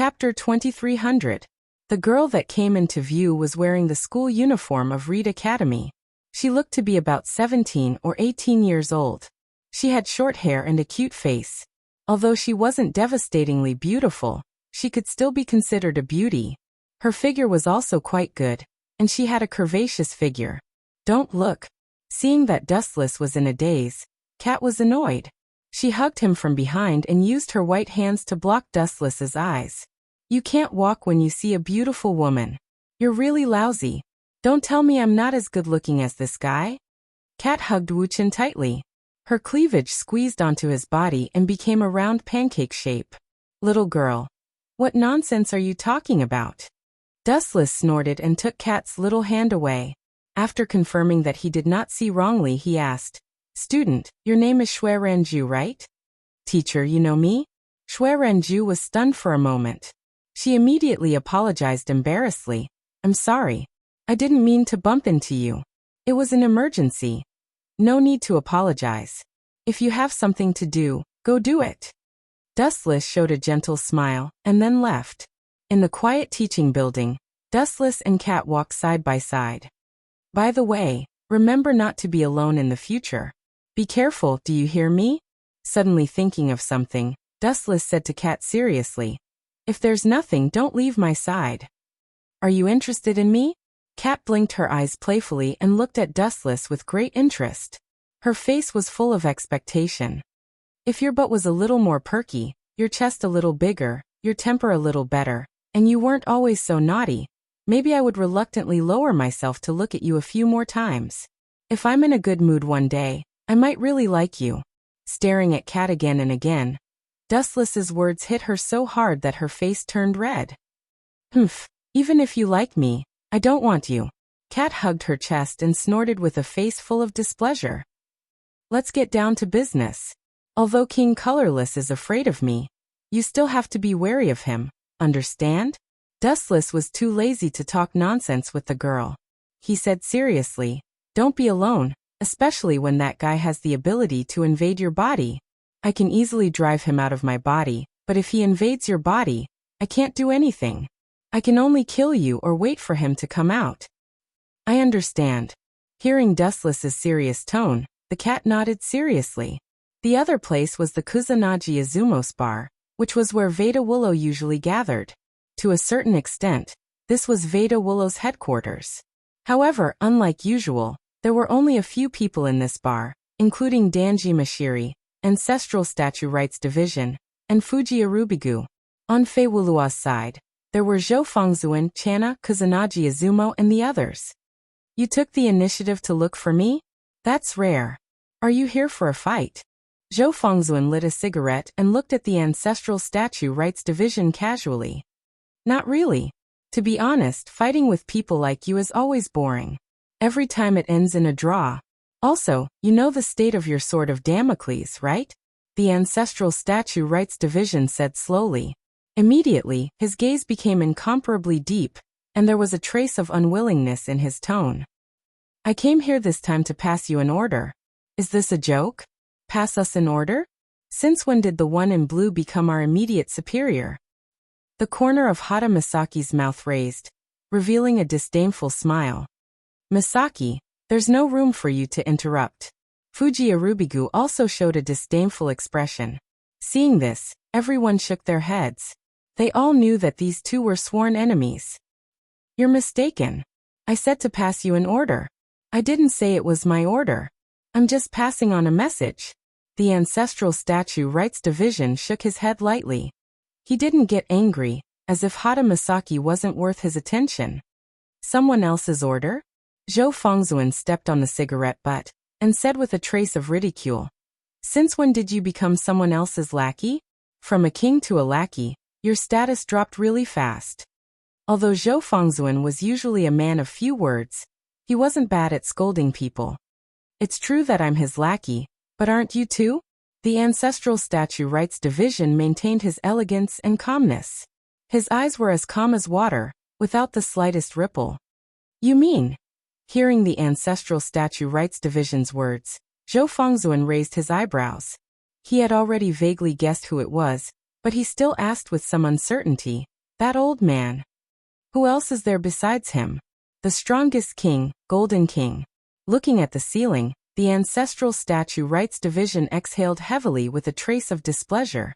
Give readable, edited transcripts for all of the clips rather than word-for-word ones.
Chapter 2300. The girl that came into view was wearing the school uniform of Reed Academy. She looked to be about 17 or 18 years old. She had short hair and a cute face. Although she wasn't devastatingly beautiful, she could still be considered a beauty. Her figure was also quite good, and she had a curvaceous figure. Don't look. Seeing that Dustless was in a daze, Kat was annoyed. She hugged him from behind and used her white hands to block Dustless's eyes. You can't walk when you see a beautiful woman. You're really lousy. Don't tell me I'm not as good looking as this guy. Kat hugged Wu-chin tightly. Her cleavage squeezed onto his body and became a round pancake shape. Little girl. What nonsense are you talking about? Dustless snorted and took Kat's little hand away. After confirming that he did not see wrongly, he asked, Student, your name is Shui Ranju, right? Teacher, you know me? Shui Ranju was stunned for a moment. She immediately apologized embarrassedly. I'm sorry. I didn't mean to bump into you. It was an emergency. No need to apologize. If you have something to do, go do it. Dustless showed a gentle smile and then left. In the quiet teaching building, Dustless and Kat walked side by side. By the way, remember not to be alone in the future. Be careful, do you hear me? Suddenly thinking of something, Dustless said to Kat seriously, If there's nothing, don't leave my side. Are you interested in me? Kat blinked her eyes playfully and looked at Dustless with great interest. Her face was full of expectation. If your butt was a little more perky, your chest a little bigger, your temper a little better, and you weren't always so naughty, maybe I would reluctantly lower myself to look at you a few more times. If I'm in a good mood one day, I might really like you. Staring at Kat again and again, Dustless's words hit her so hard that her face turned red. Humph, even if you like me, I don't want you. Kat hugged her chest and snorted with a face full of displeasure. Let's get down to business. Although King Colorless is afraid of me, you still have to be wary of him, understand? Dustless was too lazy to talk nonsense with the girl. He said seriously, Don't be alone, especially when that guy has the ability to invade your body. I can easily drive him out of my body, but if he invades your body, I can't do anything. I can only kill you or wait for him to come out. I understand. Hearing Dustless's serious tone, the cat nodded seriously. The other place was the Kusanagi Izumos bar, which was where Veda Willow usually gathered. To a certain extent, this was Veda Willow's headquarters. However, unlike usual, there were only a few people in this bar, including Danji Mashiri, Ancestral Statue Rights Division, and Fuji Arubigu. On Fei Wulua's side, there were Zhou Fengzuan, Chana, Kusanagi Izumo, and the others. You took the initiative to look for me? That's rare. Are you here for a fight? Zhou Fengzuan lit a cigarette and looked at the Ancestral Statue Rights Division casually. Not really. To be honest, fighting with people like you is always boring. Every time it ends in a draw. Also, you know the state of your sword of Damocles, right? The Ancestral Statue Rights Division said slowly. Immediately, his gaze became incomparably deep, and there was a trace of unwillingness in his tone. I came here this time to pass you an order. Is this a joke? Pass us an order? Since when did the one in blue become our immediate superior? The corner of Hata Misaki's mouth raised, revealing a disdainful smile. Misaki, there's no room for you to interrupt. Fuji Arubigu also showed a disdainful expression. Seeing this, everyone shook their heads. They all knew that these two were sworn enemies. You're mistaken. I said to pass you an order. I didn't say it was my order. I'm just passing on a message. The Ancestral Statue Rights Division shook his head lightly. He didn't get angry, as if Hata Misaki wasn't worth his attention. Someone else's order? Zhou Fengzuan stepped on the cigarette butt and said with a trace of ridicule. Since when did you become someone else's lackey? From a king to a lackey, your status dropped really fast. Although Zhou Fengzuan was usually a man of few words, he wasn't bad at scolding people. It's true that I'm his lackey, but aren't you too? The Ancestral Statue Rights Division maintained his elegance and calmness. His eyes were as calm as water, without the slightest ripple. You mean? Hearing the Ancestral Statue Rights Division's words, Zhou Fengzuan raised his eyebrows. He had already vaguely guessed who it was, But he still asked with some uncertainty, "That old man? Who else is there besides him?" "The strongest king, Golden King." Looking at the ceiling, the ancestral statue Rights Division exhaled heavily with a trace of displeasure.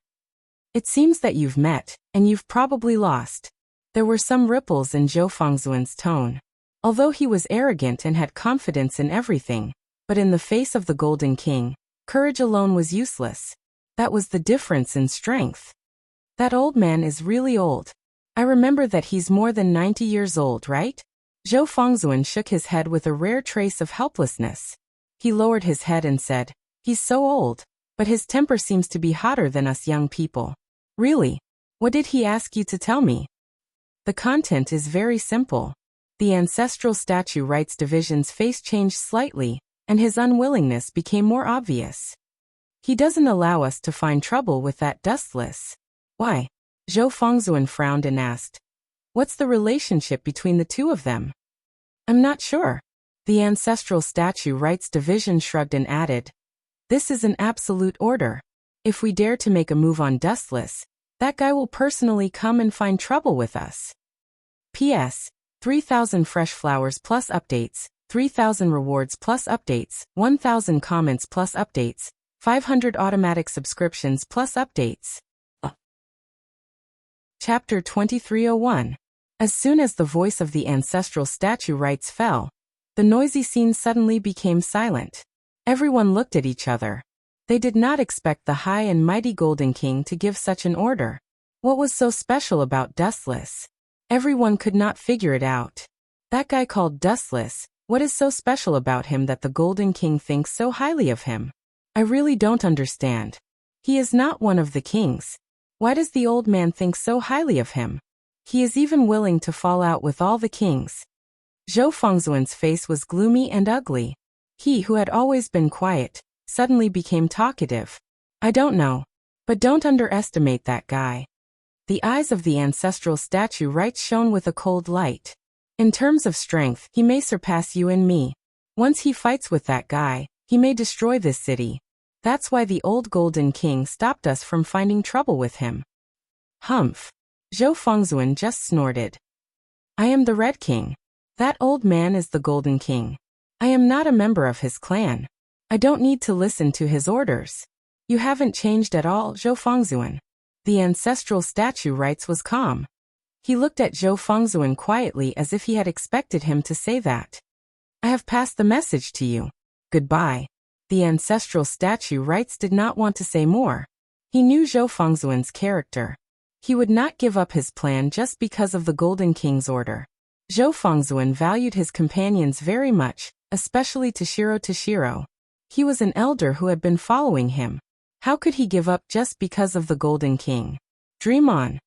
"It seems that you've met, and you've probably lost." There were some ripples in Zhou Fengzuan's tone. Although he was arrogant and had confidence in everything, but in the face of the Golden King, courage alone was useless. That was the difference in strength. "That old man is really old. I remember that he's more than 90 years old, right?" Zhou Fengzuan shook his head with a rare trace of helplessness. He lowered his head and said, "He's so old, but his temper seems to be hotter than us young people." "Really? What did he ask you to tell me?" "The content is very simple." The ancestral statue Rights Division's face changed slightly, and his unwillingness became more obvious. "He doesn't allow us to find trouble with that dustless." "Why?" Zhou Fengzuan frowned and asked. "What's the relationship between the two of them?" "I'm not sure." The ancestral statue Rights Division shrugged and added, "This is an absolute order. If we dare to make a move on Dustless, that guy will personally come and find trouble with us." P.S. 3,000 fresh flowers plus updates, 3,000 rewards plus updates, 1,000 comments plus updates, 500 automatic subscriptions plus updates. Chapter 2301. As soon as the voice of the ancestral statue Rights fell, the noisy scene suddenly became silent. Everyone looked at each other. They did not expect the high and mighty Golden King to give such an order. What was so special about Dustless? Everyone could not figure it out. That guy called Dustless, what is so special about him that the Golden King thinks so highly of him? I really don't understand. He is not one of the kings. Why does the old man think so highly of him? He is even willing to fall out with all the kings. Zhou Fengzuan's face was gloomy and ugly. He who had always been quiet, suddenly became talkative. "I don't know. But don't underestimate that guy." The eyes of the ancestral statue Rights shone with a cold light. "In terms of strength, he may surpass you and me. Once he fights with that guy, he may destroy this city. That's why the old Golden King stopped us from finding trouble with him." "Humph." Zhou Fengzuan just snorted. "I am the Red King. That old man is the Golden King. I am not a member of his clan. I don't need to listen to his orders." "You haven't changed at all, Zhou Fengzuan." The ancestral statue Rights was calm. He looked at Zhou Fengzuan quietly as if he had expected him to say that. "I have passed the message to you. Goodbye." The ancestral statue Rights did not want to say more. He knew Zhou Fengzuan's character. He would not give up his plan just because of the Golden King's order. Zhou Fengzuan valued his companions very much, especially Toshiro. He was an elder who had been following him. How could he give up just because of the Golden King? Dream on.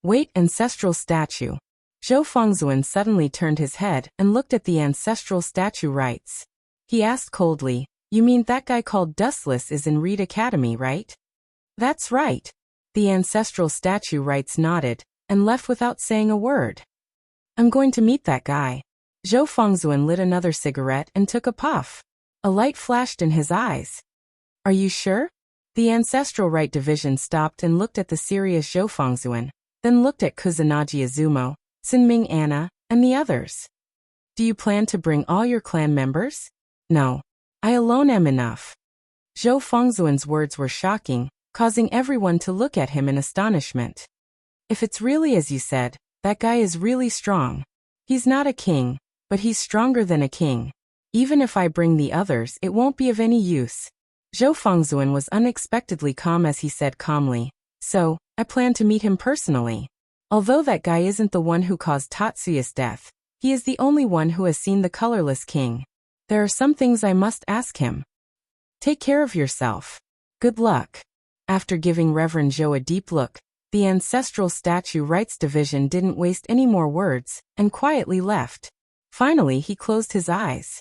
"Wait, ancestral statue." Zhou Fengzuan suddenly turned his head and looked at the ancestral statue Rights. He asked coldly, "You mean that guy called Dustless is in Reed Academy, right?" "That's right." The ancestral statue Rights nodded and left without saying a word. "I'm going to meet that guy." Zhou Fengzuan lit another cigarette and took a puff. A light flashed in his eyes. "Are you sure?" The ancestral Right Division stopped and looked at the serious Zhou Fengzuan, then looked at Kusanagi Izumo, Sinming Anna, and the others. "Do you plan to bring all your clan members?" "No. I alone am enough." Zhou Fengzuan's words were shocking, causing everyone to look at him in astonishment. "If it's really as you said, that guy is really strong. He's not a king, but he's stronger than a king. Even if I bring the others, it won't be of any use." Zhou Fengzuan was unexpectedly calm as he said calmly, "So, I plan to meet him personally. Although that guy isn't the one who caused Tatsuya's death, he is the only one who has seen the colorless king. There are some things I must ask him. Take care of yourself. Good luck." After giving Reverend Zhou a deep look, the ancestral statue Rights Division didn't waste any more words, and quietly left. Finally he closed his eyes.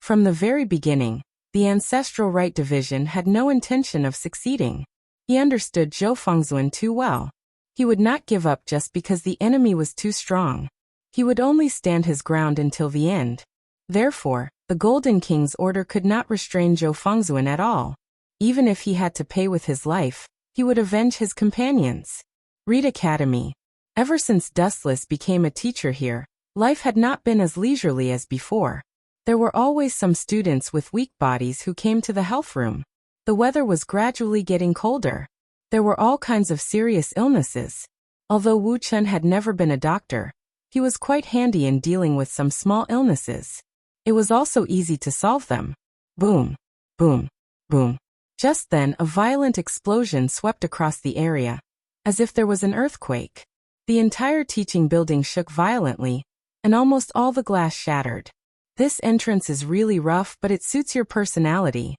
From the very beginning, the ancestral Right Division had no intention of succeeding. He understood Zhou Fengzuan too well. He would not give up just because the enemy was too strong. He would only stand his ground until the end. Therefore, the Golden King's order could not restrain Zhou Fengzuan at all. Even if he had to pay with his life, He would avenge his companions. Reed Academy. Ever since Dustless became a teacher here, life had not been as leisurely as before. There were always some students with weak bodies who came to the health room. The weather was gradually getting colder. There were all kinds of serious illnesses. Although Wu Chun had never been a doctor, he was quite handy in dealing with some small illnesses. It was also easy to solve them. Boom, boom, boom. Just then, a violent explosion swept across the area, as if there was an earthquake. The entire teaching building shook violently, and almost all the glass shattered. This entrance is really rough, but it suits your personality.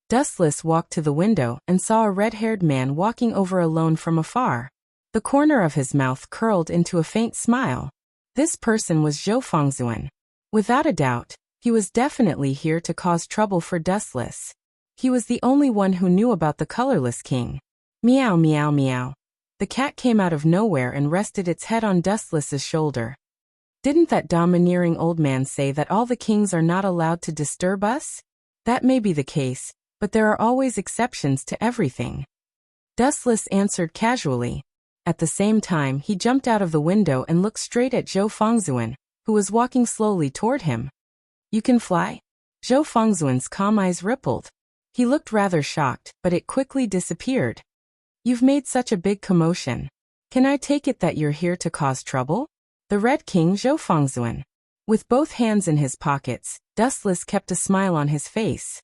Dustless walked to the window and saw a red-haired man walking over alone from afar. The corner of his mouth curled into a faint smile. This person was Zhou Fengzuan. Without a doubt, he was definitely here to cause trouble for Dustless. He was the only one who knew about the colorless king. Meow meow meow. The cat came out of nowhere and rested its head on Dustless's shoulder. Didn't that domineering old man say that all the kings are not allowed to disturb us? That may be the case, but there are always exceptions to everything. Dustless answered casually. At the same time, he jumped out of the window and looked straight at Zhou Fengzuan, who was walking slowly toward him. You can fly? Zhou Fengzuan's calm eyes rippled. He looked rather shocked, but it quickly disappeared. You've made such a big commotion. Can I take it that you're here to cause trouble? The Red King Zhou Fengzuan. With both hands in his pockets, Dustless kept a smile on his face.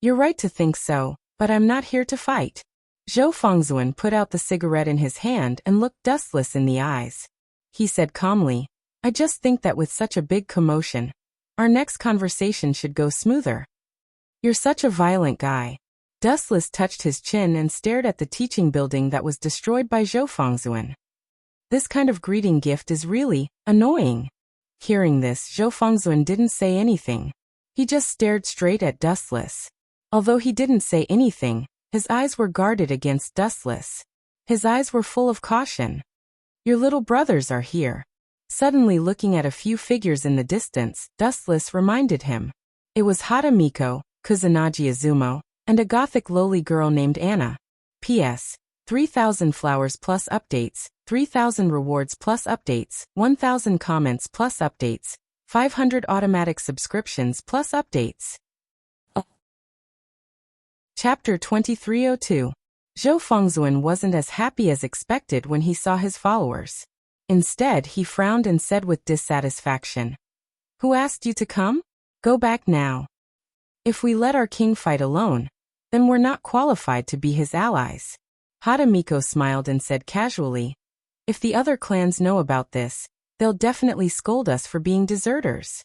You're right to think so, but I'm not here to fight. Zhou Fengzuan put out the cigarette in his hand and looked Dustless in the eyes. He said calmly, I just think that with such a big commotion, our next conversation should go smoother. You're such a violent guy. Dustless touched his chin and stared at the teaching building that was destroyed by Zhou Fengzuan. This kind of greeting gift is really annoying. Hearing this, Zhou Fengzuan didn't say anything. He just stared straight at Dustless. Although he didn't say anything, his eyes were guarded against Dustless. His eyes were full of caution. Your little brothers are here. Suddenly looking at a few figures in the distance, Dustless reminded him. It was Hatamiko, Kusanagi Izumo, and a gothic lowly girl named Anna. P.S. 3,000 flowers plus updates, 3,000 rewards plus updates, 1,000 comments plus updates, 500 automatic subscriptions plus updates. Chapter 2302. Zhou Fengzuan wasn't as happy as expected when he saw his followers. Instead, he frowned and said with dissatisfaction, Who asked you to come? Go back now. If we let our king fight alone, then we're not qualified to be his allies. Hatamiko smiled and said casually, If the other clans know about this, they'll definitely scold us for being deserters.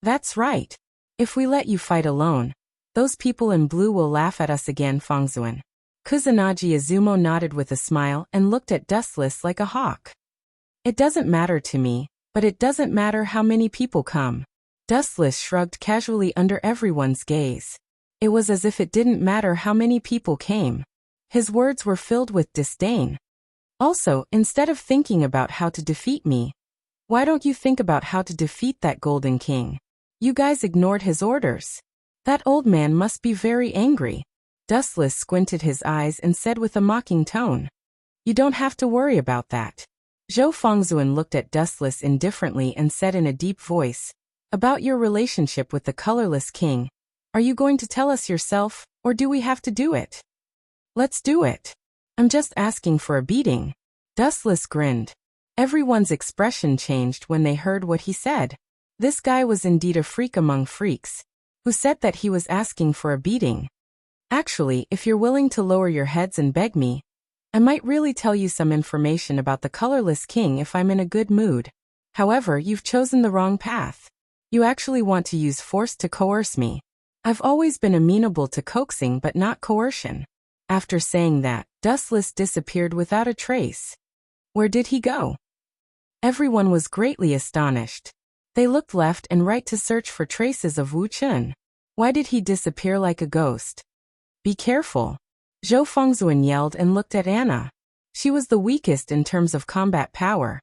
That's right. If we let you fight alone, those people in blue will laugh at us again, Fengzuan. Kusanagi Izumo nodded with a smile and looked at Dustless like a hawk. It doesn't matter to me, but it doesn't matter how many people come. Dustless shrugged casually under everyone's gaze. It was as if it didn't matter how many people came. His words were filled with disdain. Also, instead of thinking about how to defeat me, why don't you think about how to defeat that Golden King? You guys ignored his orders. That old man must be very angry. Dustless squinted his eyes and said with a mocking tone, You don't have to worry about that. Zhou Fengzuan looked at Dustless indifferently and said in a deep voice, About your relationship with the colorless king, are you going to tell us yourself, or do we have to do it? Let's do it. I'm just asking for a beating. Dustless grinned. Everyone's expression changed when they heard what he said. This guy was indeed a freak among freaks, who said that he was asking for a beating. Actually, if you're willing to lower your heads and beg me, I might really tell you some information about the colorless king if I'm in a good mood. However, you've chosen the wrong path. You actually want to use force to coerce me. I've always been amenable to coaxing but not coercion. After saying that, Dustless disappeared without a trace. Where did he go? Everyone was greatly astonished. They looked left and right to search for traces of Wu Chun. Why did he disappear like a ghost? Be careful. Zhou Fengzuan yelled and looked at Anna. She was the weakest in terms of combat power.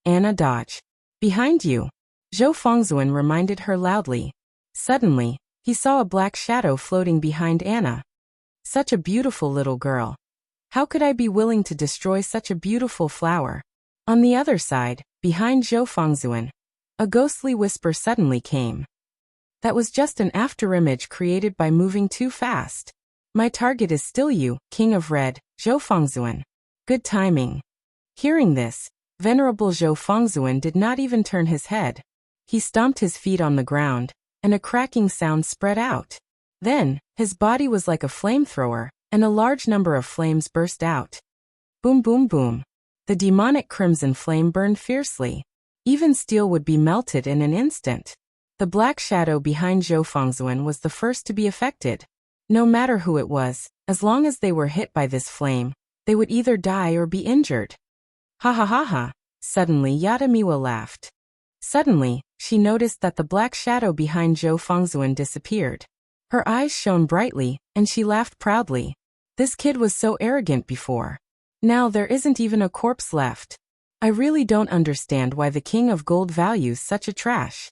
Anna dodge. Behind you. Zhou Fengzuan reminded her loudly. Suddenly, he saw a black shadow floating behind Anna. Such a beautiful little girl. How could I be willing to destroy such a beautiful flower? On the other side, behind Zhou Fengzuan, a ghostly whisper suddenly came. That was just an afterimage created by moving too fast. My target is still you, King of Red, Zhou Fengzuan. Good timing. Hearing this, Venerable Zhou Fengzuan did not even turn his head. He stomped his feet on the ground, and a cracking sound spread out. Then, his body was like a flamethrower, and a large number of flames burst out. Boom boom boom. The demonic crimson flame burned fiercely. Even steel would be melted in an instant. The black shadow behind Zhou Fengzuan was the first to be affected. No matter who it was, as long as they were hit by this flame, they would either die or be injured. Ha ha ha ha. Suddenly Yatamiwa laughed. Suddenly, she noticed that the black shadow behind Zhou Fengzuan disappeared. Her eyes shone brightly, and she laughed proudly. This kid was so arrogant before. Now there isn't even a corpse left. I really don't understand why the King of Gold values such a trash.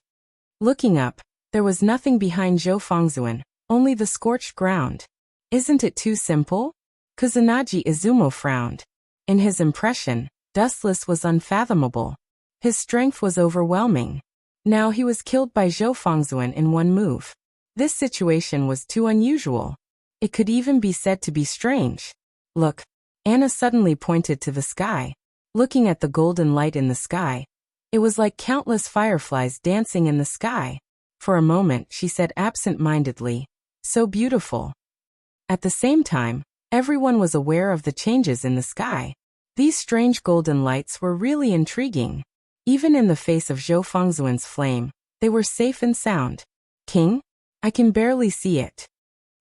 Looking up, there was nothing behind Zhou Fengzuan, only the scorched ground. Isn't it too simple? Kusanagi Izumo frowned. In his impression, Dustless was unfathomable. His strength was overwhelming. Now he was killed by Zhou Fengzuan in one move. This situation was too unusual. It could even be said to be strange. Look. Anna suddenly pointed to the sky. Looking at the golden light in the sky, it was like countless fireflies dancing in the sky. For a moment she said absent-mindedly, "So beautiful." At the same time, everyone was aware of the changes in the sky. These strange golden lights were really intriguing. Even in the face of Zhou Fengzuan's flame, they were safe and sound. King? I can barely see it.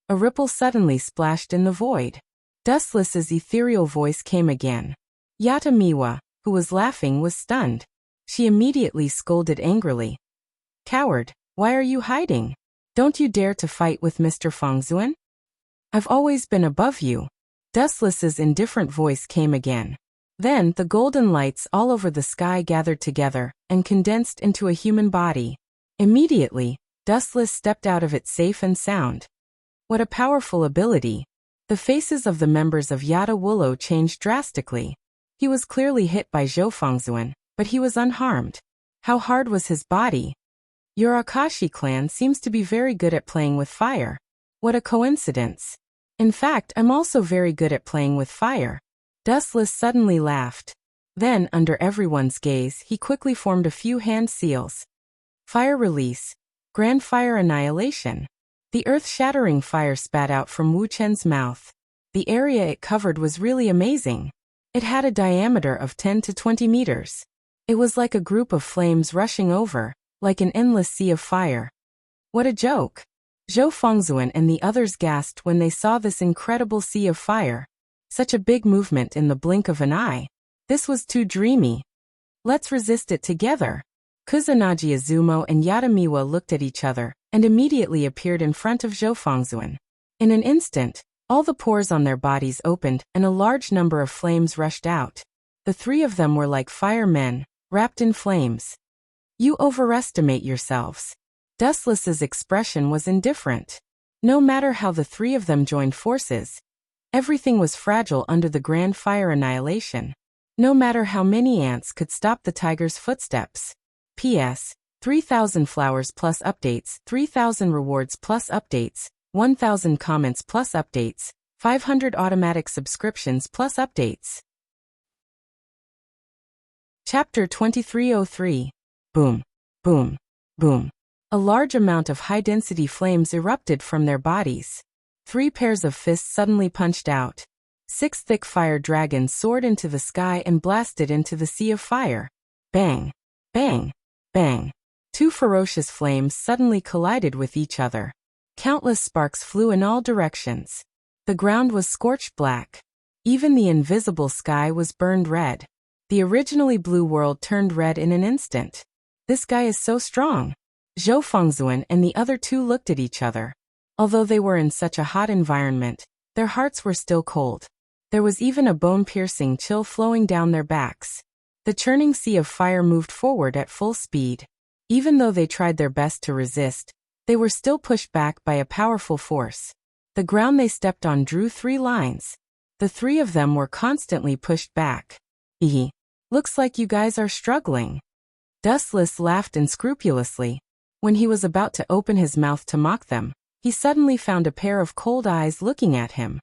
A ripple suddenly splashed in the void. Dustless's ethereal voice came again. Yatamiwa, who was laughing, was stunned. She immediately scolded angrily. Coward, why are you hiding? Don't you dare to fight with Mr. Fengzuan? I've always been above you. Dustless's indifferent voice came again. Then the golden lights all over the sky gathered together and condensed into a human body. Immediately, Dustless stepped out of it safe and sound. What a powerful ability. The faces of the members of Yata Wullo changed drastically. He was clearly hit by Zhou Fengzuan, but he was unharmed. How hard was his body? Your Akashi clan seems to be very good at playing with fire. What a coincidence. In fact, I'm also very good at playing with fire. Dustless suddenly laughed. Then, under everyone's gaze, he quickly formed a few hand seals. Fire release. Grand fire annihilation. The earth-shattering fire spat out from Wu Chen's mouth. The area it covered was really amazing. It had a diameter of 10 to 20 meters. It was like a group of flames rushing over, like an endless sea of fire. What a joke! Zhou Fengzuan and the others gasped when they saw this incredible sea of fire. Such a big movement in the blink of an eye. This was too dreamy. Let's resist it together. Kusanagi Izumo and Yatamiwa looked at each other, and immediately appeared in front of Zhou Fengzuan. In an instant, all the pores on their bodies opened and a large number of flames rushed out. The three of them were like firemen, wrapped in flames. You overestimate yourselves. Dustless's expression was indifferent. No matter how the three of them joined forces, everything was fragile under the grand fire annihilation. No matter how many ants could stop the tiger's footsteps. P.S. 3,000 flowers plus updates, 3,000 rewards plus updates, 1,000 comments plus updates, 500 automatic subscriptions plus updates. Chapter 2303. Boom. Boom. Boom. A large amount of high-density flames erupted from their bodies. 3 pairs of fists suddenly punched out. 6 thick fire dragons soared into the sky and blasted into the sea of fire. Bang. Bang. Bang. 2 ferocious flames suddenly collided with each other. Countless sparks flew in all directions. The ground was scorched black. Even the invisible sky was burned red. The originally blue world turned red in an instant. This guy is so strong. Zhou Fengzuan and the other 2 looked at each other. Although they were in such a hot environment, their hearts were still cold. There was even a bone-piercing chill flowing down their backs. The churning sea of fire moved forward at full speed. Even though they tried their best to resist, they were still pushed back by a powerful force. The ground they stepped on drew 3 lines. The three of them were constantly pushed back. Looks like you guys are struggling. Dustless laughed unscrupulously. When he was about to open his mouth to mock them, he suddenly found a pair of cold eyes looking at him.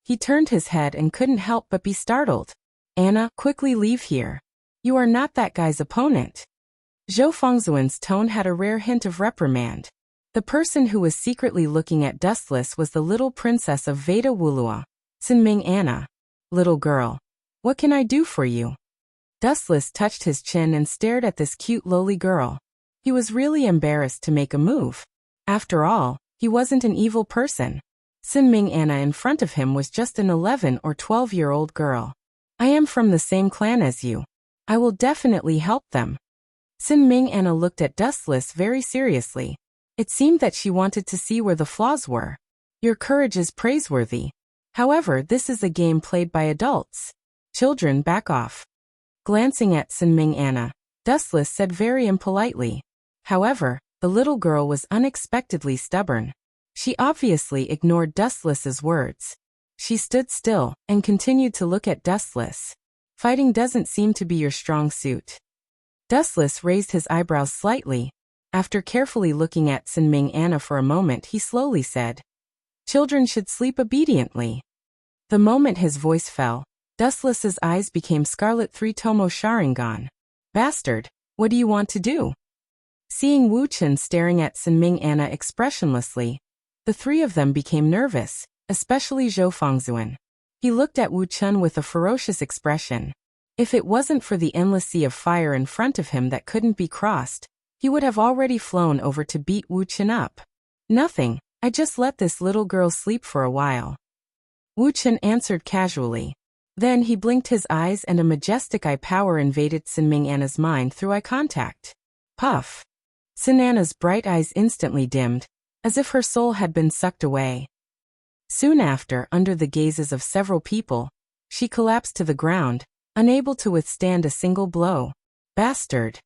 He turned his head and couldn't help but be startled. Anna, quickly leave here. You are not that guy's opponent. Zhou Fengzuan's tone had a rare hint of reprimand. The person who was secretly looking at Dustless was the little princess of Veda Wulua, Sinming Anna. Little girl, what can I do for you? Dustless touched his chin and stared at this cute lowly girl. He was really embarrassed to make a move. After all, he wasn't an evil person. Sinming Anna in front of him was just an 11 or 12-year-old girl. I am from the same clan as you. I will definitely help them. Sinming Anna looked at Dustless very seriously. It seemed that she wanted to see where the flaws were. Your courage is praiseworthy. However, this is a game played by adults. Children, back off. Glancing at Sinming Anna, Dustless said very impolitely. However, the little girl was unexpectedly stubborn. She obviously ignored Dustless's words. She stood still and continued to look at Dustless. Fighting doesn't seem to be your strong suit. Dustless raised his eyebrows slightly. After carefully looking at Sinming Anna for a moment, he slowly said, "Children should sleep obediently." The moment his voice fell, Dustless's eyes became scarlet. 3 Tomo Sharingan. Bastard, what do you want to do? Seeing Wu Chen staring at Sinming Anna expressionlessly, the three of them became nervous, especially Zhou Fengzuan. He looked at Wu Chen with a ferocious expression. If it wasn't for the endless sea of fire in front of him that couldn't be crossed, he would have already flown over to beat Wu Chen up. Nothing, I just let this little girl sleep for a while. Wu Chen answered casually. Then he blinked his eyes and a majestic eye power invaded Sinming Anna's mind through eye contact. Puff. Sin Anna's bright eyes instantly dimmed, as if her soul had been sucked away. Soon after, under the gazes of several people, she collapsed to the ground, unable to withstand a single blow. Bastard.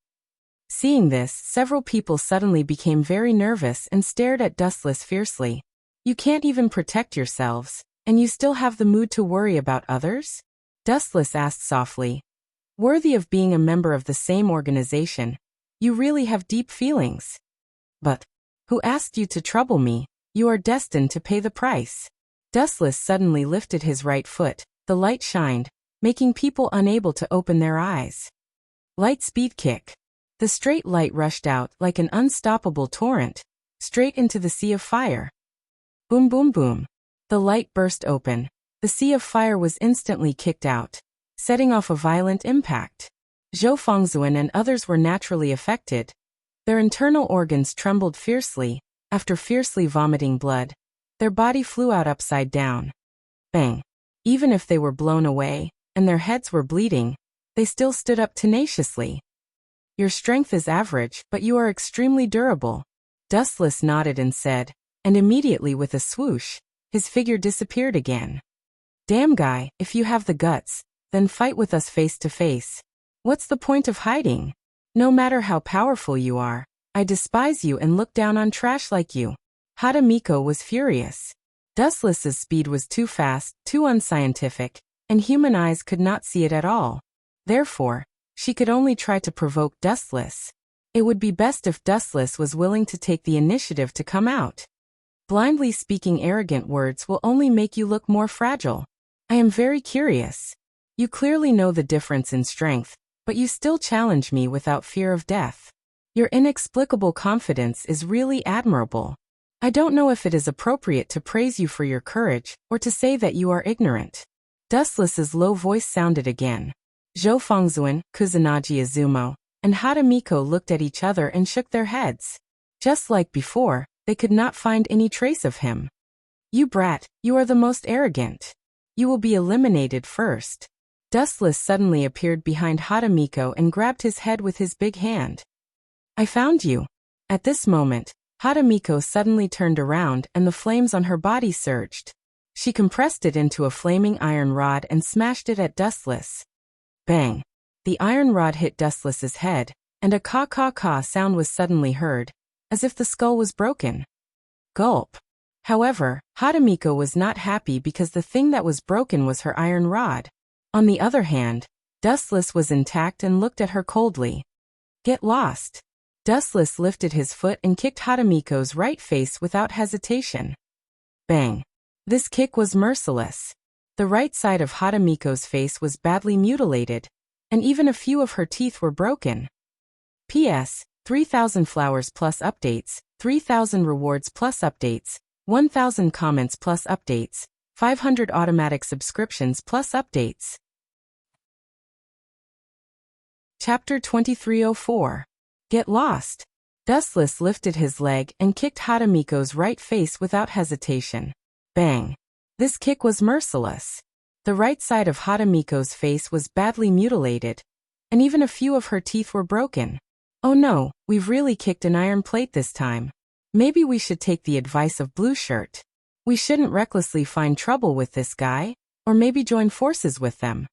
Seeing this, several people suddenly became very nervous and stared at Dustless fiercely. You can't even protect yourselves, and you still have the mood to worry about others? Dustless asked softly. Worthy of being a member of the same organization, you really have deep feelings. But who asked you to trouble me? You are destined to pay the price. Dustless suddenly lifted his right foot. The light shined, making people unable to open their eyes. Light speed kick. The straight light rushed out like an unstoppable torrent, straight into the sea of fire. Boom boom boom. The light burst open. The sea of fire was instantly kicked out, setting off a violent impact. Zhou Fengzuan and others were naturally affected. Their internal organs trembled fiercely. After fiercely vomiting blood, their body flew out upside down. Bang. Even if they were blown away, and their heads were bleeding, they still stood up tenaciously. Your strength is average, but you are extremely durable. Dustless nodded and said, and immediately with a swoosh, his figure disappeared again. Damn guy, if you have the guts, then fight with us face to face. What's the point of hiding? No matter how powerful you are, I despise you and look down on trash like you. Hadamiko was furious. Dustless's speed was too fast, too unscientific, and human eyes could not see it at all. Therefore, she could only try to provoke Dustless. It would be best if Dustless was willing to take the initiative to come out. Blindly speaking arrogant words will only make you look more fragile. I am very curious. You clearly know the difference in strength, but you still challenge me without fear of death. Your inexplicable confidence is really admirable. I don't know if it is appropriate to praise you for your courage, or to say that you are ignorant. Dustless's low voice sounded again. Zhou Fengzuan, Kusanagi Izumo, and Hadamiko looked at each other and shook their heads. Just like before, they could not find any trace of him. You brat, you are the most arrogant. You will be eliminated first. Dustless suddenly appeared behind Hadamiko and grabbed his head with his big hand. I found you. At this moment, Hadamiko suddenly turned around and the flames on her body surged. She compressed it into a flaming iron rod and smashed it at Dustless. Bang! The iron rod hit Dustless's head, and a caw-caw-caw sound was suddenly heard, as if the skull was broken. Gulp! However, Hatamiko was not happy because the thing that was broken was her iron rod. On the other hand, Dustless was intact and looked at her coldly. Get lost. Dustless lifted his foot and kicked Hatamiko's right face without hesitation. Bang. This kick was merciless. The right side of Hatamiko's face was badly mutilated, and even a few of her teeth were broken. P.S. 3,000 flowers plus updates, 3,000 rewards plus updates, 1,000 comments plus updates, 500 automatic subscriptions plus updates. Chapter 2304. Get lost. Dustless lifted his leg and kicked Hatamiko's right face without hesitation. Bang. This kick was merciless. The right side of Hatamiko's face was badly mutilated, and even a few of her teeth were broken. Oh no, we've really kicked an iron plate this time. Maybe we should take the advice of Blue Shirt. We shouldn't recklessly find trouble with this guy, or maybe join forces with them.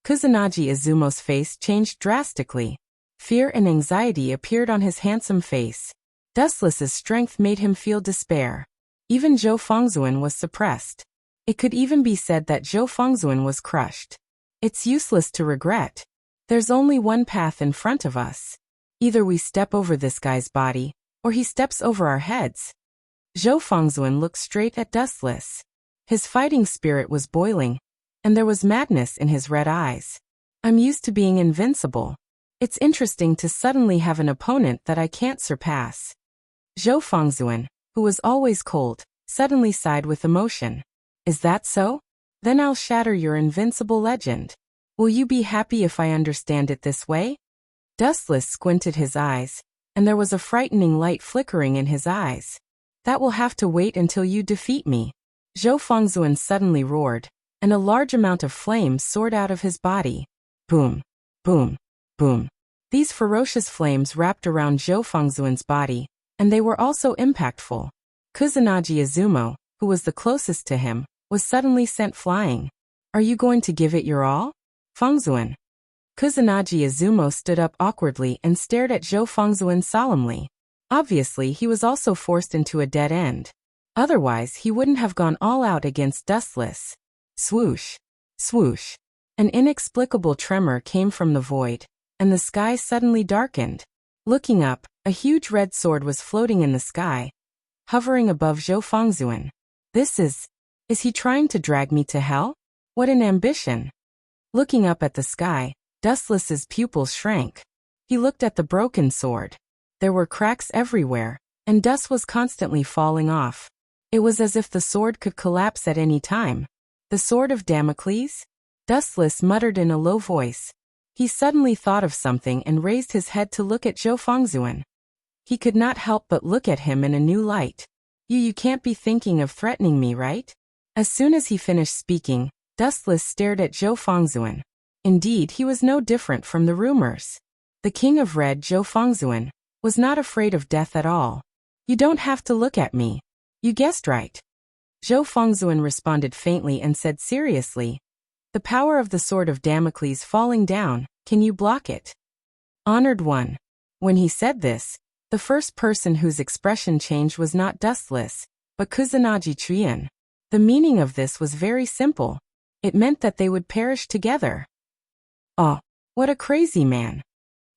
Kusanagi Izumo's face changed drastically. Fear and anxiety appeared on his handsome face. Dustless's strength made him feel despair. Even Zhou Fengzuan was suppressed. It could even be said that Zhou Fengzuan was crushed. It's useless to regret. There's only one path in front of us. Either we step over this guy's body, or he steps over our heads. Zhou Fengzuan looked straight at Dustless. His fighting spirit was boiling, and there was madness in his red eyes. I'm used to being invincible. It's interesting to suddenly have an opponent that I can't surpass. Zhou Fengzuan, who was always cold, suddenly sighed with emotion. Is that so? Then I'll shatter your invincible legend. Will you be happy if I understand it this way? Dustless squinted his eyes, and there was a frightening light flickering in his eyes. That will have to wait until you defeat me. Zhou Fengzuan suddenly roared, and a large amount of flame soared out of his body. Boom, boom, boom. These ferocious flames wrapped around Zhou Fengzuan's body, and they were also impactful. Kusanagi Izumo, who was the closest to him, was suddenly sent flying. Are you going to give it your all? Fengzuan. Kusanagi Izumo stood up awkwardly and stared at Zhou Fengzuan solemnly. Obviously, he was also forced into a dead end. Otherwise, he wouldn't have gone all out against Dustless. Swoosh. Swoosh. An inexplicable tremor came from the void, and the sky suddenly darkened. Looking up, a huge red sword was floating in the sky, hovering above Zhou Fengzuan. Is he trying to drag me to hell? What an ambition. Looking up at the sky, Dustless's pupils shrank. He looked at the broken sword. There were cracks everywhere, and dust was constantly falling off. It was as if the sword could collapse at any time. The sword of Damocles? Dustless muttered in a low voice. He suddenly thought of something and raised his head to look at Zhou Fengzuan. He could not help but look at him in a new light. You can't be thinking of threatening me, right? As soon as he finished speaking, Dustless stared at Zhou Fengzuan. Indeed, he was no different from the rumors. The King of Red, Zhou Fengzuan, was not afraid of death at all. You don't have to look at me. You guessed right. Zhou Fengzuan responded faintly and said seriously, the power of the sword of Damocles falling down, can you block it? Honored one. When he said this, the first person whose expression changed was not Dustless, but Kusanagi Chuyan. The meaning of this was very simple. It meant that they would perish together. Oh, what a crazy man.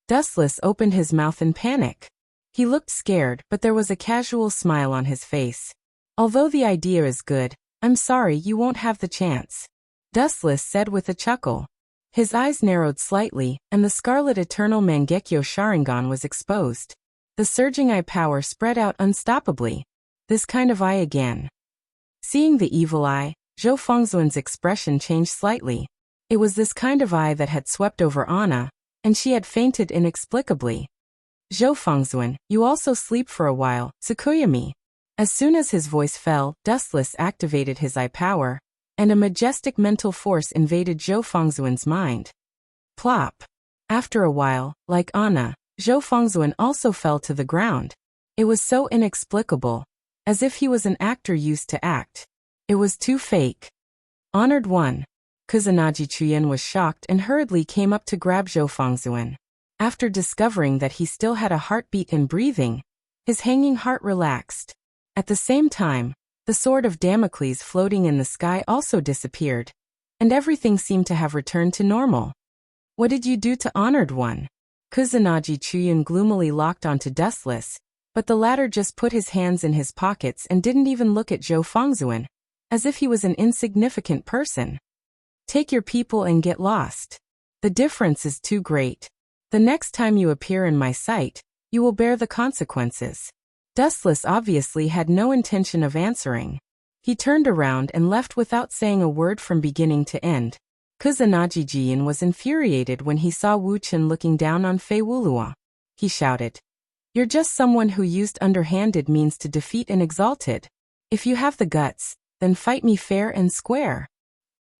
Dustless opened his mouth in panic. He looked scared, but there was a casual smile on his face. Although the idea is good, I'm sorry you won't have the chance. Dustless said with a chuckle. His eyes narrowed slightly, and the Scarlet Eternal Mangekyo Sharingan was exposed. The surging eye power spread out unstoppably. This kind of eye again. Seeing the evil eye, Zhou Fengzuan's expression changed slightly. It was this kind of eye that had swept over Anna, and she had fainted inexplicably. Zhou Fengzuan, you also sleep for a while, Tsukuyomi. As soon as his voice fell, Dustless activated his eye power, and a majestic mental force invaded Zhou Fengzuan's mind. Plop. After a while, like Anna, Zhou Fengzuan also fell to the ground. It was so inexplicable, as if he was an actor used to act. It was too fake. Honored one. Kusanagi Chuyan was shocked and hurriedly came up to grab Zhou Fengzuan. After discovering that he still had a heartbeat and breathing, his hanging heart relaxed. At the same time, The sword of Damocles floating in the sky also disappeared, and everything seemed to have returned to normal. What did you do to Honored One? Kusanagi Chuyun gloomily locked onto Dustless, but the latter just put his hands in his pockets and didn't even look at Zhou Fengzuan, as if he was an insignificant person. Take your people and get lost. The difference is too great. The next time you appear in my sight, you will bear the consequences. Dustless obviously had no intention of answering. He turned around and left without saying a word from beginning to end. Kusanagi Jian was infuriated when he saw Wu Chen looking down on Fei Wuluo. He shouted, "You're just someone who used underhanded means to defeat an exalted. If you have the guts, then fight me fair and square."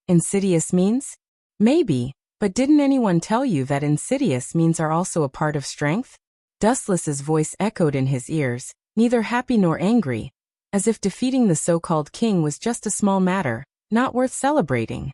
Insidious means? Maybe, but didn't anyone tell you that insidious means are also a part of strength? Dustless's voice echoed in his ears, neither happy nor angry, as if defeating the so-called king was just a small matter, not worth celebrating.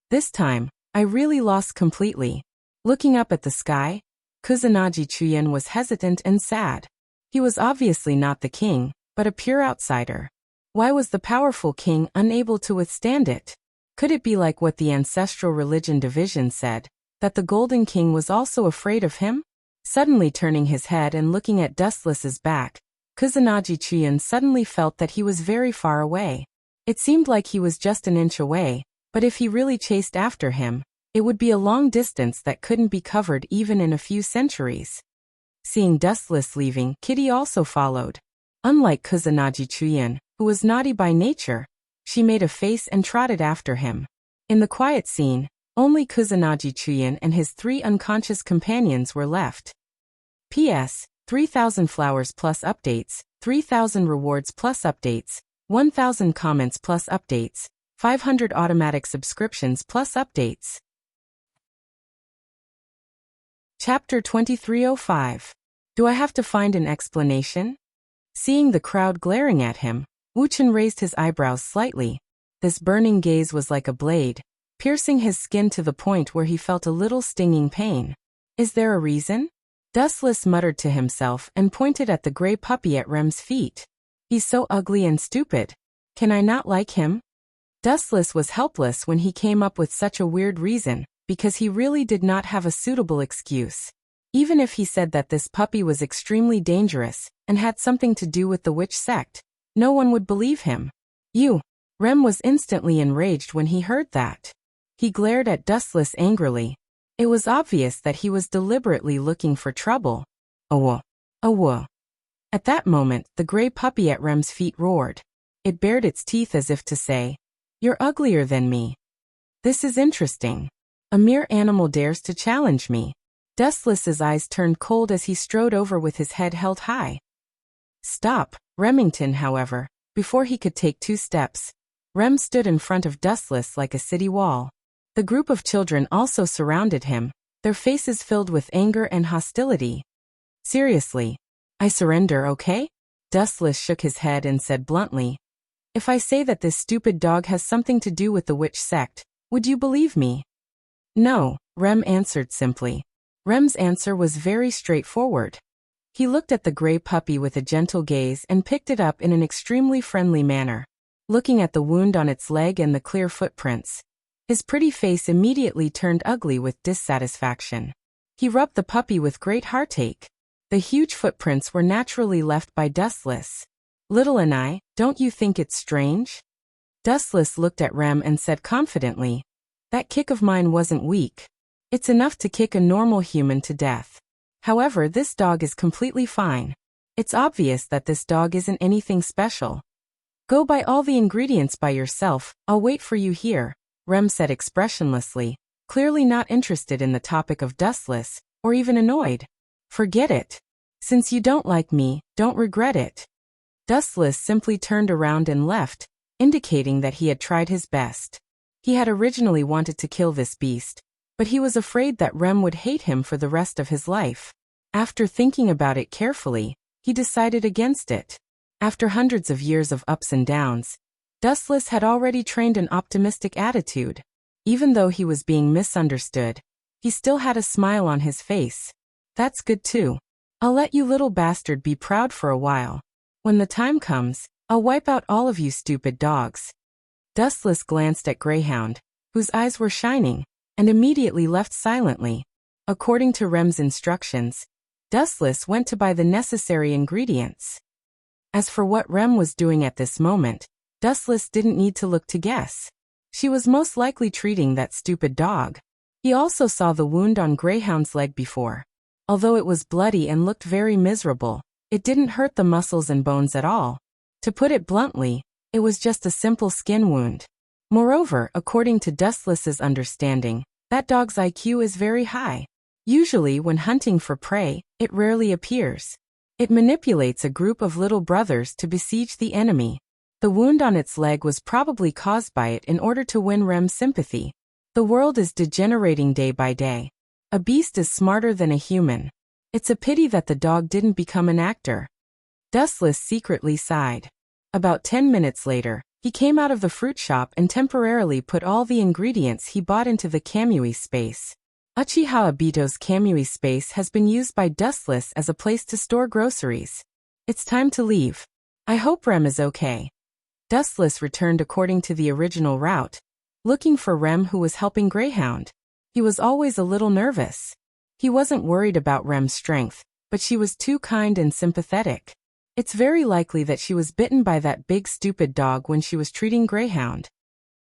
This time, I really lost completely. Looking up at the sky, Kusanagi Chuyun was hesitant and sad. He was obviously not the king, but a pure outsider. Why was the powerful king unable to withstand it? Could it be like what the ancestral religion division said, that the Golden King was also afraid of him? Suddenly turning his head and looking at Dustless's back, Kusanagi Chuyun suddenly felt that he was very far away. It seemed like he was just an inch away, but if he really chased after him, it would be a long distance that couldn't be covered even in a few centuries. Seeing Dustless leaving, Kitty also followed. Unlike Kusanagi Chuyun, who was naughty by nature, she made a face and trotted after him. In the quiet scene, only Kusanagi Chuyun and his 3 unconscious companions were left. P.S. 3,000 flowers plus updates, 3,000 rewards plus updates, 1,000 comments plus updates, 500 automatic subscriptions plus updates. Chapter 2305. Do I have to find an explanation? Seeing the crowd glaring at him, Wu Chen raised his eyebrows slightly. This burning gaze was like a blade, piercing his skin to the point where he felt a little stinging pain. Is there a reason? Dustless muttered to himself and pointed at the gray puppy at Rem's feet. He's so ugly and stupid. Can I not like him? Dustless was helpless when he came up with such a weird reason, because he really did not have a suitable excuse. Even if he said that this puppy was extremely dangerous and had something to do with the witch sect, no one would believe him. You! Rem was instantly enraged when he heard that. He glared at Dustless angrily. It was obvious that he was deliberately looking for trouble. Aww. Aww. At that moment, the gray puppy at Rem's feet roared. It bared its teeth as if to say, "You're uglier than me. This is interesting. A mere animal dares to challenge me." Dustless's eyes turned cold as he strode over with his head held high. Stop, Remington, however, before he could take 2 steps. Rem stood in front of Dustless like a city wall. The group of children also surrounded him, their faces filled with anger and hostility. Seriously, I surrender, okay? Dustless shook his head and said bluntly, "If I say that this stupid dog has something to do with the witch sect, would you believe me?" No, Rem answered simply. Rem's answer was very straightforward. He looked at the gray puppy with a gentle gaze and picked it up in an extremely friendly manner. Looking at the wound on its leg and the clear footprints, his pretty face immediately turned ugly with dissatisfaction. He rubbed the puppy with great heartache. The huge footprints were naturally left by Dustless. "Little and I, don't you think it's strange?" Dustless looked at Rem and said confidently, "That kick of mine wasn't weak. It's enough to kick a normal human to death. However, this dog is completely fine. It's obvious that this dog isn't anything special. Go buy all the ingredients by yourself, I'll wait for you here," Rem said expressionlessly, clearly not interested in the topic of Dustless, or even annoyed. "Forget it. Since you don't like me, don't regret it." Dustless simply turned around and left, indicating that he had tried his best. He had originally wanted to kill this beast, but he was afraid that Rem would hate him for the rest of his life. After thinking about it carefully, he decided against it. After hundreds of years of ups and downs, Dustless had already trained an optimistic attitude. Even though he was being misunderstood, he still had a smile on his face. "That's good too. I'll let you little bastard be proud for a while. When the time comes, I'll wipe out all of you stupid dogs. Dustless glanced at Greyhound, whose eyes were shining, and immediately left silently. According to Rem's instructions, Dustless went to buy the necessary ingredients. As for what Rem was doing at this moment, Dustless didn't need to look to guess. She was most likely treating that stupid dog. He also saw the wound on Greyhound's leg before. Although it was bloody and looked very miserable, it didn't hurt the muscles and bones at all. To put it bluntly, it was just a simple skin wound. Moreover, according to Dustless's understanding, that dog's IQ is very high. Usually when hunting for prey, it rarely appears. It manipulates a group of little brothers to besiege the enemy. The wound on its leg was probably caused by it in order to win Rem's sympathy. The world is degenerating day by day. A beast is smarter than a human. It's a pity that the dog didn't become an actor. Dustless secretly sighed. About 10 minutes later, he came out of the fruit shop and temporarily put all the ingredients he bought into the Kamui space. Uchiha Obito's Kamui space has been used by Dustless as a place to store groceries. It's time to leave. I hope Rem is okay. Dustless returned according to the original route, looking for Rem, who was helping Greyhound. He was always a little nervous. He wasn't worried about Rem's strength, but she was too kind and sympathetic. It's very likely that she was bitten by that big stupid dog when she was treating Greyhound.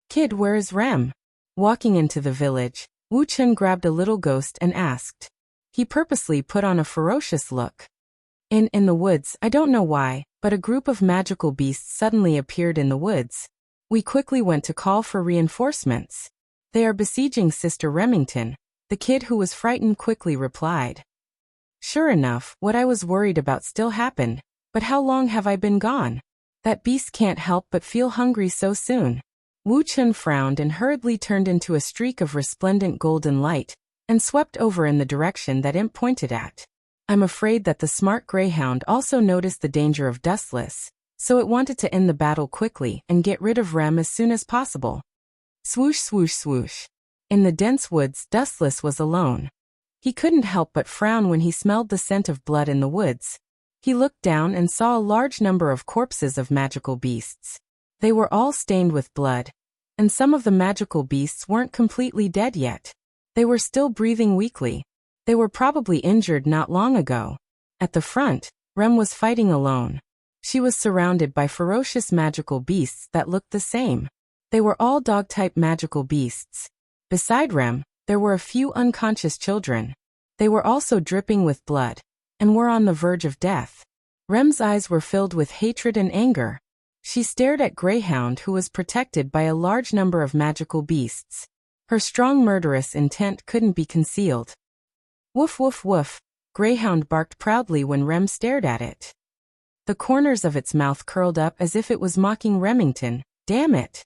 Kid, where is Rem? Walking into the village, Wu Chun grabbed a little ghost and asked. He purposely put on a ferocious look. In the woods, I don't know why, but a group of magical beasts suddenly appeared in the woods. We quickly went to call for reinforcements. They are besieging Sister Remington, the kid who was frightened quickly replied. Sure enough, what I was worried about still happened, but how long have I been gone? That beast can't help but feel hungry so soon. Wu Chun frowned and hurriedly turned into a streak of resplendent golden light, and swept over in the direction that Imp pointed at. I'm afraid that the smart Greyhound also noticed the danger of Dustless, so it wanted to end the battle quickly and get rid of Rem as soon as possible. Swoosh swoosh swoosh. In the dense woods, Dustless was alone. He couldn't help but frown when he smelled the scent of blood in the woods. He looked down and saw a large number of corpses of magical beasts. They were all stained with blood, and some of the magical beasts weren't completely dead yet. They were still breathing weakly. They were probably injured not long ago. At the front, Rem was fighting alone. She was surrounded by ferocious magical beasts that looked the same. They were all dog-type magical beasts. Beside Rem, there were a few unconscious children. They were also dripping with blood, and were on the verge of death. Rem's eyes were filled with hatred and anger. She stared at Greyhound, who was protected by a large number of magical beasts. Her strong murderous intent couldn't be concealed. Woof woof woof, Greyhound barked proudly when Rem stared at it. The corners of its mouth curled up as if it was mocking Remington. Damn it!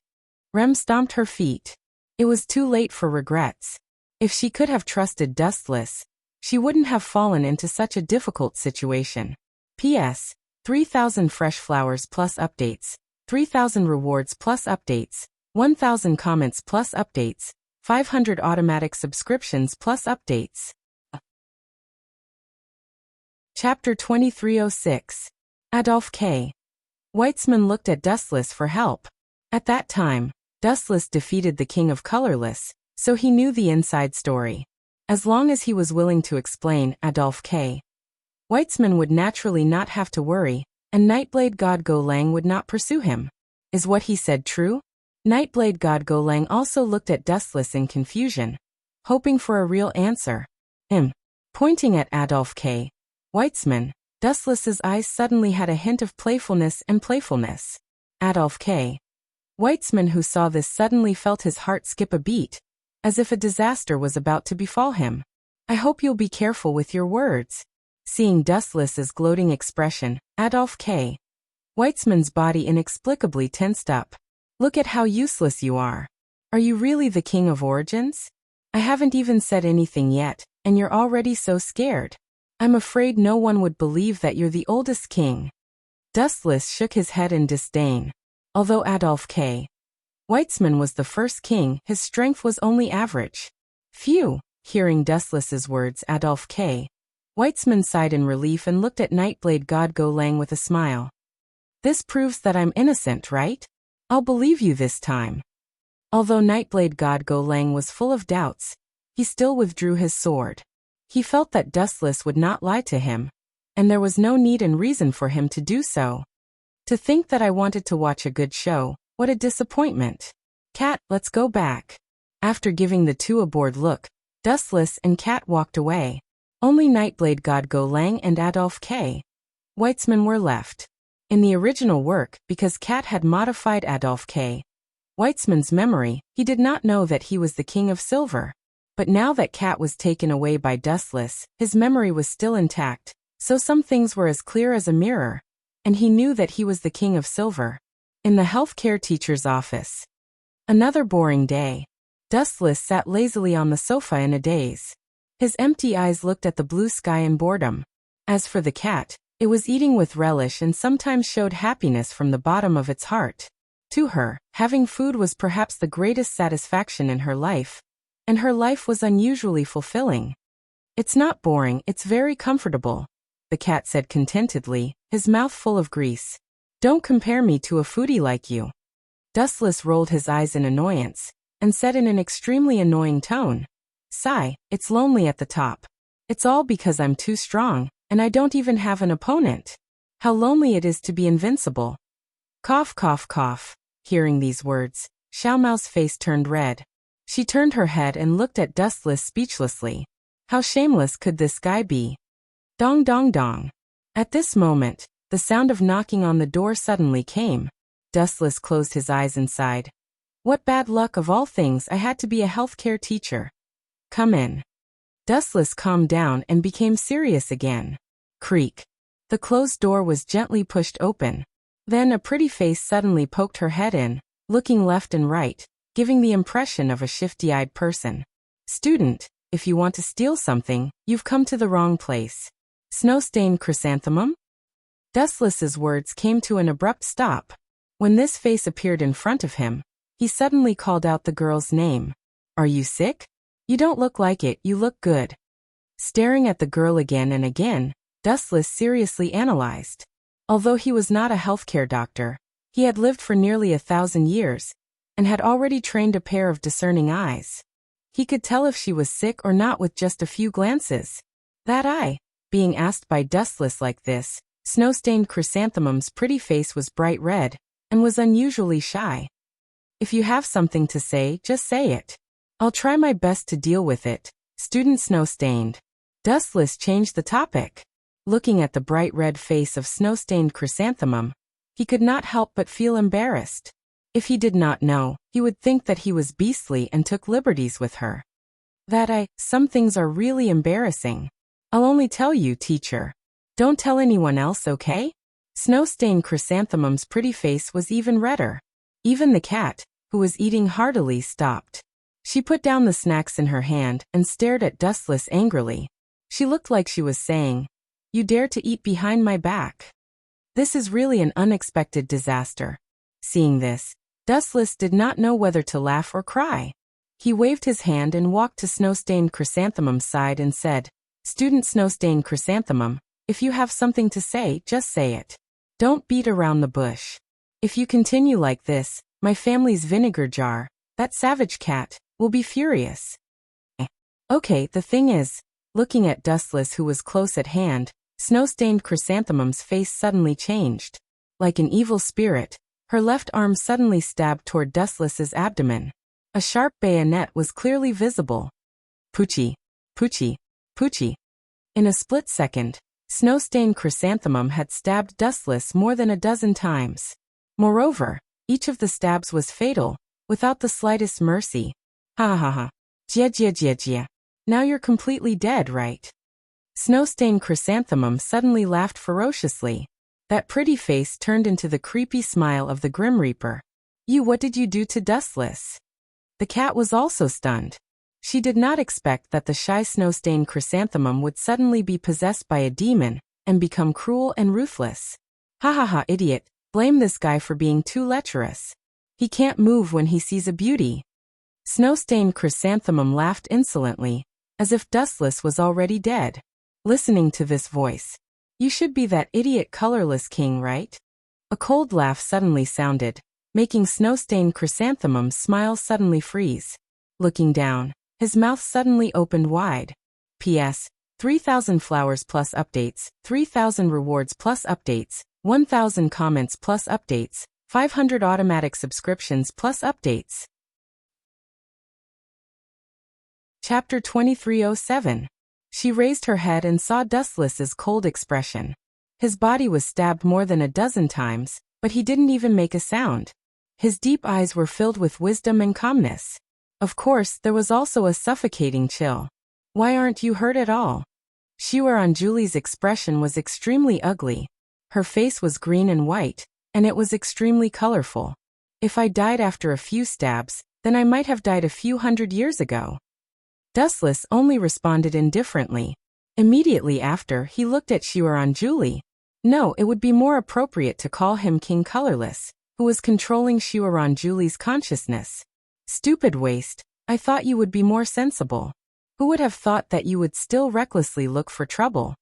Rem stomped her feet. It was too late for regrets. If she could have trusted Dustless, she wouldn't have fallen into such a difficult situation. P.S. 3,000 fresh flowers plus updates, 3,000 rewards plus updates, 1,000 comments plus updates, 500 automatic subscriptions plus updates. Chapter 2306. Adolph K. Weitzman looked at Dustless for help. At that time, Dustless defeated the King of Colorless, so he knew the inside story. As long as he was willing to explain, Adolph K. Weitzman would naturally not have to worry, and Nightblade God Golang would not pursue him. Is what he said true? Nightblade God Golang also looked at Dustless in confusion, hoping for a real answer. Pointing at Adolph K. Weitzman, Dustless's eyes suddenly had a hint of playfulness. Adolph K. Weitzman, who saw this, suddenly felt his heart skip a beat, as if a disaster was about to befall him. I hope you'll be careful with your words. Seeing Dustless's gloating expression, Adolph K. Weitzman's body inexplicably tensed up. Look at how useless you are. Are you really the King of Origins? I haven't even said anything yet, and you're already so scared. I'm afraid no one would believe that you're the oldest king. Dustless shook his head in disdain. Although Adolph K. Weitzman was the first king, his strength was only average. Phew! Hearing Dustless's words, Adolph K. Weitzman sighed in relief and looked at Nightblade God Golang with a smile. This proves that I'm innocent, right? I'll believe you this time. Although Nightblade God Go Lang was full of doubts, he still withdrew his sword. He felt that Dustless would not lie to him, and there was no need and reason for him to do so. To think that I wanted to watch a good show, what a disappointment. Cat, let's go back. After giving the two a bored look, Dustless and Cat walked away. Only Nightblade God Go Lang and Adolph K. Weitzman were left. In the original work, because Cat had modified Adolph K. Weitzman's memory, he did not know that he was the King of Silver. But now that Cat was taken away by Dustless, his memory was still intact, so some things were as clear as a mirror, and he knew that he was the King of Silver. In the healthcare teacher's office. Another boring day. Dustless sat lazily on the sofa in a daze. His empty eyes looked at the blue sky in boredom. As for the cat, it was eating with relish and sometimes showed happiness from the bottom of its heart. To her, having food was perhaps the greatest satisfaction in her life, and her life was unusually fulfilling. It's not boring, it's very comfortable, the cat said contentedly, his mouth full of grease. Don't compare me to a foodie like you. Dustless rolled his eyes in annoyance, and said in an extremely annoying tone, Sigh, it's lonely at the top. It's all because I'm too strong, and I don't even have an opponent. How lonely it is to be invincible. Cough, cough, cough. Hearing these words, Xiao Mao's face turned red. She turned her head and looked at Dustless speechlessly. How shameless could this guy be? Dong dong dong. At this moment, the sound of knocking on the door suddenly came. Dustless closed his eyes and sighed. What bad luck, of all things, I had to be a healthcare teacher. Come in. Dustless calmed down and became serious again. Creak. The closed door was gently pushed open. Then a pretty face suddenly poked her head in, looking left and right, giving the impression of a shifty-eyed person. Student, if you want to steal something, you've come to the wrong place. Snow-stained chrysanthemum? Dustless's words came to an abrupt stop. When this face appeared in front of him, he suddenly called out the girl's name. Are you sick? You don't look like it, you look good. Staring at the girl again and again, Dustless seriously analyzed. Although he was not a healthcare doctor, he had lived for nearly 1,000 years, and had already trained a pair of discerning eyes. He could tell if she was sick or not with just a few glances. That eye, being asked by Dustless like this, Snow-stained chrysanthemum's pretty face was bright red, and was unusually shy. If you have something to say, just say it. I'll try my best to deal with it. Student Snow-stained. Dustless changed the topic. Looking at the bright red face of Snow-stained chrysanthemum, he could not help but feel embarrassed. If he did not know, he would think that he was beastly and took liberties with her. Some things are really embarrassing. I'll only tell you, teacher. Don't tell anyone else, okay? Snow-stained chrysanthemum's pretty face was even redder. Even the cat, who was eating heartily, stopped. She put down the snacks in her hand and stared at Dustless angrily. She looked like she was saying, You dare to eat behind my back. This is really an unexpected disaster. Seeing this, Dustless did not know whether to laugh or cry. He waved his hand and walked to Snow-stained chrysanthemum's side and said, Student Snow-stained chrysanthemum, if you have something to say, just say it. Don't beat around the bush. If you continue like this, my family's vinegar jar, that savage cat, will be furious. Okay, the thing is, looking at Dustless who was close at hand, Snow-stained chrysanthemum's face suddenly changed. Like an evil spirit, her left arm suddenly stabbed toward Dustless's abdomen. A sharp bayonet was clearly visible. Poochie, poochie, poochie. In a split second, Snow-stained chrysanthemum had stabbed Dustless more than a dozen times. Moreover, each of the stabs was fatal, without the slightest mercy. Ha ha ha. Jia jia jia jia. Now you're completely dead, right? Snow-stained chrysanthemum suddenly laughed ferociously. That pretty face turned into the creepy smile of the Grim Reaper. What did you do to Dustless? The cat was also stunned. She did not expect that the shy Snow-stained chrysanthemum would suddenly be possessed by a demon, and become cruel and ruthless. Ha ha ha, idiot, blame this guy for being too lecherous. He can't move when he sees a beauty. Snow-stained chrysanthemum laughed insolently, as if Dustless was already dead. Listening to this voice, you should be that idiot colorless king, right? A cold laugh suddenly sounded, making snow-stained chrysanthemum's smile suddenly freeze. Looking down, his mouth suddenly opened wide. P.S. 3,000 flowers plus updates, 3,000 rewards plus updates, 1,000 comments plus updates, 500 automatic subscriptions plus updates. Chapter 2307. She raised her head and saw Dustless's cold expression. His body was stabbed more than a dozen times, but he didn't even make a sound. His deep eyes were filled with wisdom and calmness. Of course, there was also a suffocating chill. Why aren't you hurt at all? Julie's expression was extremely ugly. Her face was green and white, and it was extremely colorful. If I died after a few stabs, then I might have died a few hundred years ago. Dustless only responded indifferently. Immediately after, he looked at Julie. No, it would be more appropriate to call him King Colorless, who was controlling Julie's consciousness. Stupid waste, I thought you would be more sensible. Who would have thought that you would still recklessly look for trouble?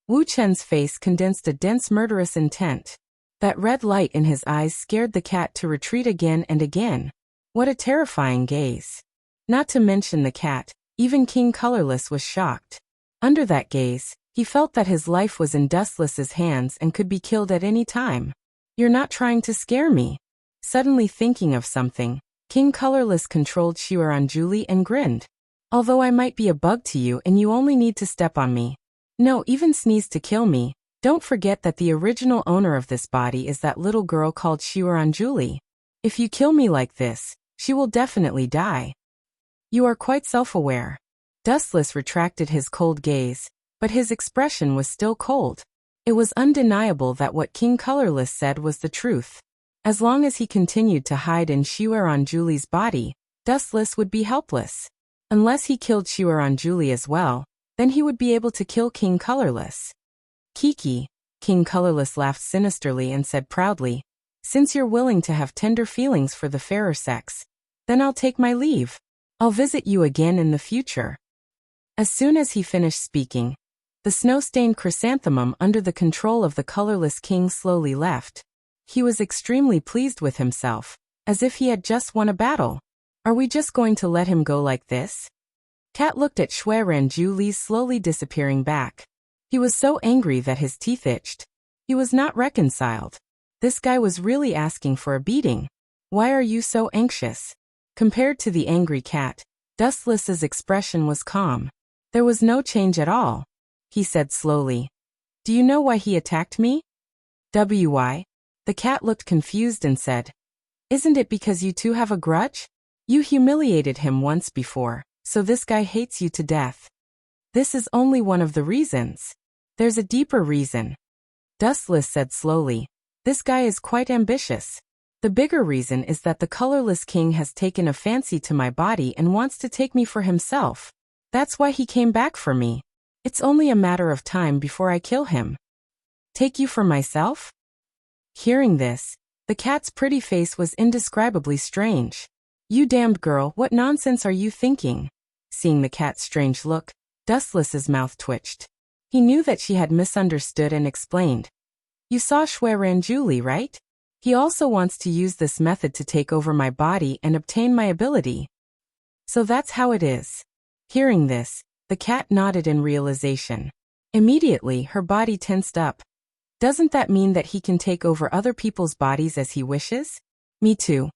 Wu Chen's face condensed a dense murderous intent. That red light in his eyes scared the cat to retreat again and again. What a terrifying gaze. Not to mention the cat, even King Colorless was shocked. Under that gaze, he felt that his life was in Dustless's hands and could be killed at any time. You're not trying to scare me. Suddenly thinking of something, King Colorless controlled Julie and grinned. Although I might be a bug to you and you only need to step on me. No, even sneeze to kill me. Don't forget that the original owner of this body is that little girl called Julie. If you kill me like this, she will definitely die. You are quite self-aware. Dustless retracted his cold gaze, but his expression was still cold. It was undeniable that what King Colorless said was the truth. As long as he continued to hide in Julie's body, Dustless would be helpless. Unless he killed Julie as well, then he would be able to kill King Colorless. Kiki, King Colorless laughed sinisterly and said proudly, since you're willing to have tender feelings for the fairer sex, then I'll take my leave. I'll visit you again in the future. As soon as he finished speaking, the snow-stained chrysanthemum under the control of the colorless king slowly left. He was extremely pleased with himself, as if he had just won a battle. Are we just going to let him go like this? Cat looked at Julie slowly disappearing back. He was so angry that his teeth itched. He was not reconciled. This guy was really asking for a beating. Why are you so anxious? Compared to the angry cat, Dustless's expression was calm. There was no change at all. He said slowly. Do you know why he attacked me? Why? The cat looked confused and said, isn't it because you two have a grudge? You humiliated him once before, so this guy hates you to death. This is only one of the reasons. There's a deeper reason. Dustless said slowly. This guy is quite ambitious. The bigger reason is that the colorless king has taken a fancy to my body and wants to take me for himself. That's why he came back for me. It's only a matter of time before I kill him. Take you for myself? Hearing this, the cat's pretty face was indescribably strange. You damned girl, what nonsense are you thinking? Seeing the cat's strange look, Dustless's mouth twitched. He knew that she had misunderstood and explained. You saw Julie, right? He also wants to use this method to take over my body and obtain my ability. So that's how it is. Hearing this, the cat nodded in realization. Immediately, her body tensed up. Doesn't that mean that he can take over other people's bodies as he wishes? Me too.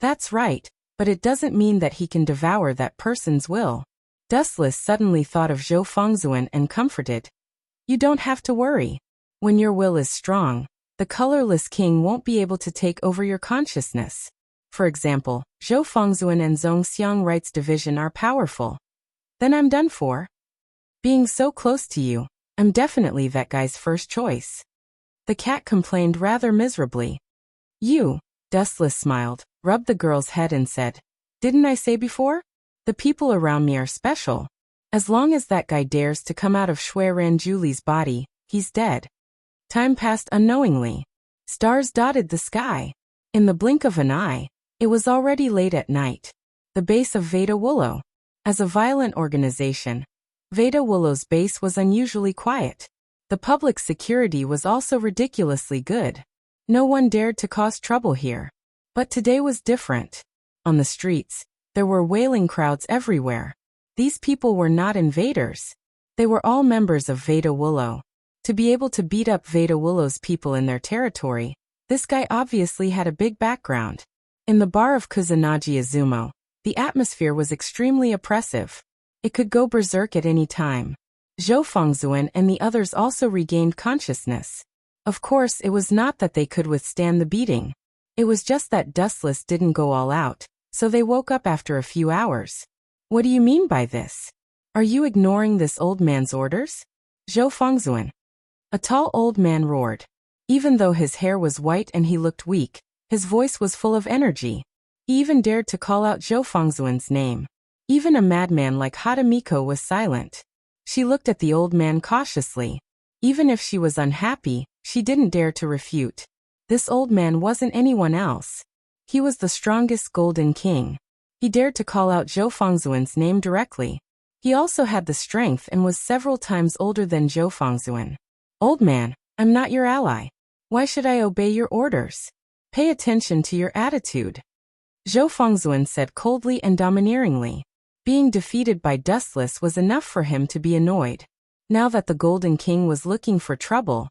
That's right, but it doesn't mean that he can devour that person's will. Dustless suddenly thought of Zhou Fengzuan and comforted. You don't have to worry. When your will is strong, the colorless king won't be able to take over your consciousness. For example, Zhou Fengzuan and Zhongxiang Rights Division are powerful. Then I'm done for. Being so close to you, I'm definitely that guy's first choice. The cat complained rather miserably. You, Dustless smiled, rubbed the girl's head and said, didn't I say before? The people around me are special. As long as that guy dares to come out of Julie's body, he's dead. Time passed unknowingly. Stars dotted the sky. In the blink of an eye, it was already late at night. The base of Veda Willow. As a violent organization, Veda Willow's base was unusually quiet. The public security was also ridiculously good. No one dared to cause trouble here. But today was different. On the streets, there were wailing crowds everywhere. These people were not invaders. They were all members of Veda Willow. To be able to beat up Veda Willow's people in their territory, this guy obviously had a big background. In the bar of Kusanagi Izumo, the atmosphere was extremely oppressive. It could go berserk at any time. Zhou Fengzuan and the others also regained consciousness. Of course, it was not that they could withstand the beating. It was just that Dustless didn't go all out, so they woke up after a few hours. What do you mean by this? Are you ignoring this old man's orders? Zhou Fengzuan. A tall old man roared. Even though his hair was white and he looked weak, his voice was full of energy. He even dared to call out Zhou Fengzuan's name. Even a madman like Hatamiko was silent. She looked at the old man cautiously. Even if she was unhappy, she didn't dare to refute. This old man wasn't anyone else. He was the strongest Golden King. He dared to call out Zhou Fengzuan's name directly. He also had the strength and was several times older than Zhou Fengzuan. Old man, I'm not your ally. Why should I obey your orders? Pay attention to your attitude. Zhou Fengzuan said coldly and domineeringly. Being defeated by Dustless was enough for him to be annoyed. Now that the Golden King was looking for trouble,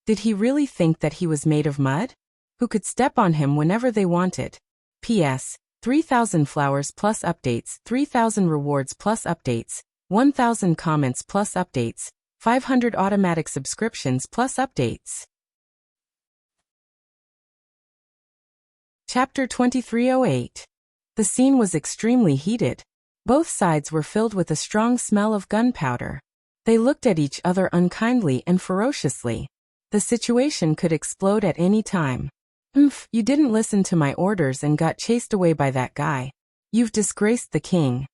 did he really think that he was made of mud? Who could step on him whenever they wanted? P.S. 3,000 flowers plus updates, 3,000 rewards plus updates, 1,000 comments plus updates, 500 automatic subscriptions plus updates. Chapter 2308. The scene was extremely heated. Both sides were filled with a strong smell of gunpowder. They looked at each other unkindly and ferociously. The situation could explode at any time. You didn't listen to my orders and got chased away by that guy. You've disgraced the king.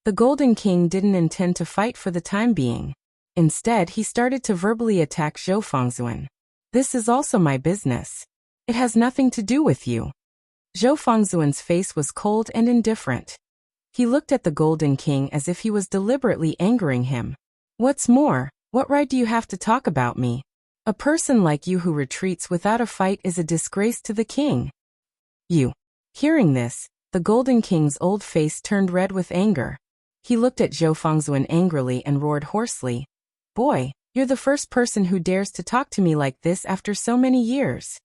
The Golden King didn't intend to fight for the time being. Instead, he started to verbally attack Zhou Fengzuan. This is also my business. It has nothing to do with you. Zhou Fengzuan's face was cold and indifferent. He looked at the Golden King as if he was deliberately angering him. What's more, what right do you have to talk about me? A person like you who retreats without a fight is a disgrace to the king. You. Hearing this, the Golden King's old face turned red with anger. He looked at Zhou Fengzuan angrily and roared hoarsely. Boy, you're the first person who dares to talk to me like this after so many years.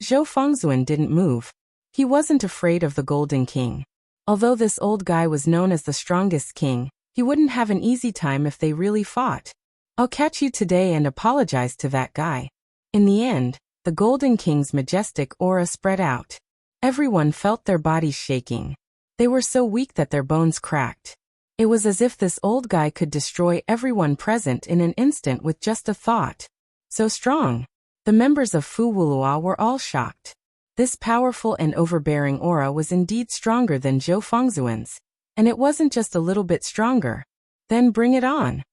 Zhou Fengzuan didn't move. He wasn't afraid of the Golden King. Although this old guy was known as the strongest king, he wouldn't have an easy time if they really fought. I'll catch you today and apologize to that guy. In the end, the Golden King's majestic aura spread out. Everyone felt their bodies shaking. They were so weak that their bones cracked. It was as if this old guy could destroy everyone present in an instant with just a thought. So strong. The members of Fu Wulua were all shocked. This powerful and overbearing aura was indeed stronger than Zhou Fengzuan's. And it wasn't just a little bit stronger. Then bring it on.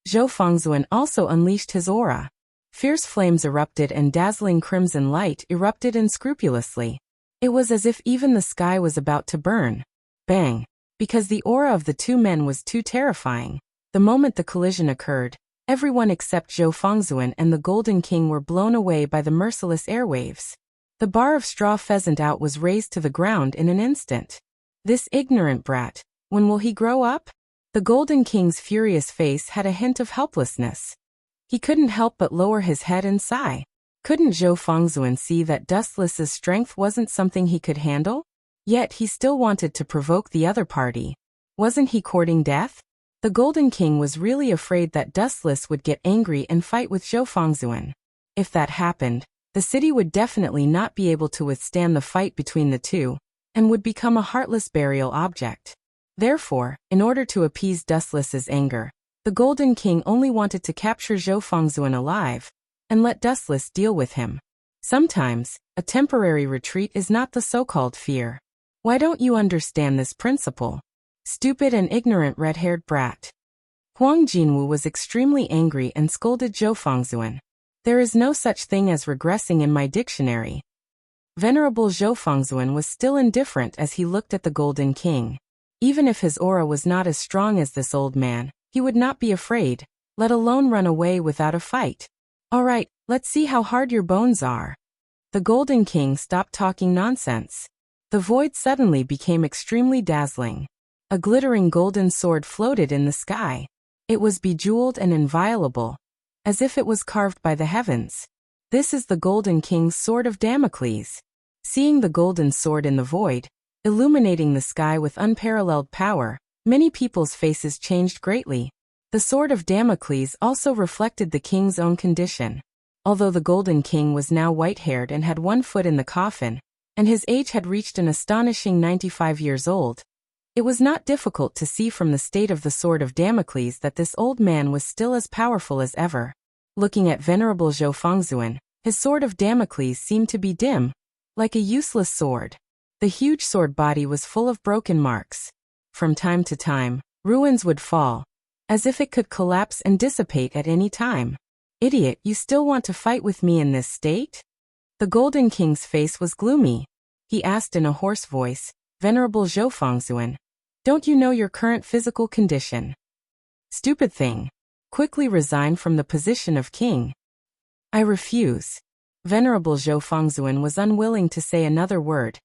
Zhou Fengzuan also unleashed his aura. Fierce flames erupted and dazzling crimson light erupted unscrupulously. It was as if even the sky was about to burn. Bang! Because the aura of the two men was too terrifying. The moment the collision occurred, everyone except Zhou Fengzuan and the Golden King were blown away by the merciless airwaves. The bar of straw pheasant out was razed to the ground in an instant. This ignorant brat, when will he grow up? The Golden King's furious face had a hint of helplessness. He couldn't help but lower his head and sigh. Couldn't Zhou Fengzuan see that Dustless's strength wasn't something he could handle? Yet he still wanted to provoke the other party. Wasn't he courting death? The Golden King was really afraid that Dustless would get angry and fight with Zhou Fengzuan. If that happened, the city would definitely not be able to withstand the fight between the two, and would become a heartless burial object. Therefore, in order to appease Dustless's anger, the Golden King only wanted to capture Zhou Fengzuan alive, and let Dustless deal with him. Sometimes, a temporary retreat is not the so-called fear. Why don't you understand this principle? Stupid and ignorant red-haired brat. Huang Jinwu was extremely angry and scolded Zhou Fengzuan. There is no such thing as regressing in my dictionary. Venerable Zhou Fengzuan was still indifferent as he looked at the Golden King. Even if his aura was not as strong as this old man, he would not be afraid, let alone run away without a fight. All right, let's see how hard your bones are. The Golden King stopped talking nonsense. The void suddenly became extremely dazzling. A glittering golden sword floated in the sky. It was bejeweled and inviolable, as if it was carved by the heavens. This is the Golden King's sword of Damocles. Seeing the golden sword in the void, illuminating the sky with unparalleled power, many people's faces changed greatly. The sword of Damocles also reflected the king's own condition. Although the Golden King was now white-haired and had one foot in the coffin, and his age had reached an astonishing 95 years old, it was not difficult to see from the state of the sword of Damocles that this old man was still as powerful as ever. Looking at Venerable Zhou Fengzuan, his sword of Damocles seemed to be dim, like a useless sword. The huge sword body was full of broken marks. From time to time, ruins would fall, as if it could collapse and dissipate at any time. Idiot, you still want to fight with me in this state? The Golden King's face was gloomy. He asked in a hoarse voice, Venerable Zhou Fengzuan, don't you know your current physical condition? Stupid thing. Quickly resign from the position of king. I refuse. Venerable Zhou Fengzuan was unwilling to say another word,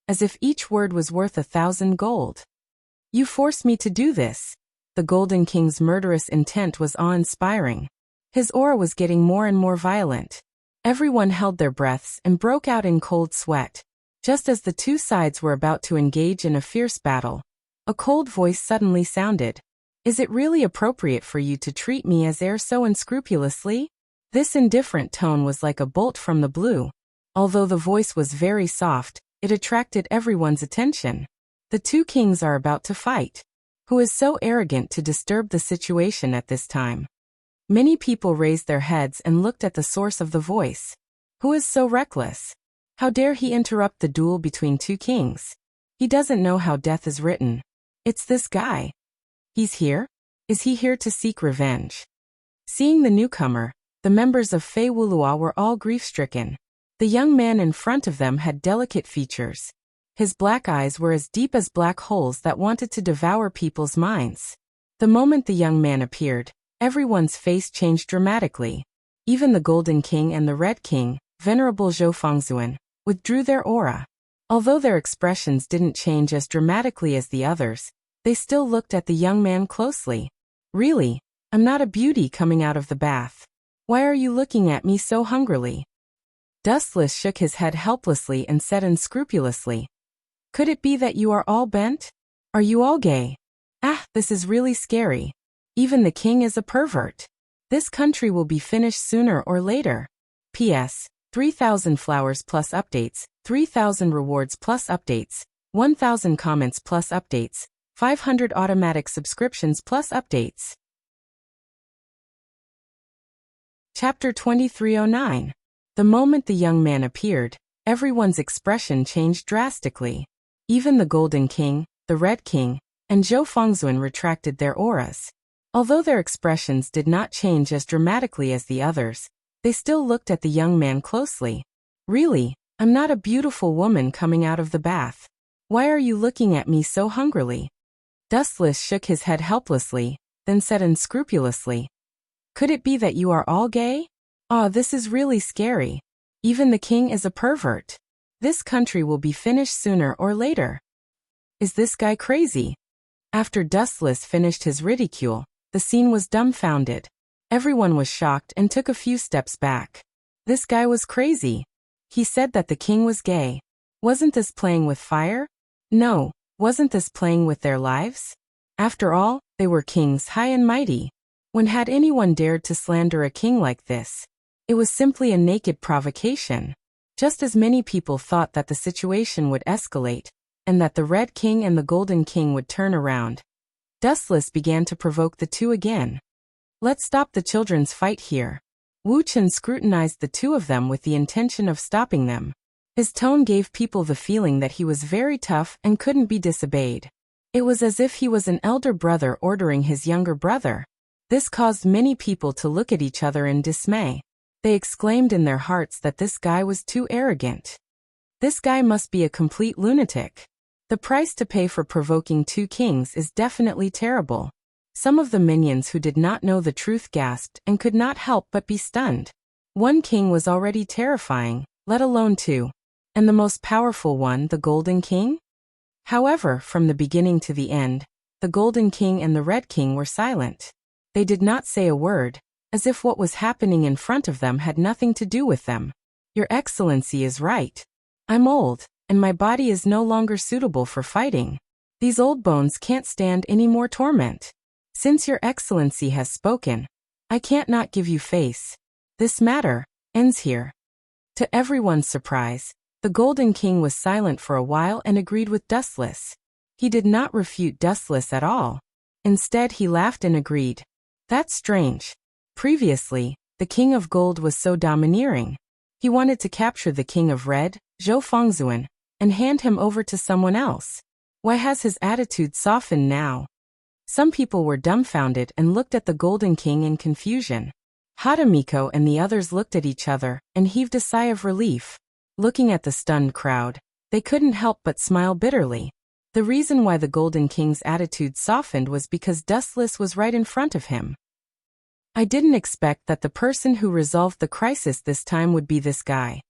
as if each word was worth 1,000 gold. You force me to do this. The Golden King's murderous intent was awe-inspiring. His aura was getting more and more violent. Everyone held their breaths and broke out in cold sweat. Just as the two sides were about to engage in a fierce battle, a cold voice suddenly sounded. Is it really appropriate for you to treat me as heir so unscrupulously? This indifferent tone was like a bolt from the blue. Although the voice was very soft, it attracted everyone's attention. The two kings are about to fight. Who is so arrogant to disturb the situation at this time? Many people raised their heads and looked at the source of the voice. Who is so reckless? How dare he interrupt the duel between two kings? He doesn't know how death is written. It's this guy. He's here? Is he here to seek revenge? Seeing the newcomer, the members of Fei Wulua were all grief-stricken. The young man in front of them had delicate features. His black eyes were as deep as black holes that wanted to devour people's minds. The moment the young man appeared, everyone's face changed dramatically. Even the Golden King and the Red King, Venerable Zhou Fengzuan, withdrew their aura. Although their expressions didn't change as dramatically as the others, they still looked at the young man closely. Really? I'm not a beauty coming out of the bath. Why are you looking at me so hungrily? Dustless shook his head helplessly and said unscrupulously, could it be that you are all bent? Are you all gay? Ah, this is really scary. Even the king is a pervert. This country will be finished sooner or later. P.S. 3,000 flowers plus updates, 3,000 rewards plus updates, 1,000 comments plus updates, 500 automatic subscriptions plus updates. Chapter 2309. The moment the young man appeared, everyone's expression changed drastically. Even the Golden King, the Red King, and Zhou Fengzuan retracted their auras. Although their expressions did not change as dramatically as the others, they still looked at the young man closely. Really, I'm not a beautiful woman coming out of the bath. Why are you looking at me so hungrily? Dustless shook his head helplessly, then said unscrupulously, could it be that you are all gay? Ah, this is really scary. Even the king is a pervert. This country will be finished sooner or later. Is this guy crazy? After Dustless finished his ridicule, the scene was dumbfounded. Everyone was shocked and took a few steps back. This guy was crazy. He said that the king was gay. Wasn't this playing with fire? No, wasn't this playing with their lives? After all, they were kings high and mighty. When had anyone dared to slander a king like this? It was simply a naked provocation. Just as many people thought that the situation would escalate, and that the Red King and the Golden King would turn around, Dustless began to provoke the two again. Let's stop the children's fight here. Wu Chen scrutinized the two of them with the intention of stopping them. His tone gave people the feeling that he was very tough and couldn't be disobeyed. It was as if he was an elder brother ordering his younger brother. This caused many people to look at each other in dismay. They exclaimed in their hearts that this guy was too arrogant. This guy must be a complete lunatic. The price to pay for provoking two kings is definitely terrible. Some of the minions who did not know the truth gasped and could not help but be stunned. One king was already terrifying, let alone two. And the most powerful one, the Golden King? However, from the beginning to the end, the Golden King and the Red King were silent. They did not say a word, as if what was happening in front of them had nothing to do with them. Your Excellency is right. I'm old, and my body is no longer suitable for fighting. These old bones can't stand any more torment. Since Your Excellency has spoken, I can't not give you face. This matter ends here. To everyone's surprise, the Golden King was silent for a while and agreed with Dustless. He did not refute Dustless at all. Instead, he laughed and agreed. That's strange. Previously, the King of Gold was so domineering. He wanted to capture the King of Red, Zhou Fengzuan, and hand him over to someone else. Why has his attitude softened now? Some people were dumbfounded and looked at the Golden King in confusion. Hatamiko and the others looked at each other and heaved a sigh of relief. Looking at the stunned crowd, they couldn't help but smile bitterly. The reason why the Golden King's attitude softened was because Dustless was right in front of him. I didn't expect that the person who resolved the crisis this time would be this guy.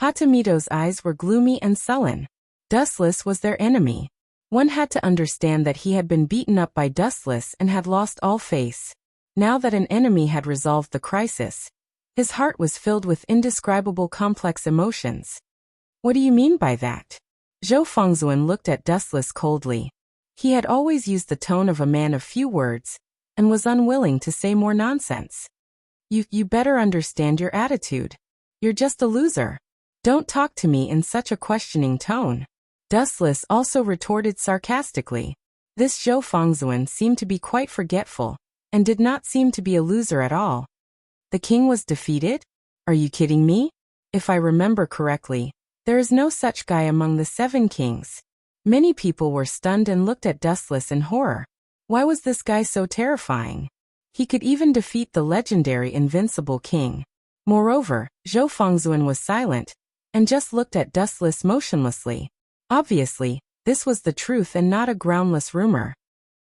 Hatamito's eyes were gloomy and sullen. Dustless was their enemy. One had to understand that he had been beaten up by Dustless and had lost all face. Now that an enemy had resolved the crisis, his heart was filled with indescribable complex emotions. What do you mean by that? Zhou Fengzuan looked at Dustless coldly. He had always used the tone of a man of few words, and was unwilling to say more nonsense. You better understand your attitude. You're just a loser. Don't talk to me in such a questioning tone. Dustless also retorted sarcastically. This Zhou Fengzuan seemed to be quite forgetful, and did not seem to be a loser at all. The king was defeated? Are you kidding me? If I remember correctly, there is no such guy among the 7 kings. Many people were stunned and looked at Dustless in horror. Why was this guy so terrifying? He could even defeat the legendary invincible king. Moreover, Zhou Fengzuan was silent, and just looked at Dustless motionlessly. Obviously, this was the truth and not a groundless rumor.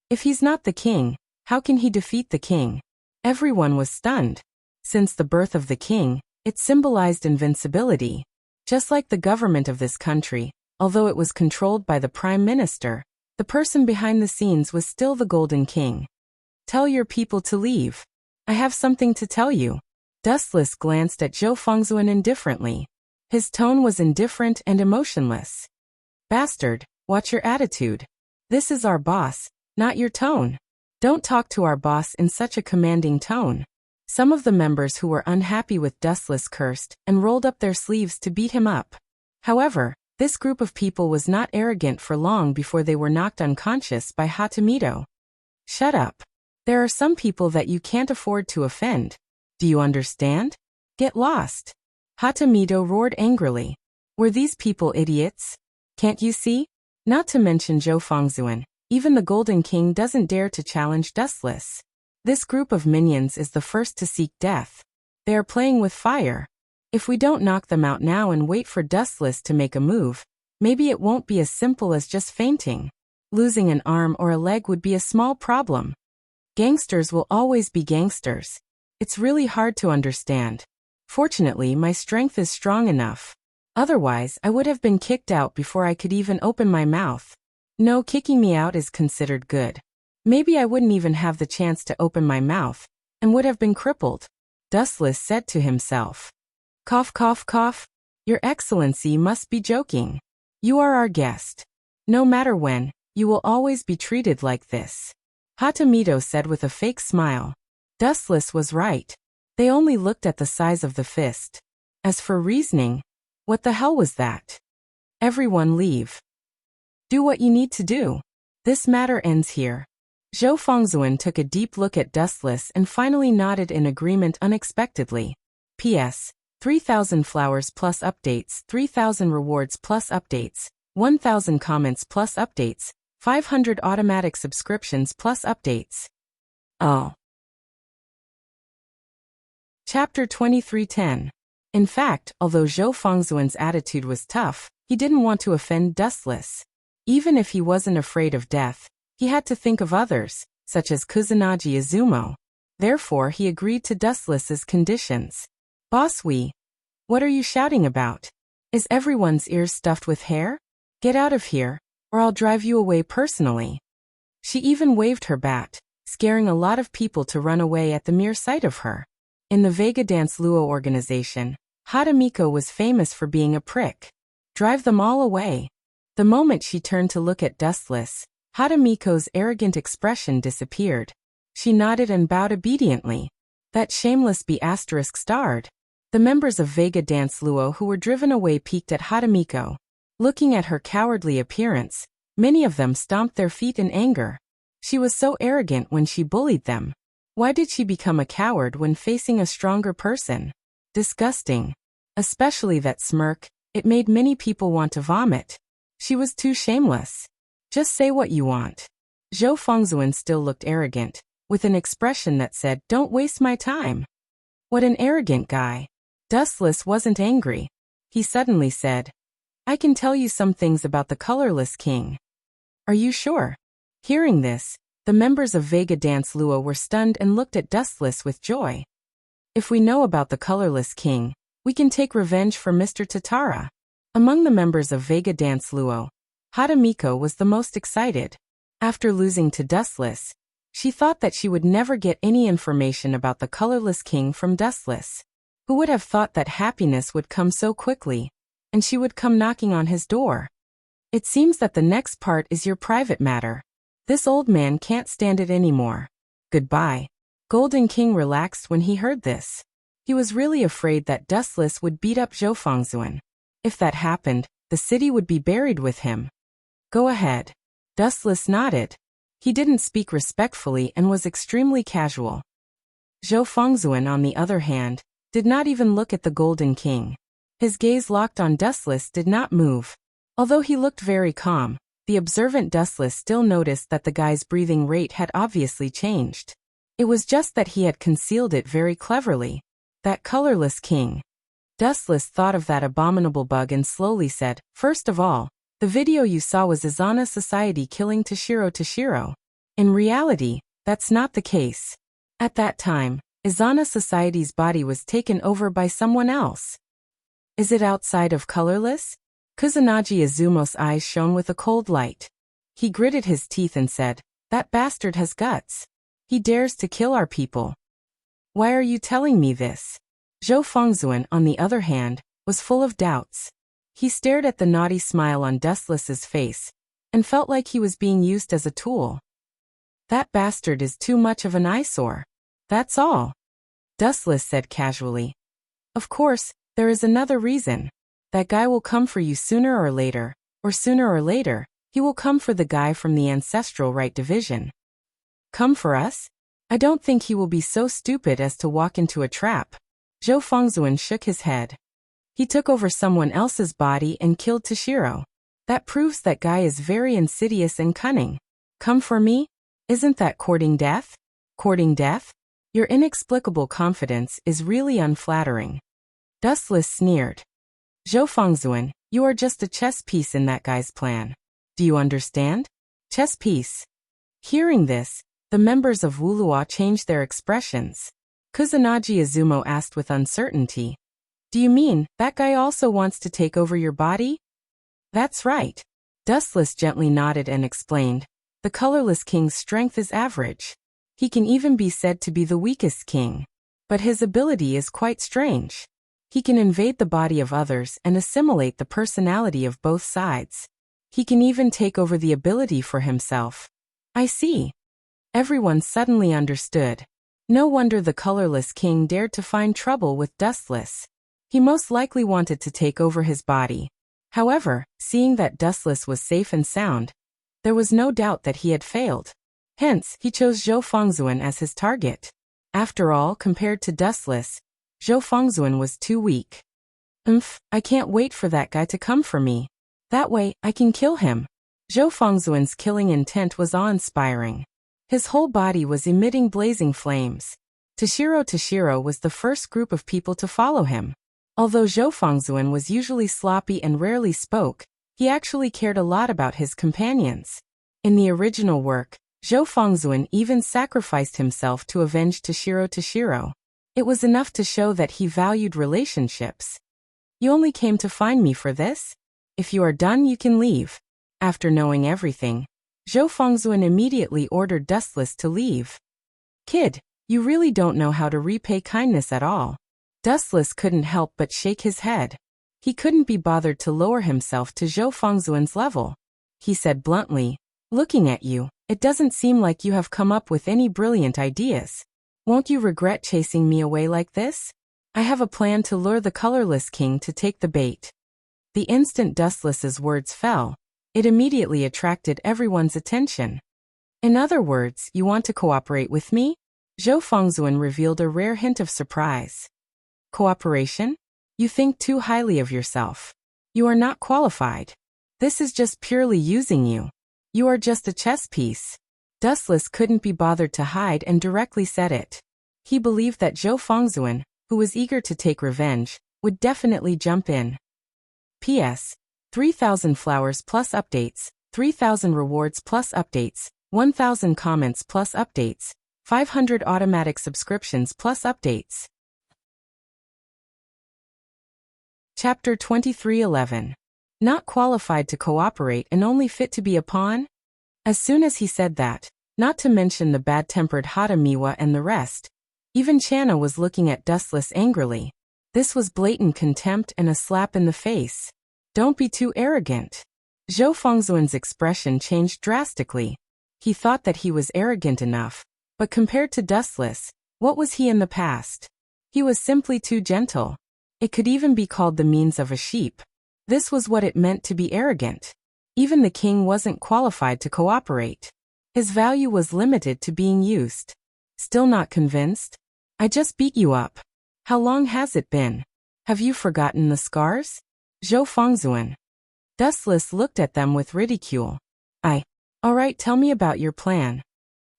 If he's not the king, how can he defeat the king? Everyone was stunned. Since the birth of the king, it symbolized invincibility. Just like the government of this country, although it was controlled by the prime minister, the person behind the scenes was still the Golden King. Tell your people to leave. I have something to tell you. Dustless glanced at Zhou Fengzuan indifferently. His tone was indifferent and emotionless. Bastard, watch your attitude. This is our boss, not your tone. Don't talk to our boss in such a commanding tone. Some of the members who were unhappy with Dustless cursed and rolled up their sleeves to beat him up. However, this group of people was not arrogant for long before they were knocked unconscious by Hatamito. Shut up. There are some people that you can't afford to offend. Do you understand? Get lost. Hatamito roared angrily. Were these people idiots? Can't you see? Not to mention Zhou Fengzuan, even the Golden King doesn't dare to challenge Dustless. This group of minions is the first to seek death. They are playing with fire. If we don't knock them out now and wait for Dustless to make a move, maybe it won't be as simple as just fainting. Losing an arm or a leg would be a small problem. Gangsters will always be gangsters. It's really hard to understand. Fortunately, my strength is strong enough. Otherwise, I would have been kicked out before I could even open my mouth. No, kicking me out is considered good. Maybe I wouldn't even have the chance to open my mouth, and would have been crippled. Dustless said to himself. Cough, cough, cough. Your Excellency must be joking. You are our guest. No matter when, you will always be treated like this. Hatamito said with a fake smile. Dustless was right. They only looked at the size of the fist. As for reasoning, what the hell was that? Everyone leave. Do what you need to do. This matter ends here. Zhou Fengzuan took a deep look at Dustless and finally nodded in agreement unexpectedly. P.S. 3,000 flowers plus updates, 3,000 rewards plus updates, 1,000 comments plus updates, 500 automatic subscriptions plus updates. Oh. Chapter 2310. In fact, although Zhou Fengzuan's attitude was tough, he didn't want to offend Dustless. Even if he wasn't afraid of death, he had to think of others, such as Kusanagi Izumo. Therefore, he agreed to Dustless's conditions. Boss, we What are you shouting about? Is everyone's ears stuffed with hair? Get out of here, or I'll drive you away personally. She even waved her bat, scaring a lot of people to run away at the mere sight of her. In the Vega Dance Luo organization, Hadamiko was famous for being a prick. Drive them all away. The moment she turned to look at Dustless, Hadamiko's arrogant expression disappeared. She nodded and bowed obediently. That shameless B** starred. The members of Vega Dance Luo who were driven away peeked at Hadamiko. Looking at her cowardly appearance, many of them stomped their feet in anger. She was so arrogant when she bullied them. Why did she become a coward when facing a stronger person? Disgusting. Especially that smirk, it made many people want to vomit. She was too shameless. Just say what you want. Zhou Fengzuan still looked arrogant, with an expression that said, "Don't waste my time." What an arrogant guy. Dustless wasn't angry. He suddenly said, "I can tell you some things about the colorless king." Are you sure? Hearing this, the members of Vega Dance Luo were stunned and looked at Dustless with joy. If we know about the colorless king, we can take revenge for Mr. Tatara. Among the members of Vega Dance Luo, Hadamiko was the most excited. After losing to Dustless, she thought that she would never get any information about the colorless king from Dustless. Who would have thought that happiness would come so quickly, and she would come knocking on his door? It seems that the next part is your private matter. This old man can't stand it anymore. Goodbye. Golden King relaxed when he heard this. He was really afraid that Dustless would beat up Zhou Fengzuan. If that happened, the city would be buried with him. Go ahead. Dustless nodded. He didn't speak respectfully and was extremely casual. Zhou Fengzuan, on the other hand, did not even look at the Golden King. His gaze locked on Dustless did not move. Although he looked very calm, the observant Dustless still noticed that the guy's breathing rate had obviously changed. It was just that he had concealed it very cleverly. That colorless king. Dustless thought of that abominable bug and slowly said, "First of all, the video you saw was Izana Society killing Toshiro. In reality, that's not the case. At that time, Izana Society's body was taken over by someone else." Is it outside of colorless? Kusanagi Izumo's eyes shone with a cold light. He gritted his teeth and said, "That bastard has guts. He dares to kill our people." Why are you telling me this? Zhou Fengzuan, on the other hand, was full of doubts. He stared at the naughty smile on Dustless's face, and felt like he was being used as a tool. That bastard is too much of an eyesore. That's all. Dustless said casually. Of course, there is another reason. That guy will come for you sooner or later, he will come for the guy from the Ancestral Right Division. Come for us? I don't think he will be so stupid as to walk into a trap. Zhou Fengzuan shook his head. He took over someone else's body and killed Toshiro. That proves that guy is very insidious and cunning. Come for me? Isn't that courting death? Courting death? Your inexplicable confidence is really unflattering. Dustless sneered. Zhou Fengzuan, you are just a chess piece in that guy's plan. Do you understand? Chess piece. Hearing this, the members of Wulua changed their expressions. Kusanagi Izumo asked with uncertainty. Do you mean, that guy also wants to take over your body? That's right. Dustless gently nodded and explained. The colorless king's strength is average. He can even be said to be the weakest king. But his ability is quite strange. He can invade the body of others and assimilate the personality of both sides. He can even take over the ability for himself. I see. Everyone suddenly understood. No wonder the colorless king dared to find trouble with Dustless. He most likely wanted to take over his body. However, seeing that Dustless was safe and sound, there was no doubt that he had failed. Hence, he chose Zhou Fengzuan as his target. After all, compared to Dustless, Zhou Fengzuan was too weak. I can't wait for that guy to come for me. That way, I can kill him. Zhou Fengzuan's killing intent was awe-inspiring. His whole body was emitting blazing flames. Toshiro was the first group of people to follow him. Although Zhou Fengzuan was usually sloppy and rarely spoke, he actually cared a lot about his companions. In the original work, Zhou Fengzuan even sacrificed himself to avenge Toshiro. It was enough to show that he valued relationships. You only came to find me for this? If you are done, you can leave. After knowing everything, Zhou Fengzuan immediately ordered Dustless to leave. Kid, you really don't know how to repay kindness at all. Dustless couldn't help but shake his head. He couldn't be bothered to lower himself to Zhou Fengzuan's level. He said bluntly, looking at you, it doesn't seem like you have come up with any brilliant ideas. Won't you regret chasing me away like this? I have a plan to lure the colorless king to take the bait. The instant Dustless's words fell, it immediately attracted everyone's attention. In other words, you want to cooperate with me? Zhou Fengzuan revealed a rare hint of surprise. Cooperation? You think too highly of yourself. You are not qualified. This is just purely using you. You are just a chess piece. Dustless couldn't be bothered to hide and directly said it. He believed that Zhou Fengzuan, who was eager to take revenge, would definitely jump in. P.S. 3,000 flowers plus updates, 3,000 rewards plus updates, 1,000 comments plus updates, 500 automatic subscriptions plus updates. Chapter 23:11. Not qualified to cooperate and only fit to be a pawn? As soon as he said that, not to mention the bad-tempered Hadamiwa and the rest, even Channa was looking at Dustless angrily. This was blatant contempt and a slap in the face. Don't be too arrogant. Zhou Fengzuan's expression changed drastically. He thought that he was arrogant enough, but compared to Dustless, what was he in the past? He was simply too gentle. It could even be called the means of a sheep. This was what it meant to be arrogant. Even the king wasn't qualified to cooperate. His value was limited to being used. Still not convinced? I just beat you up. How long has it been? Have you forgotten the scars? Zhou Fengzuan. Dustless looked at them with ridicule. Alright, tell me about your plan.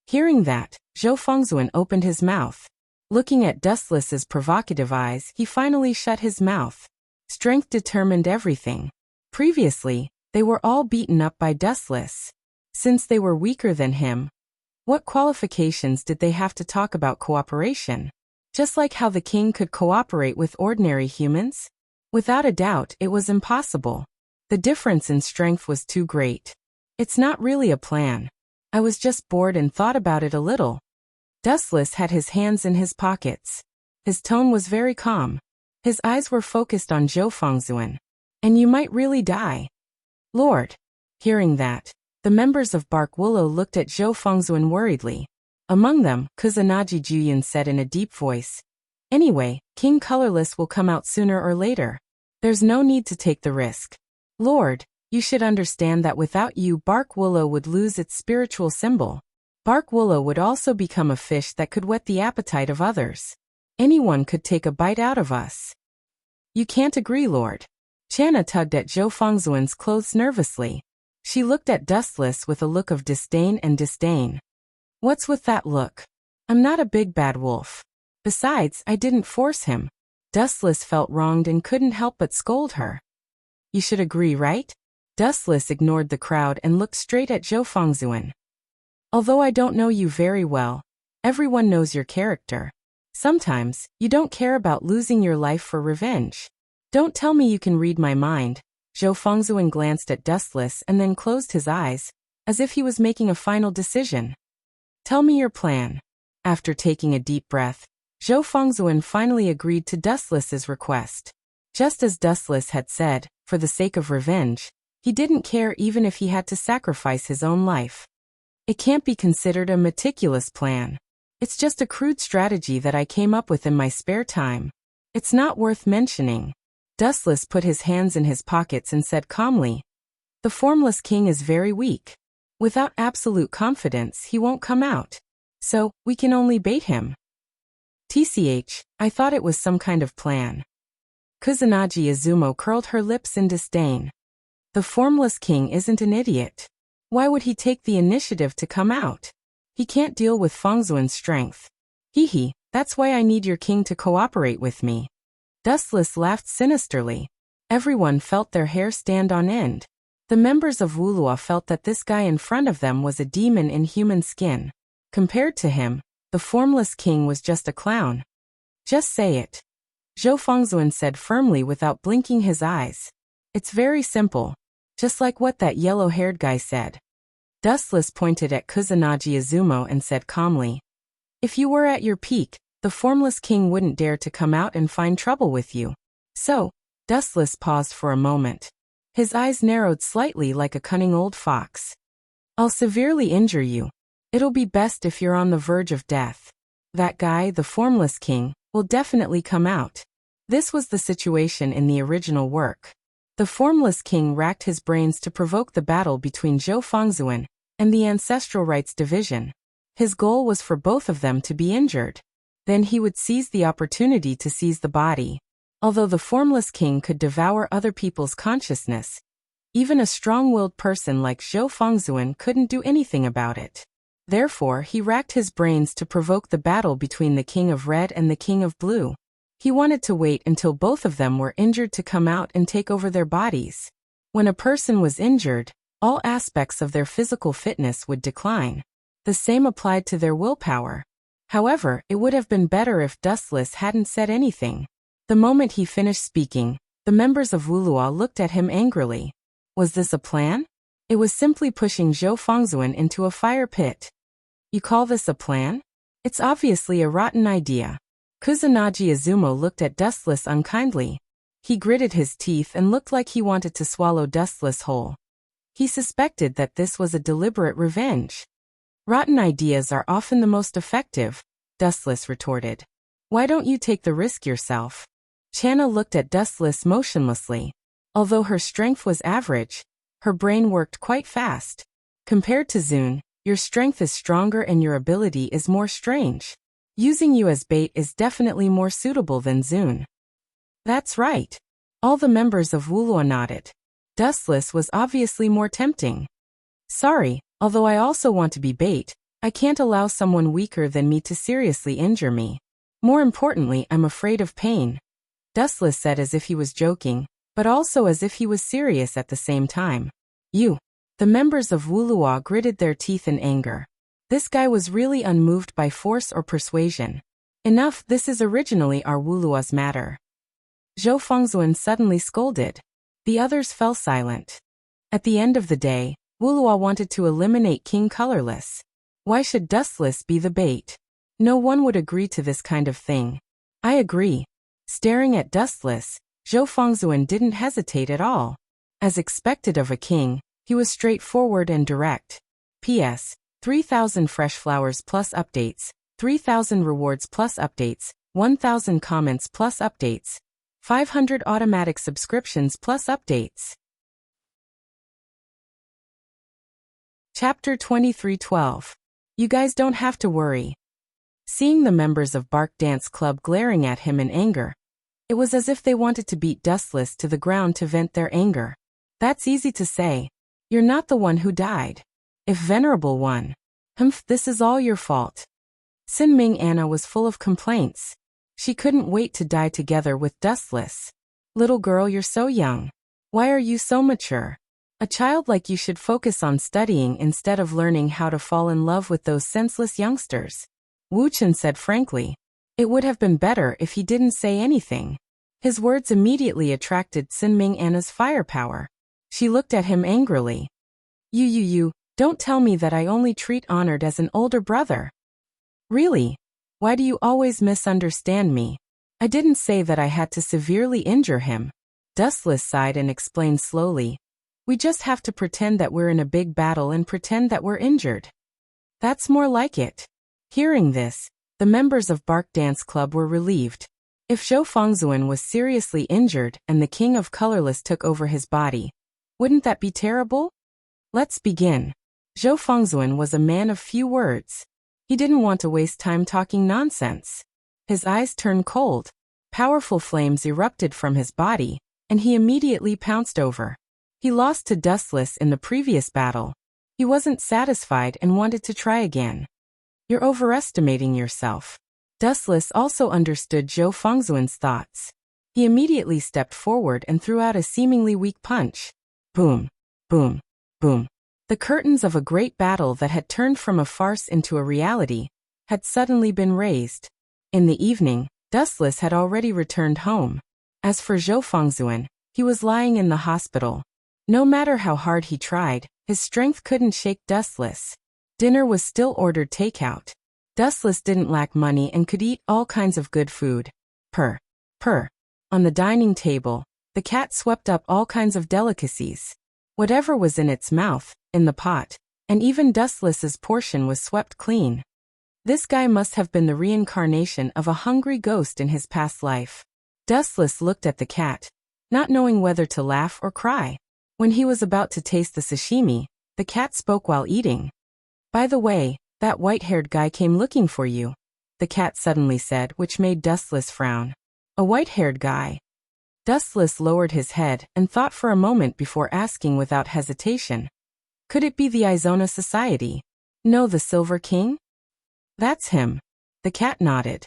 Hearing that, Zhou Fengzuan opened his mouth. Looking at Dustless's provocative eyes, he finally shut his mouth. Strength determined everything. Previously, they were all beaten up by Dustless. Since they were weaker than him, what qualifications did they have to talk about cooperation? Just like how the king could cooperate with ordinary humans? Without a doubt, it was impossible. The difference in strength was too great. It's not really a plan. I was just bored and thought about it a little. Dustless had his hands in his pockets. His tone was very calm. His eyes were focused on Zhou Fengzuan. And you might really die. Lord. Hearing that, the members of Bark Willow looked at Zhou Fengzuan worriedly. Among them, Kusanagi Juyun said in a deep voice. Anyway, King Colorless will come out sooner or later. There's no need to take the risk. Lord, you should understand that without you, Bark Willow would lose its spiritual symbol. Bark Willow would also become a fish that could whet the appetite of others. Anyone could take a bite out of us. You can't agree, Lord. Channa tugged at Zhou Fengzuan's clothes nervously. She looked at Dustless with a look of disdain and disdain. What's with that look? I'm not a big bad wolf. Besides, I didn't force him. Dustless felt wronged and couldn't help but scold her. You should agree, right? Dustless ignored the crowd and looked straight at Zhou Fengzuan. Although I don't know you very well, everyone knows your character. Sometimes, you don't care about losing your life for revenge. Don't tell me you can read my mind. Zhou Fengzuan glanced at Dustless and then closed his eyes, as if he was making a final decision. Tell me your plan. After taking a deep breath, Zhou Fengzuan finally agreed to Dustless's request. Just as Dustless had said, for the sake of revenge, he didn't care even if he had to sacrifice his own life. It can't be considered a meticulous plan. It's just a crude strategy that I came up with in my spare time. It's not worth mentioning. Dustless put his hands in his pockets and said calmly, the formless king is very weak. Without absolute confidence, he won't come out. So, we can only bait him. TCH, I thought it was some kind of plan. Kusanagi Izumo curled her lips in disdain. The formless king isn't an idiot. Why would he take the initiative to come out? He can't deal with Fengzuan's strength. Hee, that's why I need your king to cooperate with me. Dustless laughed sinisterly. Everyone felt their hair stand on end. The members of Wulua felt that this guy in front of them was a demon in human skin. Compared to him, the formless king was just a clown. Just say it. Zhou Fengzuan said firmly without blinking his eyes. It's very simple. Just like what that yellow-haired guy said. Dustless pointed at Kusanagi Izumo and said calmly. If you were at your peak, the formless king wouldn't dare to come out and find trouble with you. So, Dustless paused for a moment. His eyes narrowed slightly like a cunning old fox. I'll severely injure you. It'll be best if you're on the verge of death. That guy, the formless king, will definitely come out. This was the situation in the original work. The formless king racked his brains to provoke the battle between Zhou Fengzuan and the Ancestral Rites Division. His goal was for both of them to be injured. Then he would seize the opportunity to seize the body. Although the formless king could devour other people's consciousness, even a strong-willed person like Zhou Fengzuan couldn't do anything about it. Therefore, he racked his brains to provoke the battle between the King of Red and the King of Blue. He wanted to wait until both of them were injured to come out and take over their bodies. When a person was injured, all aspects of their physical fitness would decline. The same applied to their willpower. However, it would have been better if Dustless hadn't said anything. The moment he finished speaking, the members of Wulua looked at him angrily. Was this a plan? It was simply pushing Zhou Fengzuan into a fire pit. You call this a plan? It's obviously a rotten idea. Kusanagi Izumo looked at Dustless unkindly. He gritted his teeth and looked like he wanted to swallow Dustless whole. He suspected that this was a deliberate revenge. Rotten ideas are often the most effective, Dustless retorted. Why don't you take the risk yourself? Channa looked at Dustless motionlessly. Although her strength was average, her brain worked quite fast. Compared to Zun, your strength is stronger and your ability is more strange. Using you as bait is definitely more suitable than Zun. That's right. All the members of Wulua nodded. Dustless was obviously more tempting. Sorry, although I also want to be bait, I can't allow someone weaker than me to seriously injure me. More importantly, I'm afraid of pain. Dustless said as if he was joking, but also as if he was serious at the same time. You. The members of Wulua gritted their teeth in anger. This guy was really unmoved by force or persuasion. Enough, this is originally our Wulua's matter. Zhou Fengzuan suddenly scolded. The others fell silent. At the end of the day, Wulua wanted to eliminate King Colorless. Why should Dustless be the bait? No one would agree to this kind of thing. I agree. Staring at Dustless, Zhou Fengzuan didn't hesitate at all. As expected of a king, he was straightforward and direct. P.S. 3,000 fresh flowers plus updates, 3,000 rewards plus updates, 1,000 comments plus updates, 500 automatic subscriptions plus updates. Chapter 23:12. You guys don't have to worry. Seeing the members of Bark Dance Club glaring at him in anger, it was as if they wanted to beat Dustless to the ground to vent their anger. That's easy to say. You're not the one who died. If Venerable One. This is all your fault. Sin Ming Anna was full of complaints. She couldn't wait to die together with Dustless. Little girl, you're so young. Why are you so mature? A child like you should focus on studying instead of learning how to fall in love with those senseless youngsters. Wu Chen said frankly. It would have been better if he didn't say anything. His words immediately attracted Sin Ming Anna's firepower. She looked at him angrily. You, don't tell me that I only treat Honored as an older brother. Really? Why do you always misunderstand me? I didn't say that I had to severely injure him. Dustless sighed and explained slowly. We just have to pretend that we're in a big battle and pretend that we're injured. That's more like it. Hearing this, the members of Bark Dance Club were relieved. If Zhou Fengzuan was seriously injured and the King of Colorless took over his body, wouldn't that be terrible? Let's begin. Zhou Fengzuan was a man of few words. He didn't want to waste time talking nonsense. His eyes turned cold. Powerful flames erupted from his body, and he immediately pounced over. He lost to Dustless in the previous battle. He wasn't satisfied and wanted to try again. You're overestimating yourself. Dustless also understood Zhou Fengzuan's thoughts. He immediately stepped forward and threw out a seemingly weak punch. Boom, boom, boom. The curtains of a great battle that had turned from a farce into a reality had suddenly been raised. In the evening, Dustless had already returned home. As for Zhou Fengzuan, he was lying in the hospital. No matter how hard he tried, his strength couldn't shake Dustless. Dinner was still ordered takeout. Dustless didn't lack money and could eat all kinds of good food. Purr. Purr. On the dining table, the cat swept up all kinds of delicacies. Whatever was in its mouth, in the pot, and even Dustless's portion was swept clean. This guy must have been the reincarnation of a hungry ghost in his past life. Dustless looked at the cat, not knowing whether to laugh or cry. When he was about to taste the sashimi, the cat spoke while eating. "By the way, that white-haired guy came looking for you," the cat suddenly said, which made Dustless frown. "A white-haired guy?" Dustless lowered his head and thought for a moment before asking without hesitation. "Could it be the Izona Society? No, the Silver King?" "That's him." The cat nodded.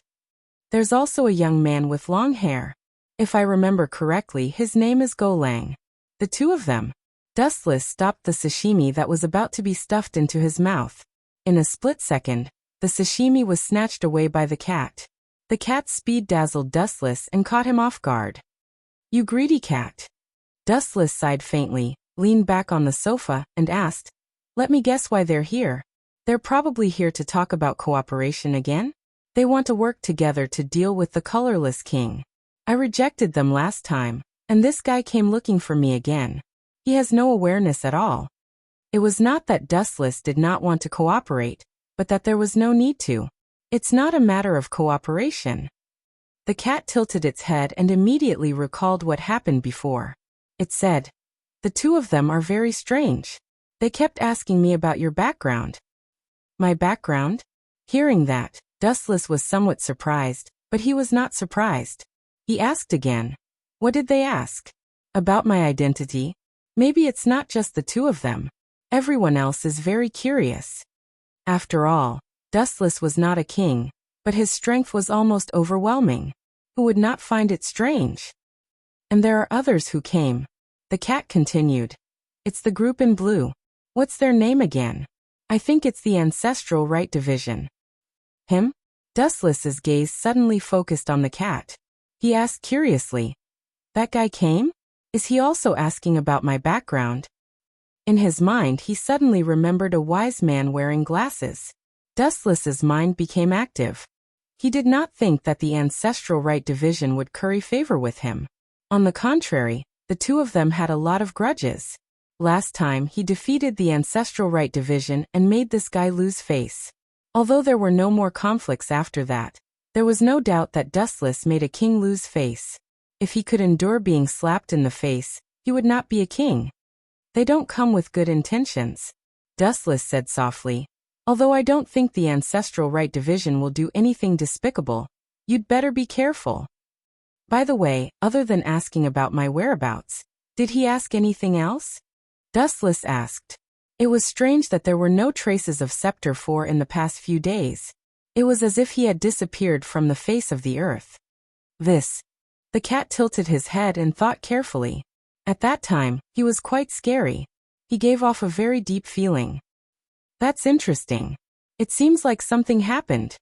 "There's also a young man with long hair. If I remember correctly, his name is Golang. The two of them." Dustless stopped the sashimi that was about to be stuffed into his mouth. In a split second, the sashimi was snatched away by the cat. The cat's speed dazzled Dustless and caught him off guard. "You greedy cat." Dustless sighed faintly, leaned back on the sofa, and asked, "Let me guess why they're here. They're probably here to talk about cooperation again? They want to work together to deal with the colorless king. I rejected them last time, and this guy came looking for me again. He has no awareness at all." It was not that Dustless did not want to cooperate, but that there was no need to. It's not a matter of cooperation. The cat tilted its head and immediately recalled what happened before. It said, "The two of them are very strange. They kept asking me about your background." "My background?" Hearing that, Dustless was somewhat surprised, but he was not surprised. He asked again. "What did they ask?" "About my identity. Maybe it's not just the two of them. Everyone else is very curious." After all, Dustless was not a king, but his strength was almost overwhelming. Who would not find it strange? "And there are others who came," the cat continued. "It's the group in blue. What's their name again? I think it's the Ancestral Right Division." "Him?" Dustless's gaze suddenly focused on the cat. He asked curiously, "That guy came? Is he also asking about my background?" In his mind, he suddenly remembered a wise man wearing glasses. Dustless's mind became active. He did not think that the Ancestral Right Division would curry favor with him. On the contrary, the two of them had a lot of grudges. Last time, he defeated the Ancestral Right Division and made this guy lose face. Although there were no more conflicts after that, there was no doubt that Dustless made a king lose face. If he could endure being slapped in the face, he would not be a king. "They don't come with good intentions," Dustless said softly. "Although I don't think the Ancestral Right Division will do anything despicable, you'd better be careful." "By the way, other than asking about my whereabouts, did he ask anything else?" Dustless asked. It was strange that there were no traces of Scepter 4 in the past few days. It was as if he had disappeared from the face of the earth. The cat tilted his head and thought carefully. At that time, he was quite scary. He gave off a very deep feeling. "That's interesting. It seems like something happened."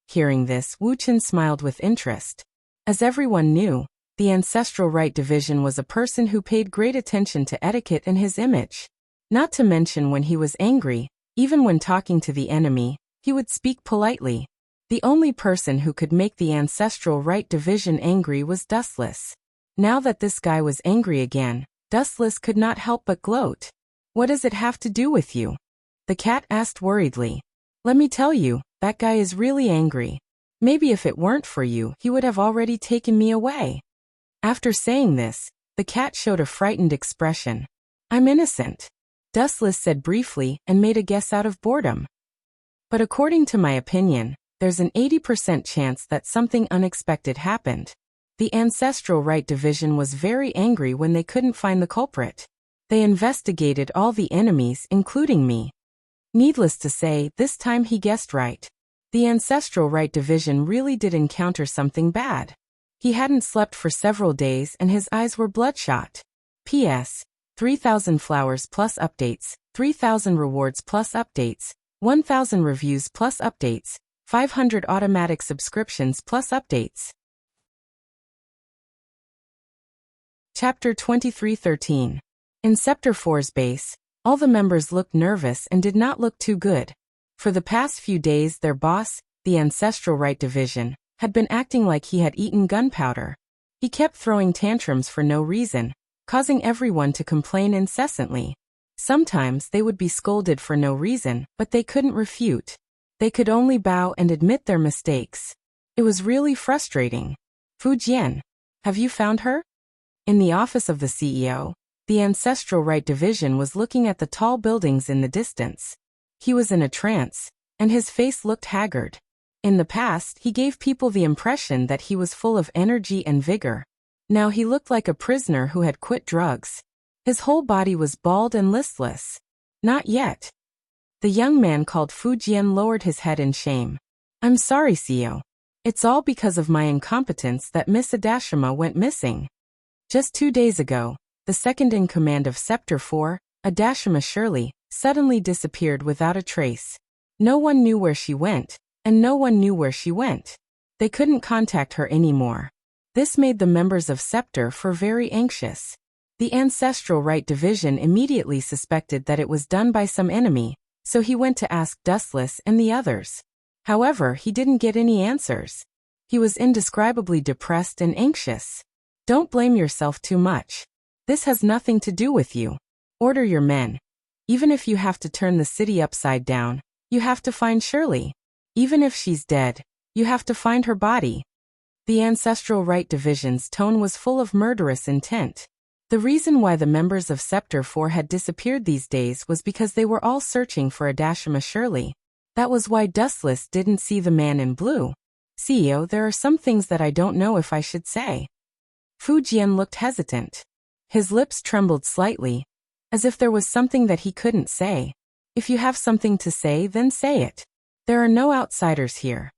Hearing this, Wu Chen smiled with interest. As everyone knew, the Ancestral Right Division was a person who paid great attention to etiquette and his image. Not to mention when he was angry, even when talking to the enemy, he would speak politely. The only person who could make the Ancestral Right Division angry was Dustless. Now that this guy was angry again, Dustless could not help but gloat. "What does it have to do with you?" the cat asked worriedly. "Let me tell you, that guy is really angry. Maybe if it weren't for you, he would have already taken me away." After saying this, the cat showed a frightened expression. "I'm innocent," Dustless said briefly and made a guess out of boredom. "But according to my opinion, there's an 80% chance that something unexpected happened. The Ancestral Right Division was very angry when they couldn't find the culprit. They investigated all the enemies, including me. Needless to say, this time he guessed right. The Ancestral Right Division really did encounter something bad. He hadn't slept for several days and his eyes were bloodshot. P.S. 3,000 flowers plus updates, 3,000 rewards plus updates, 1,000 reviews plus updates, 500 automatic subscriptions plus updates. Chapter 2313. In Scepter 4's base, all the members looked nervous and did not look too good. For the past few days their boss, the Ancestral Right Division, had been acting like he had eaten gunpowder. He kept throwing tantrums for no reason, causing everyone to complain incessantly. Sometimes they would be scolded for no reason, but they couldn't refute. They could only bow and admit their mistakes. It was really frustrating. Fu Jian, have you found her? In the office of the CEO, the Ancestral Right Division was looking at the tall buildings in the distance. He was in a trance, and his face looked haggard. In the past, he gave people the impression that he was full of energy and vigor. Now he looked like a prisoner who had quit drugs. His whole body was bald and listless. Not yet. The young man called Fu Jian lowered his head in shame. I'm sorry, CEO. It's all because of my incompetence that Miss Adashima went missing. Just 2 days ago, the second in command of Scepter 4, Adashima Shirley, suddenly disappeared without a trace. No one knew where she went, and no one knew where she went. They couldn't contact her anymore. This made the members of Scepter 4 very anxious. The Ancestral Right Division immediately suspected that it was done by some enemy, so he went to ask Dustless and the others. However, he didn't get any answers. He was indescribably depressed and anxious. Don't blame yourself too much. This has nothing to do with you. Order your men. Even if you have to turn the city upside down, you have to find Shirley. Even if she's dead, you have to find her body. The Ancestral Right Division's tone was full of murderous intent. The reason why the members of Scepter 4 had disappeared these days was because they were all searching for Adashima Shirley. That was why Dustless didn't see the man in blue. CEO, there are some things that I don't know if I should say. Fu Jian looked hesitant. His lips trembled slightly, as if there was something that he couldn't say. If you have something to say, then say it. There are no outsiders here.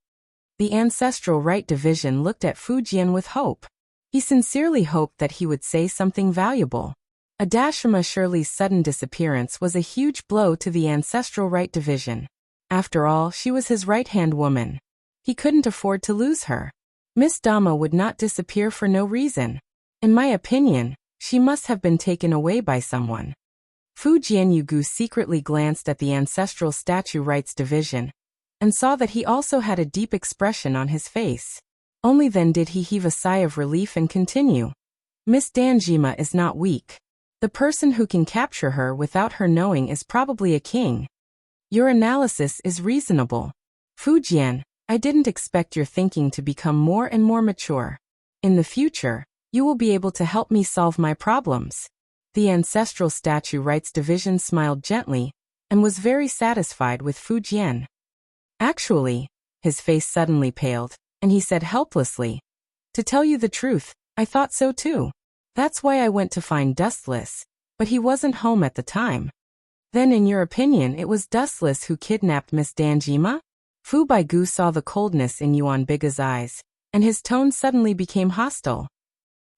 The Ancestral Right Division looked at Fu Jian with hope. He sincerely hoped that he would say something valuable. Adashima Shirley's sudden disappearance was a huge blow to the Ancestral Right Division. After all, she was his right-hand woman. He couldn't afford to lose her. Miss Dama would not disappear for no reason. In my opinion, she must have been taken away by someone. Fu Jianyugu secretly glanced at the Ancestral Statue Rights Division and saw that he also had a deep expression on his face. Only then did he heave a sigh of relief and continue. Miss Danjima is not weak. The person who can capture her without her knowing is probably a king. Your analysis is reasonable. Fu Jian, I didn't expect your thinking to become more and more mature. In the future, you will be able to help me solve my problems. The Ancestral Statue Rights Division smiled gently and was very satisfied with Fu Jian. Actually, his face suddenly paled, and he said helplessly, to tell you the truth, I thought so too. That's why I went to find Dustless, but he wasn't home at the time. Then in your opinion it was Dustless who kidnapped Miss Danjima? Fu Baigu saw the coldness in Yuan Biga's eyes, and his tone suddenly became hostile.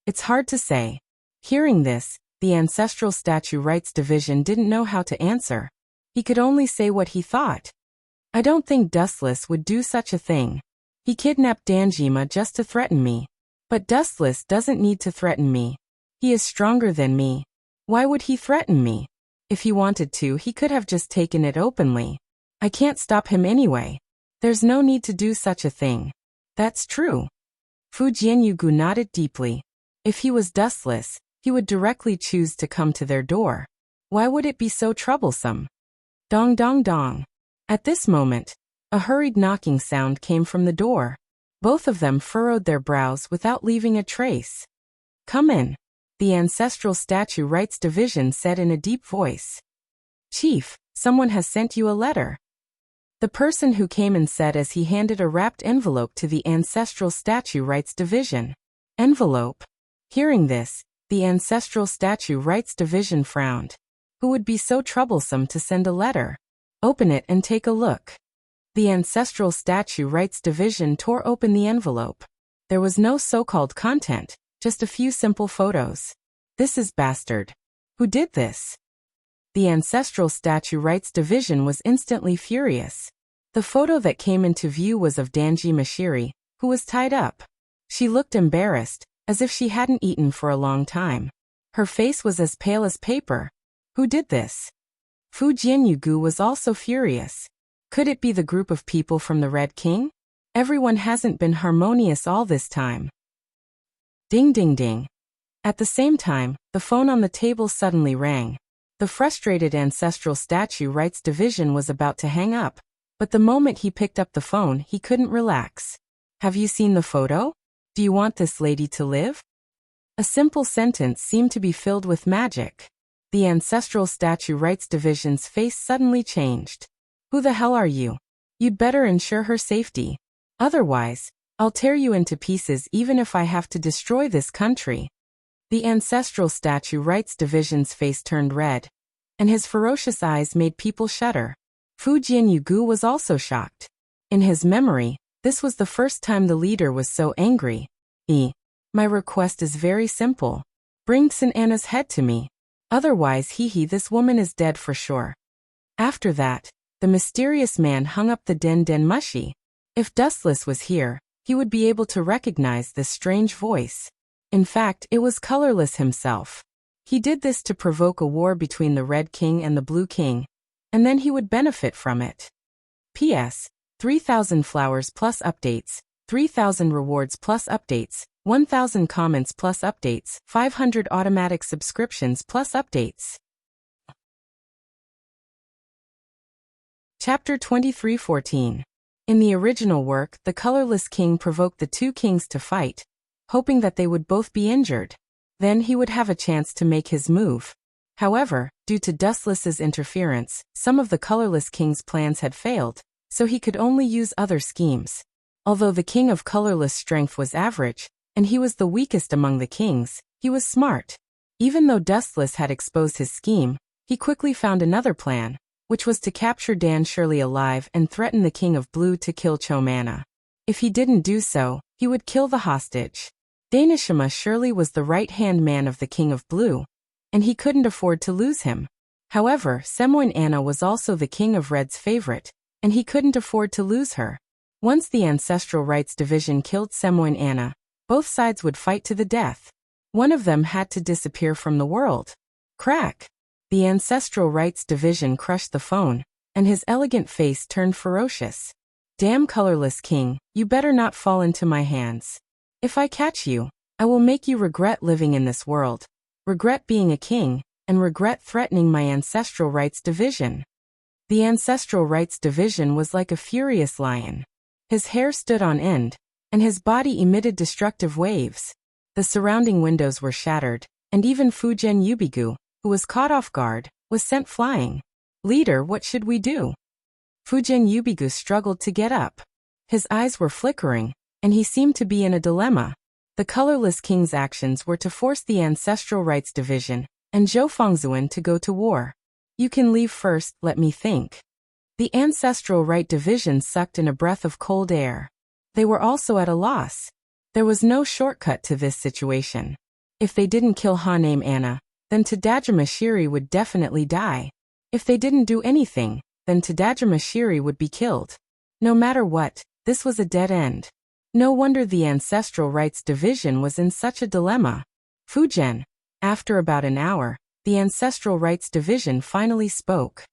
It's hard to say. Hearing this, the Ancestral Statue Rights Division didn't know how to answer. He could only say what he thought. I don't think Dustless would do such a thing. He kidnapped Danjima just to threaten me. But Dustless doesn't need to threaten me. He is stronger than me. Why would he threaten me? If he wanted to, he could have just taken it openly. I can't stop him anyway. There's no need to do such a thing. That's true. Fu Jianyugu nodded deeply. If he was Dustless, he would directly choose to come to their door. Why would it be so troublesome? Dong dong dong. At this moment, a hurried knocking sound came from the door. Both of them furrowed their brows without leaving a trace. Come in, the Ancestral Statue Rights Division said in a deep voice. Chief, someone has sent you a letter. The person who came in said as he handed a wrapped envelope to the Ancestral Statue Rights Division. Envelope? Hearing this, the Ancestral Statue Rights Division frowned. Who would be so troublesome to send a letter? Open it and take a look. The Ancestral Statue Rights Division tore open the envelope. There was no so-called content, just a few simple photos. This is bastard. Who did this? The Ancestral Statue Rights Division was instantly furious. The photo that came into view was of Danji Mashiri, who was tied up. She looked embarrassed, as if she hadn't eaten for a long time. Her face was as pale as paper. Who did this? Fu Jianyugu was also furious. Could it be the group of people from the Red King? Everyone hasn't been harmonious all this time. Ding ding ding. At the same time, the phone on the table suddenly rang. The frustrated Ancestral Statue Rights Division was about to hang up, but the moment he picked up the phone, he couldn't relax. Have you seen the photo? Do you want this lady to live? A simple sentence seemed to be filled with magic. The Ancestral Statue Rights Division's face suddenly changed. Who the hell are you? You'd better ensure her safety. Otherwise, I'll tear you into pieces even if I have to destroy this country. The Ancestral Statue Rights Division's face turned red, and his ferocious eyes made people shudder. Fu Jianyugu was also shocked. In his memory, this was the first time the leader was so angry. My request is very simple. Bring Anna's head to me. Otherwise, this woman is dead for sure. After that, the mysterious man hung up the den mushi. If Dustless was here, he would be able to recognize this strange voice. In fact, it was Colorless himself. He did this to provoke a war between the Red King and the Blue King, and then he would benefit from it. P.S. 3,000 flowers plus updates, 3,000 rewards plus updates, 1,000 comments plus updates, 500 automatic subscriptions plus updates. Chapter 23:14. In the original work, the Colorless King provoked the two kings to fight, hoping that they would both be injured. Then he would have a chance to make his move. However, due to Dustless's interference, some of the Colorless King's plans had failed, so he could only use other schemes. Although the King of Colorless strength was average, and he was the weakest among the kings, he was smart. Even though Dustless had exposed his scheme, he quickly found another plan, which was to capture Dan Shirley alive and threaten the King of Blue to kill Chomana. If he didn't do so, he would kill the hostage. Danishima Shirley was the right-hand man of the King of Blue, and he couldn't afford to lose him. However, Semoin Anna was also the King of Red's favorite, and he couldn't afford to lose her. Once the Ancestral Rights Division killed Semoin Anna, both sides would fight to the death. One of them had to disappear from the world. Crack! The Ancestral Rights Division crushed the phone, and his elegant face turned ferocious. Damn Colorless King, you better not fall into my hands. If I catch you, I will make you regret living in this world, regret being a king, and regret threatening my Ancestral Rights Division. The Ancestral Rights Division was like a furious lion. His hair stood on end, and his body emitted destructive waves. The surrounding windows were shattered, and even Fujian Yubigu, who was caught off guard, was sent flying. Leader, what should we do? Fujian Yubigu struggled to get up. His eyes were flickering, and he seemed to be in a dilemma. The Colorless King's actions were to force the Ancestral Rights Division and Zhou Fengzuan to go to war. You can leave first, let me think. The Ancestral Right Division sucked in a breath of cold air. They were also at a loss. There was no shortcut to this situation. If they didn't kill Haname Anna, then Tadajima Shiri would definitely die. If they didn't do anything, then Tadajima Shiri would be killed. No matter what, this was a dead end. No wonder the Ancestral Rights Division was in such a dilemma. Fujian. After about an hour, the Ancestral Rights Division finally spoke.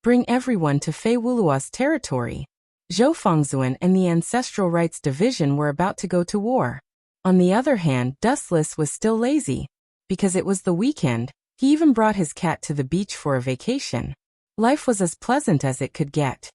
Bring everyone to Fei Wulua's territory. Zhou Fengzuan and the Ancestral Rights Division were about to go to war. On the other hand, Dustless was still lazy. Because it was the weekend, he even brought his cat to the beach for a vacation. Life was as pleasant as it could get.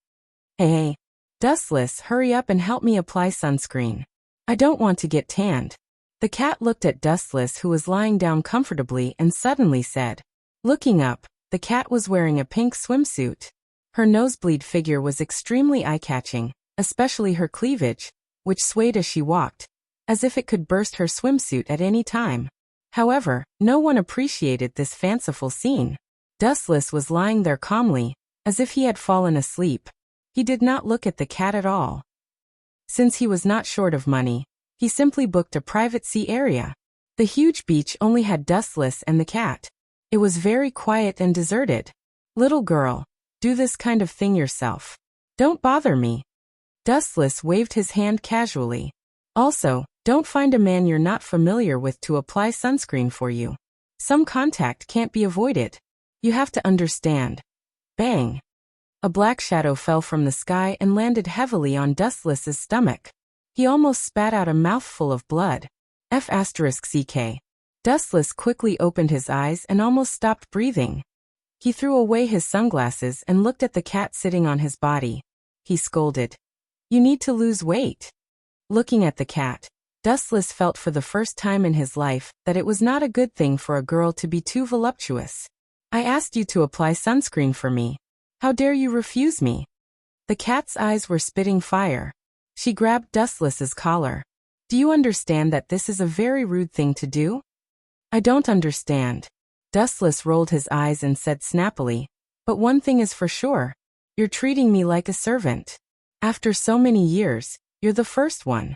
Hey, Dustless, hurry up and help me apply sunscreen. I don't want to get tanned. The cat looked at Dustless, who was lying down comfortably, and suddenly said. Looking up, the cat was wearing a pink swimsuit. Her nosebleed figure was extremely eye-catching, especially her cleavage, which swayed as she walked, as if it could burst her swimsuit at any time. However, no one appreciated this fanciful scene. Dustless was lying there calmly, as if he had fallen asleep. He did not look at the cat at all. Since he was not short of money, he simply booked a private sea area. The huge beach only had Dustless and the cat. It was very quiet and deserted. Little girl, do this kind of thing yourself. Don't bother me. Dustless waved his hand casually. Also, Don't find a man you're not familiar with to apply sunscreen for you. Some contact can't be avoided. You have to understand. Bang. A black shadow fell from the sky and landed heavily on Dustless's stomach. He almost spat out a mouthful of blood. F***ck. Dustless quickly opened his eyes and almost stopped breathing. He threw away his sunglasses and looked at the cat sitting on his body. He scolded. You need to lose weight. Looking at the cat, Dustless felt for the first time in his life that it was not a good thing for a girl to be too voluptuous. I asked you to apply sunscreen for me. How dare you refuse me? The cat's eyes were spitting fire. She grabbed Dustless's collar. Do you understand that this is a very rude thing to do? I don't understand. Dustless rolled his eyes and said snappily, but one thing is for sure. You're treating me like a servant. After so many years, you're the first one.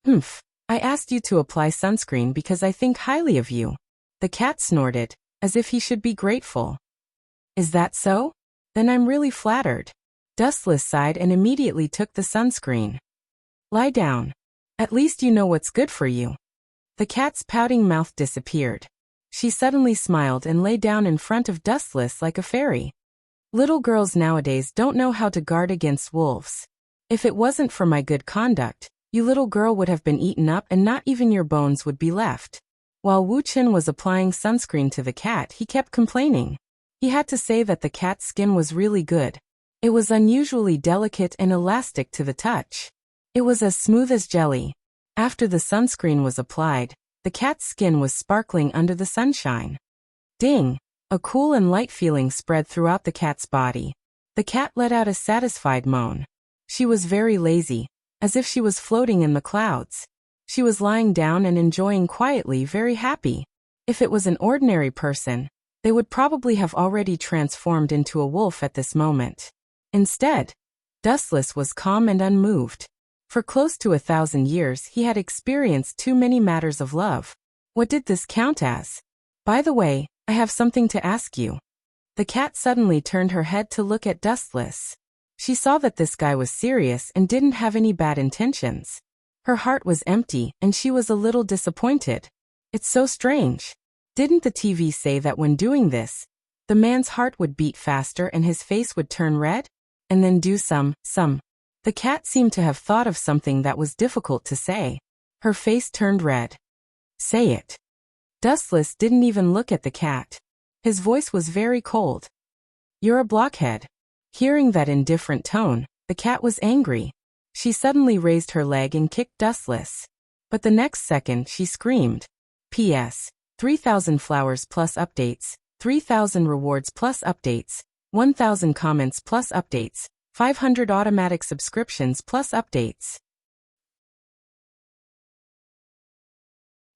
Humph. I asked you to apply sunscreen because I think highly of you. The cat snorted, as if he should be grateful. Is that so? Then I'm really flattered. Dustless sighed and immediately took the sunscreen. Lie down. At least you know what's good for you. The cat's pouting mouth disappeared. She suddenly smiled and lay down in front of Dustless like a fairy. Little girls nowadays don't know how to guard against wolves. If it wasn't for my good conduct, you little girl would have been eaten up and not even your bones would be left. While Wu Chen was applying sunscreen to the cat, he kept complaining. He had to say that the cat's skin was really good. It was unusually delicate and elastic to the touch. It was as smooth as jelly. After the sunscreen was applied, the cat's skin was sparkling under the sunshine. Ding! A cool and light feeling spread throughout the cat's body. The cat let out a satisfied moan. She was very lazy, as if she was floating in the clouds. She was lying down and enjoying quietly, very happy. If it was an ordinary person, they would probably have already transformed into a wolf at this moment. Instead, Dustless was calm and unmoved. For close to 1,000 years he had experienced too many matters of love. What did this count as? By the way, I have something to ask you. The cat suddenly turned her head to look at Dustless. She saw that this guy was serious and didn't have any bad intentions. Her heart was empty and she was a little disappointed. It's so strange. Didn't the TV say that when doing this, the man's heart would beat faster and his face would turn red? And then do some. The cat seemed to have thought of something that was difficult to say. Her face turned red. Say it. Dustless didn't even look at the cat. His voice was very cold. You're a blockhead. Hearing that indifferent tone, the cat was angry. She suddenly raised her leg and kicked Dustless. But the next second she screamed. P.S. 3,000 flowers plus updates, 3,000 rewards plus updates, 1,000 comments plus updates, 500 automatic subscriptions plus updates.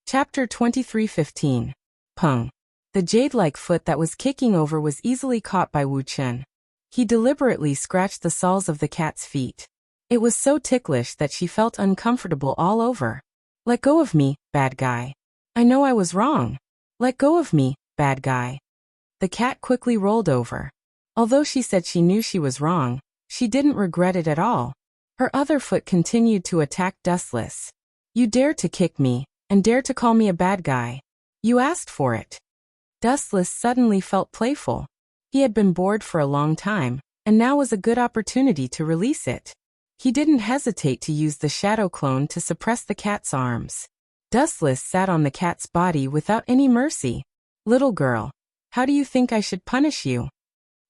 Chapter 23:15. Pung. The jade-like foot that was kicking over was easily caught by Wu Chen. He deliberately scratched the soles of the cat's feet. It was so ticklish that she felt uncomfortable all over. Let go of me, bad guy. I know I was wrong. Let go of me, bad guy. The cat quickly rolled over. Although she said she knew she was wrong, she didn't regret it at all. Her other foot continued to attack Dustless. You dare to kick me, and dare to call me a bad guy. You asked for it. Dustless suddenly felt playful. He had been bored for a long time, and now was a good opportunity to release it. He didn't hesitate to use the shadow clone to suppress the cat's arms. Dustless sat on the cat's body without any mercy. Little girl, how do you think I should punish you?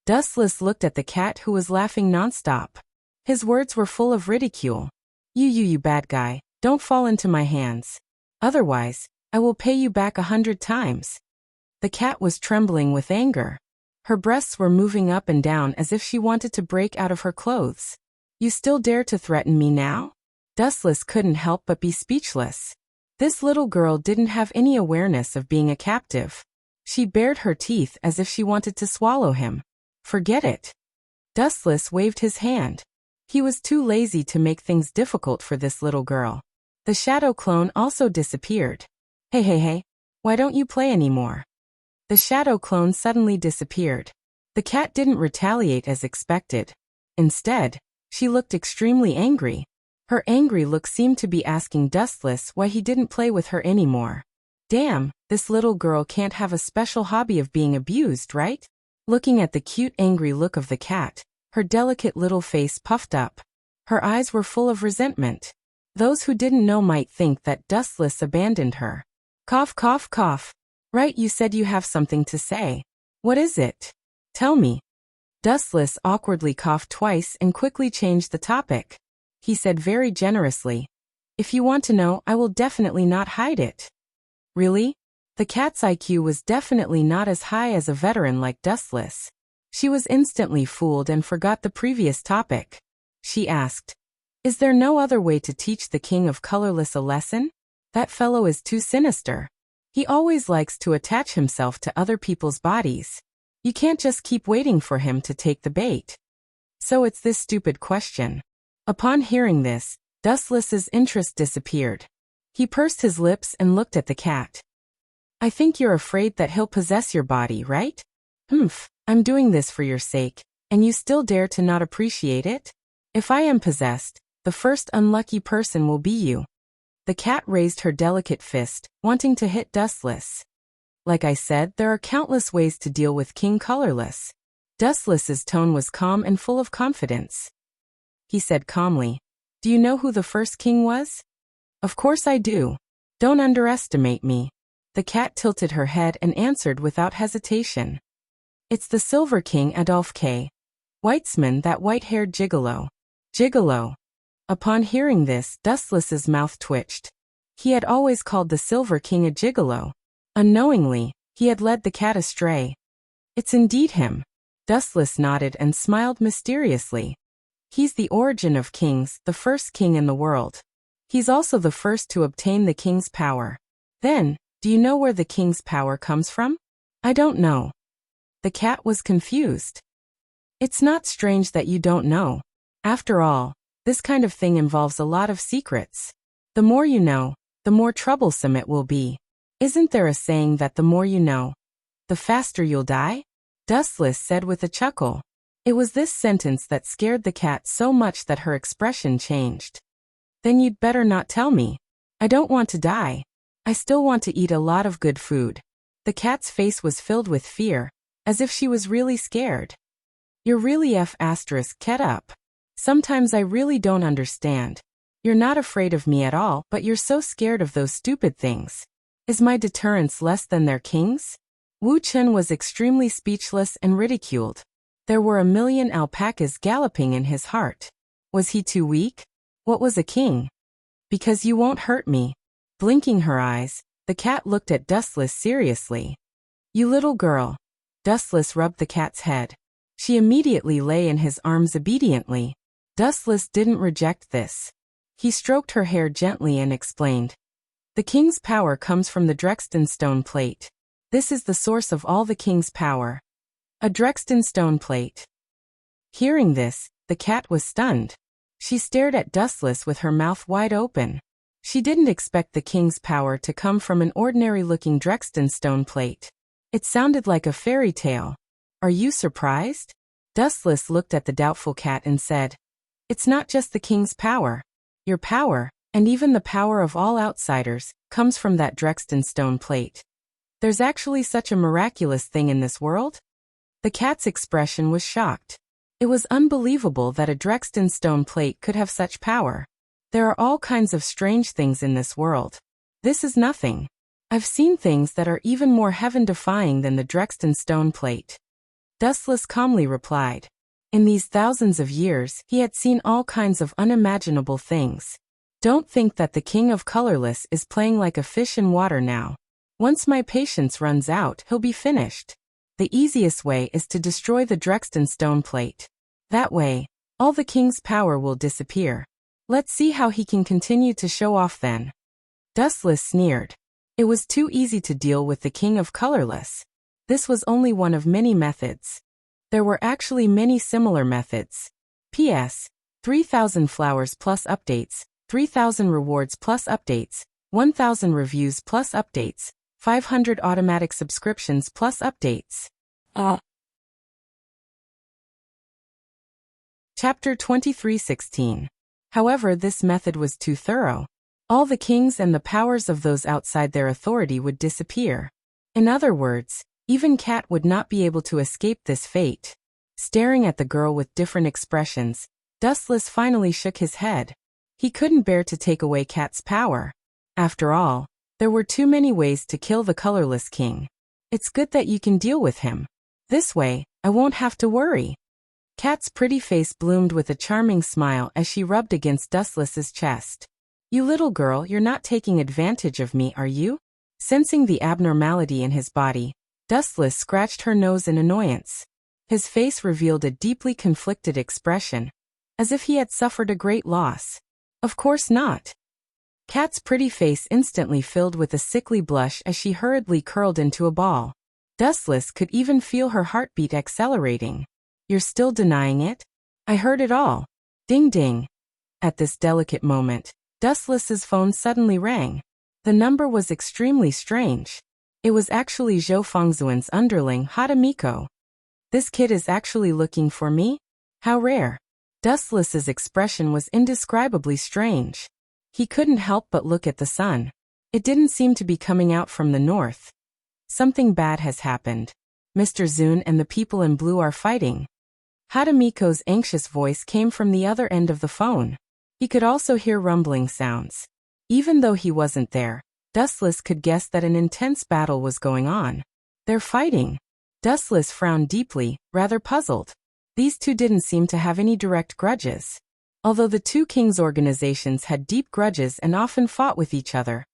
Dustless looked at the cat who was laughing nonstop. His words were full of ridicule. You bad guy, don't fall into my hands. Otherwise, I will pay you back 100 times. The cat was trembling with anger. Her breasts were moving up and down as if she wanted to break out of her clothes. You still dare to threaten me now? Dustless couldn't help but be speechless. This little girl didn't have any awareness of being a captive. She bared her teeth as if she wanted to swallow him. Forget it. Dustless waved his hand. He was too lazy to make things difficult for this little girl. The shadow clone also disappeared. Hey, why don't you play anymore? The shadow clone suddenly disappeared. The cat didn't retaliate as expected. Instead, she looked extremely angry. Her angry look seemed to be asking Dustless why he didn't play with her anymore. Damn, this little girl can't have a special hobby of being abused, right? Looking at the cute angry look of the cat, her delicate little face puffed up. Her eyes were full of resentment. Those who didn't know might think that Dustless abandoned her. Cough, cough, cough. Right, you said you have something to say. What is it? Tell me. Dustless awkwardly coughed twice and quickly changed the topic. He said very generously, "If you want to know, I will definitely not hide it." Really? The cat's IQ was definitely not as high as a veteran like Dustless. She was instantly fooled and forgot the previous topic. She asked, "Is there no other way to teach the King of Colorless a lesson? That fellow is too sinister. He always likes to attach himself to other people's bodies. You can't just keep waiting for him to take the bait." So it's this stupid question. Upon hearing this, Dustless's interest disappeared. He pursed his lips and looked at the cat. "I think you're afraid that he'll possess your body, right? Humph, I'm doing this for your sake, and you still dare to not appreciate it? If I am possessed, the first unlucky person will be you." The cat raised her delicate fist, wanting to hit Dustless. Like I said, there are countless ways to deal with King Colorless. Dustless's tone was calm and full of confidence. He said calmly, "Do you know who the first king was?" "Of course I do. Don't underestimate me." The cat tilted her head and answered without hesitation. "It's the Silver King Adolphe K. Weitzman, that white-haired gigolo." Gigolo. Upon hearing this, Dustless's mouth twitched. He had always called the Silver King a gigolo. Unknowingly, he had led the cat astray. "It's indeed him." Dustless nodded and smiled mysteriously. "He's the origin of kings, the first king in the world. He's also the first to obtain the king's power." "Then, do you know where the king's power comes from?" "I don't know." The cat was confused. "It's not strange that you don't know. After all, this kind of thing involves a lot of secrets. The more you know, the more troublesome it will be. Isn't there a saying that the more you know, the faster you'll die?" Dustless said with a chuckle. It was this sentence that scared the cat so much that her expression changed. "Then you'd better not tell me. I don't want to die. I still want to eat a lot of good food." The cat's face was filled with fear, as if she was really scared. "You're really Ket up. Sometimes I really don't understand. You're not afraid of me at all, but you're so scared of those stupid things. Is my deterrence less than their king's?" Wu Chen was extremely speechless and ridiculed. There were a million alpacas galloping in his heart. Was he too weak? What was a king? "Because you won't hurt me." Blinking her eyes, the cat looked at Dustless seriously. "You little girl." Dustless rubbed the cat's head. She immediately lay in his arms obediently. Dustless didn't reject this. He stroked her hair gently and explained, "The king's power comes from the Drexten stone plate. This is the source of all the king's power." A Drexten stone plate. Hearing this, the cat was stunned. She stared at Dustless with her mouth wide open. She didn't expect the king's power to come from an ordinary-looking Drexten stone plate. It sounded like a fairy tale. "Are you surprised?" Dustless looked at the doubtful cat and said, "It's not just the king's power. Your power, and even the power of all outsiders, comes from that Drexten stone plate. There's actually such a miraculous thing in this world?" The cat's expression was shocked. It was unbelievable that a Drexten stone plate could have such power. There are all kinds of strange things in this world. This is nothing. I've seen things that are even more heaven-defying than the Drexten stone plate. Dustless calmly replied. In these thousands of years, he had seen all kinds of unimaginable things. Don't think that the King of Colorless is playing like a fish in water now. Once my patience runs out, he'll be finished. The easiest way is to destroy the Drexten stone plate. That way, all the king's power will disappear. Let's see how he can continue to show off then. Dustless sneered. It was too easy to deal with the King of Colorless. This was only one of many methods. There were actually many similar methods. P.S. 3,000 flowers plus updates, 3,000 rewards plus updates, 1,000 reviews plus updates, 500 automatic subscriptions plus updates. Chapter 23:16. However, this method was too thorough. All the kings and the powers of those outside their authority would disappear. In other words, even Cat would not be able to escape this fate. Staring at the girl with different expressions, Dustless finally shook his head. He couldn't bear to take away Cat's power. After all, there were too many ways to kill the colorless king. It's good that you can deal with him. This way, I won't have to worry. Cat's pretty face bloomed with a charming smile as she rubbed against Dustless's chest. You little girl, you're not taking advantage of me, are you? Sensing the abnormality in his body, Dustless scratched her nose in annoyance. His face revealed a deeply conflicted expression, as if he had suffered a great loss. Of course not. Cat's pretty face instantly filled with a sickly blush as she hurriedly curled into a ball. Dustless could even feel her heartbeat accelerating. You're still denying it? I heard it all. Ding ding. At this delicate moment, Dustless's phone suddenly rang. The number was extremely strange. It was actually Zhou Fengzuan's underling, Hatamiko. This kid is actually looking for me? How rare. Dustless's expression was indescribably strange. He couldn't help but look at the sun. It didn't seem to be coming out from the north. Something bad has happened. Mr. Zun and the people in blue are fighting. Hatamiko's anxious voice came from the other end of the phone. He could also hear rumbling sounds. Even though he wasn't there, Dustless could guess that an intense battle was going on. They're fighting. Dustless frowned deeply, rather puzzled. These two didn't seem to have any direct grudges. Although the two kings' organizations had deep grudges and often fought with each other,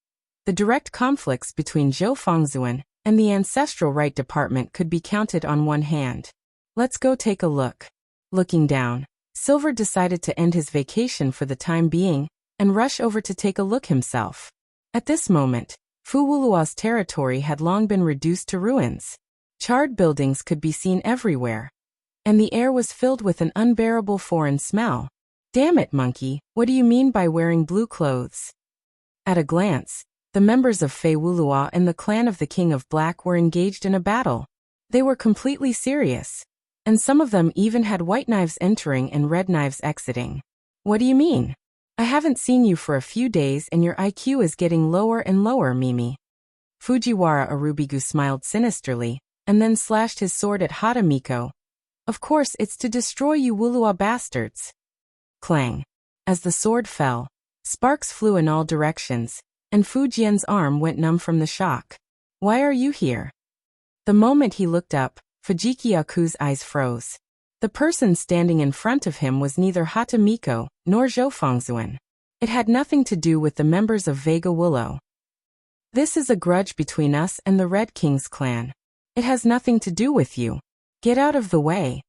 the direct conflicts between Zhou Fengzuan and the Ancestral Right Department could be counted on one hand. Let's go take a look. Looking down, Silver decided to end his vacation for the time being and rush over to take a look himself. At this moment, Fuwulua's territory had long been reduced to ruins. Charred buildings could be seen everywhere, and the air was filled with an unbearable foreign smell. Damn it, monkey, what do you mean by wearing blue clothes? At a glance, the members of Feiwulua and the clan of the King of Black were engaged in a battle. They were completely serious, and some of them even had white knives entering and red knives exiting. What do you mean? I haven't seen you for a few days and your IQ is getting lower and lower, Mimi. Fujiwara Arubigu smiled sinisterly, and then slashed his sword at Hatamiko. Of course, it's to destroy you Wulua bastards. Clang. As the sword fell, sparks flew in all directions, and Fujian's arm went numb from the shock. Why are you here? The moment he looked up, Fujiki Aku's eyes froze. The person standing in front of him was neither Hatamiko nor Zhou Fengzuan. It had nothing to do with the members of Vega Willow. This is a grudge between us and the Red King's clan. It has nothing to do with you. Get out of the way.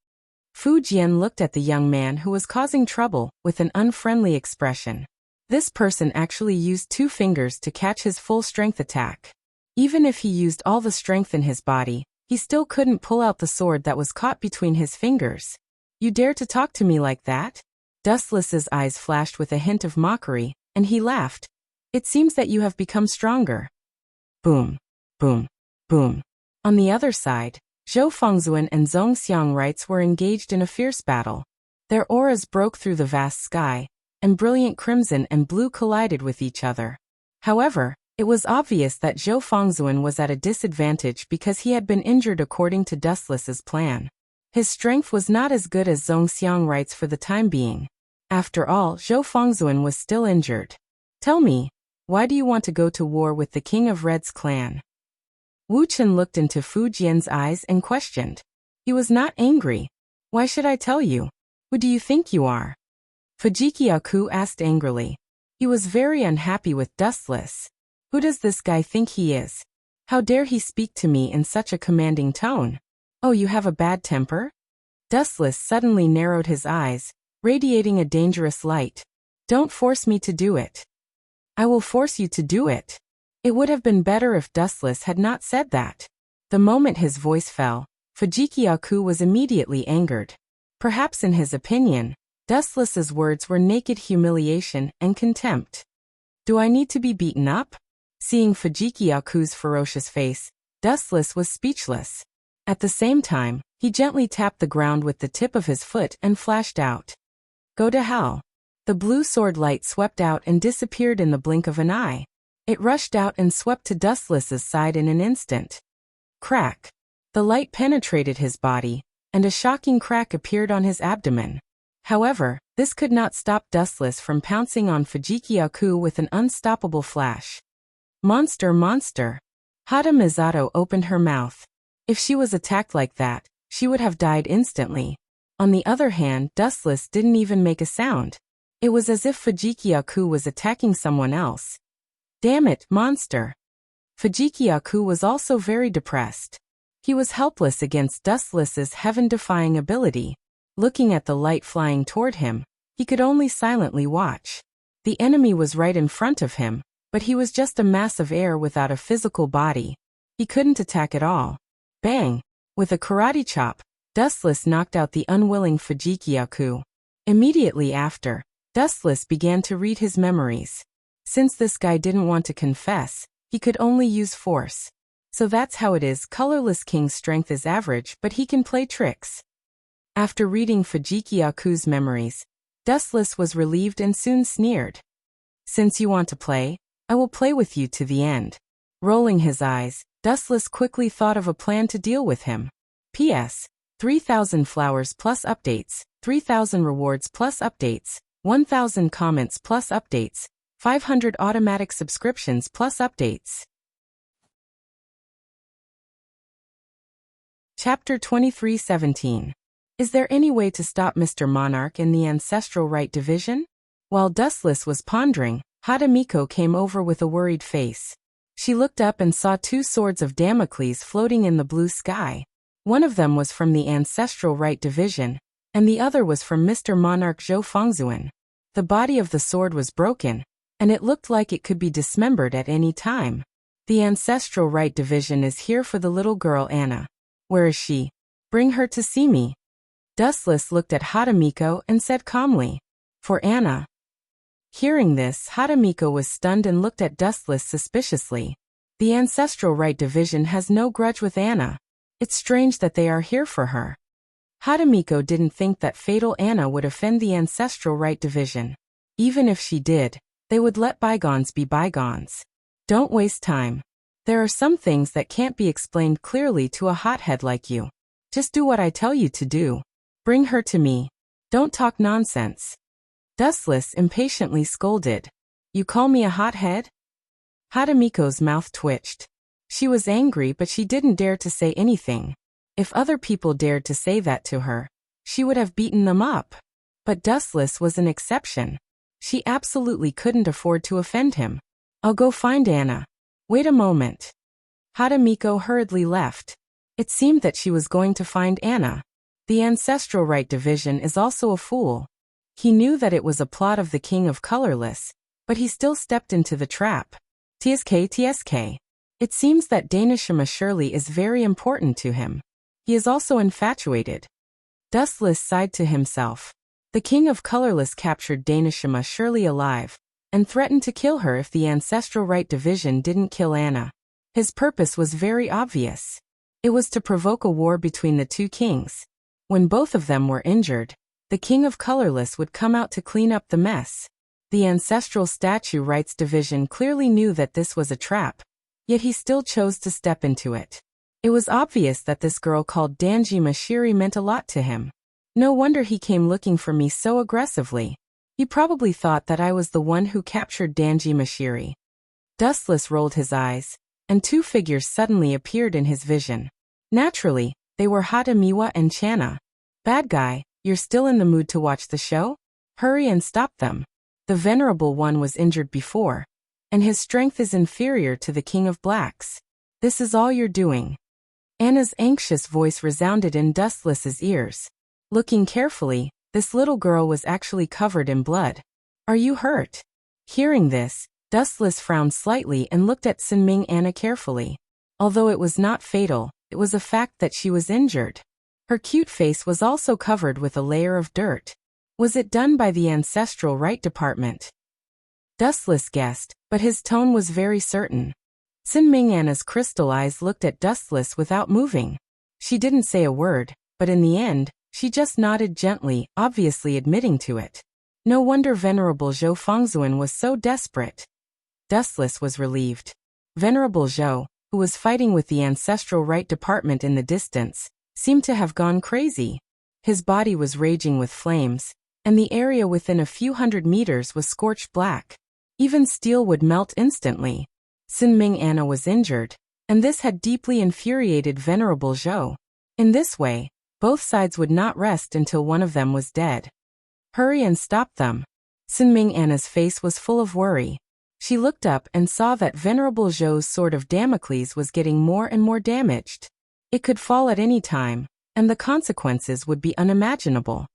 Fujian looked at the young man who was causing trouble with an unfriendly expression. This person actually used 2 fingers to catch his full-strength attack. Even if he used all the strength in his body, he still couldn't pull out the sword that was caught between his fingers. You dare to talk to me like that? Dustless's eyes flashed with a hint of mockery, and he laughed. It seems that you have become stronger. Boom. Boom. Boom. On the other side, Zhou Fengzuan and Zhongxiang Rights were engaged in a fierce battle. Their auras broke through the vast sky, and brilliant crimson and blue collided with each other. However, it was obvious that Zhou Fengzuan was at a disadvantage because he had been injured according to Dustless's plan. His strength was not as good as Zhongxiang Rights for the time being. After all, Zhou Fengzuan was still injured. Tell me, why do you want to go to war with the King of Red's clan? Wu Chen looked into Fujian's eyes and questioned. He was not angry. Why should I tell you? Who do you think you are? Fujiki Aku asked angrily. He was very unhappy with Dustless. Who does this guy think he is? How dare he speak to me in such a commanding tone? Oh, you have a bad temper? Dustless suddenly narrowed his eyes, radiating a dangerous light. Don't force me to do it. I will force you to do it. It would have been better if Dustless had not said that. The moment his voice fell, Fujiki Aku was immediately angered. Perhaps in his opinion, Dustless's words were naked humiliation and contempt. Do I need to be beaten up? Seeing Fujiki Aku's ferocious face, Dustless was speechless. At the same time, he gently tapped the ground with the tip of his foot and flashed out. Go to hell. The The blue sword light swept out and disappeared in the blink of an eye. It rushed out and swept to Dustless's side in an instant. Crack! The light penetrated his body, and a shocking crack appeared on his abdomen. However, this could not stop Dustless from pouncing on Fujiki-Aku with an unstoppable flash. Monster, monster! Hata Misato opened her mouth. If she was attacked like that, she would have died instantly. On the other hand, Dustless didn't even make a sound. It was as if Fujiki-Aku was attacking someone else. Damn it, monster! Fujiki-Aku was also very depressed. He was helpless against Dustless's heaven-defying ability. Looking at the light flying toward him, he could only silently watch. The enemy was right in front of him, but he was just a mass of air without a physical body. He couldn't attack at all. Bang! With a karate chop, Dustless knocked out the unwilling Fujiki-Aku. Immediately after, Dustless began to read his memories. Since this guy didn't want to confess, he could only use force. So that's how it is. Colorless King's strength is average, but he can play tricks. After reading Fujiki-Aku's memories, Dustless was relieved and soon sneered. Since you want to play, I will play with you to the end. Rolling his eyes, Dustless quickly thought of a plan to deal with him. P.S. 3,000 flowers plus updates, 3,000 rewards plus updates, 1,000 comments plus updates, 500 automatic subscriptions plus updates. Chapter 23:17. Is there any way to stop Mr. Monarch in the Ancestral Right Division? While Dustless was pondering, Hadamiko came over with a worried face. She looked up and saw 2 swords of Damocles floating in the blue sky. One of them was from the Ancestral Right Division, and the other was from Mr. Monarch Zhou Fengzuan. The body of the sword was broken, and it looked like it could be dismembered at any time. The Ancestral Right Division is here for the little girl Anna. Where is she? Bring her to see me. Dustless looked at Hadamiko and said calmly, For Anna. Hearing this, Hadamiko was stunned and looked at Dustless suspiciously. The Ancestral Right Division has no grudge with Anna. It's strange that they are here for her. Hadamiko didn't think that Fatal Anna would offend the Ancestral Right Division. Even if she did, they would let bygones be bygones. Don't waste time. There are some things that can't be explained clearly to a hothead like you. Just do what I tell you to do. Bring her to me. Don't talk nonsense. Dustless impatiently scolded. You call me a hothead? Hadamiko's mouth twitched. She was angry, but she didn't dare to say anything. If other people dared to say that to her, she would have beaten them up. But Dustless was an exception. She absolutely couldn't afford to offend him. I'll go find Anna. Wait a moment. Hadamiko hurriedly left. It seemed that she was going to find Anna. The Ancestral Right Division is also a fool. He knew that it was a plot of the King of Colorless, but he still stepped into the trap. TSK. It seems that Danishima Shirley is very important to him. He is also infatuated. Dustless sighed to himself. The King of Colorless captured Danishima Shirley alive, and threatened to kill her if the Ancestral Right Division didn't kill Anna. His purpose was very obvious. It was to provoke a war between the 2 kings. When both of them were injured, the King of Colorless would come out to clean up the mess. The Ancestral Statue Rights Division clearly knew that this was a trap, yet he still chose to step into it. It was obvious that this girl called Danji Mashiri meant a lot to him. No wonder he came looking for me so aggressively. He probably thought that I was the one who captured Danji Mashiri. Dustless rolled his eyes, and 2 figures suddenly appeared in his vision. Naturally, they were Hadamiwa and Channa. Bad guy, you're still in the mood to watch the show? Hurry and stop them. The Venerable One was injured before, and his strength is inferior to the King of Blacks. This is all you're doing. Anna's anxious voice resounded in Dustless's ears. Looking carefully, this little girl was actually covered in blood. Are you hurt? Hearing this, Dustless frowned slightly and looked at Sinming Anna carefully. Although it was not fatal, it was a fact that she was injured. Her cute face was also covered with a layer of dirt. Was it done by the Ancestral Right Department? Dustless guessed, but his tone was very certain. Sinming Anna's crystal eyes looked at Dustless without moving. She didn't say a word, but in the end, she just nodded gently, obviously admitting to it. No wonder Venerable Zhou Fengzuan was so desperate. Dustless was relieved. Venerable Zhou, who was fighting with the Ancestral Rite Department in the distance, seemed to have gone crazy. His body was raging with flames, and the area within a few hundred meters was scorched black. Even steel would melt instantly. Sinming Anna was injured, and this had deeply infuriated Venerable Zhou. In this way, both sides would not rest until one of them was dead. Hurry and stop them. Sinming Anna's face was full of worry. She looked up and saw that Venerable Zhou's sword of Damocles was getting more and more damaged. It could fall at any time, and the consequences would be unimaginable.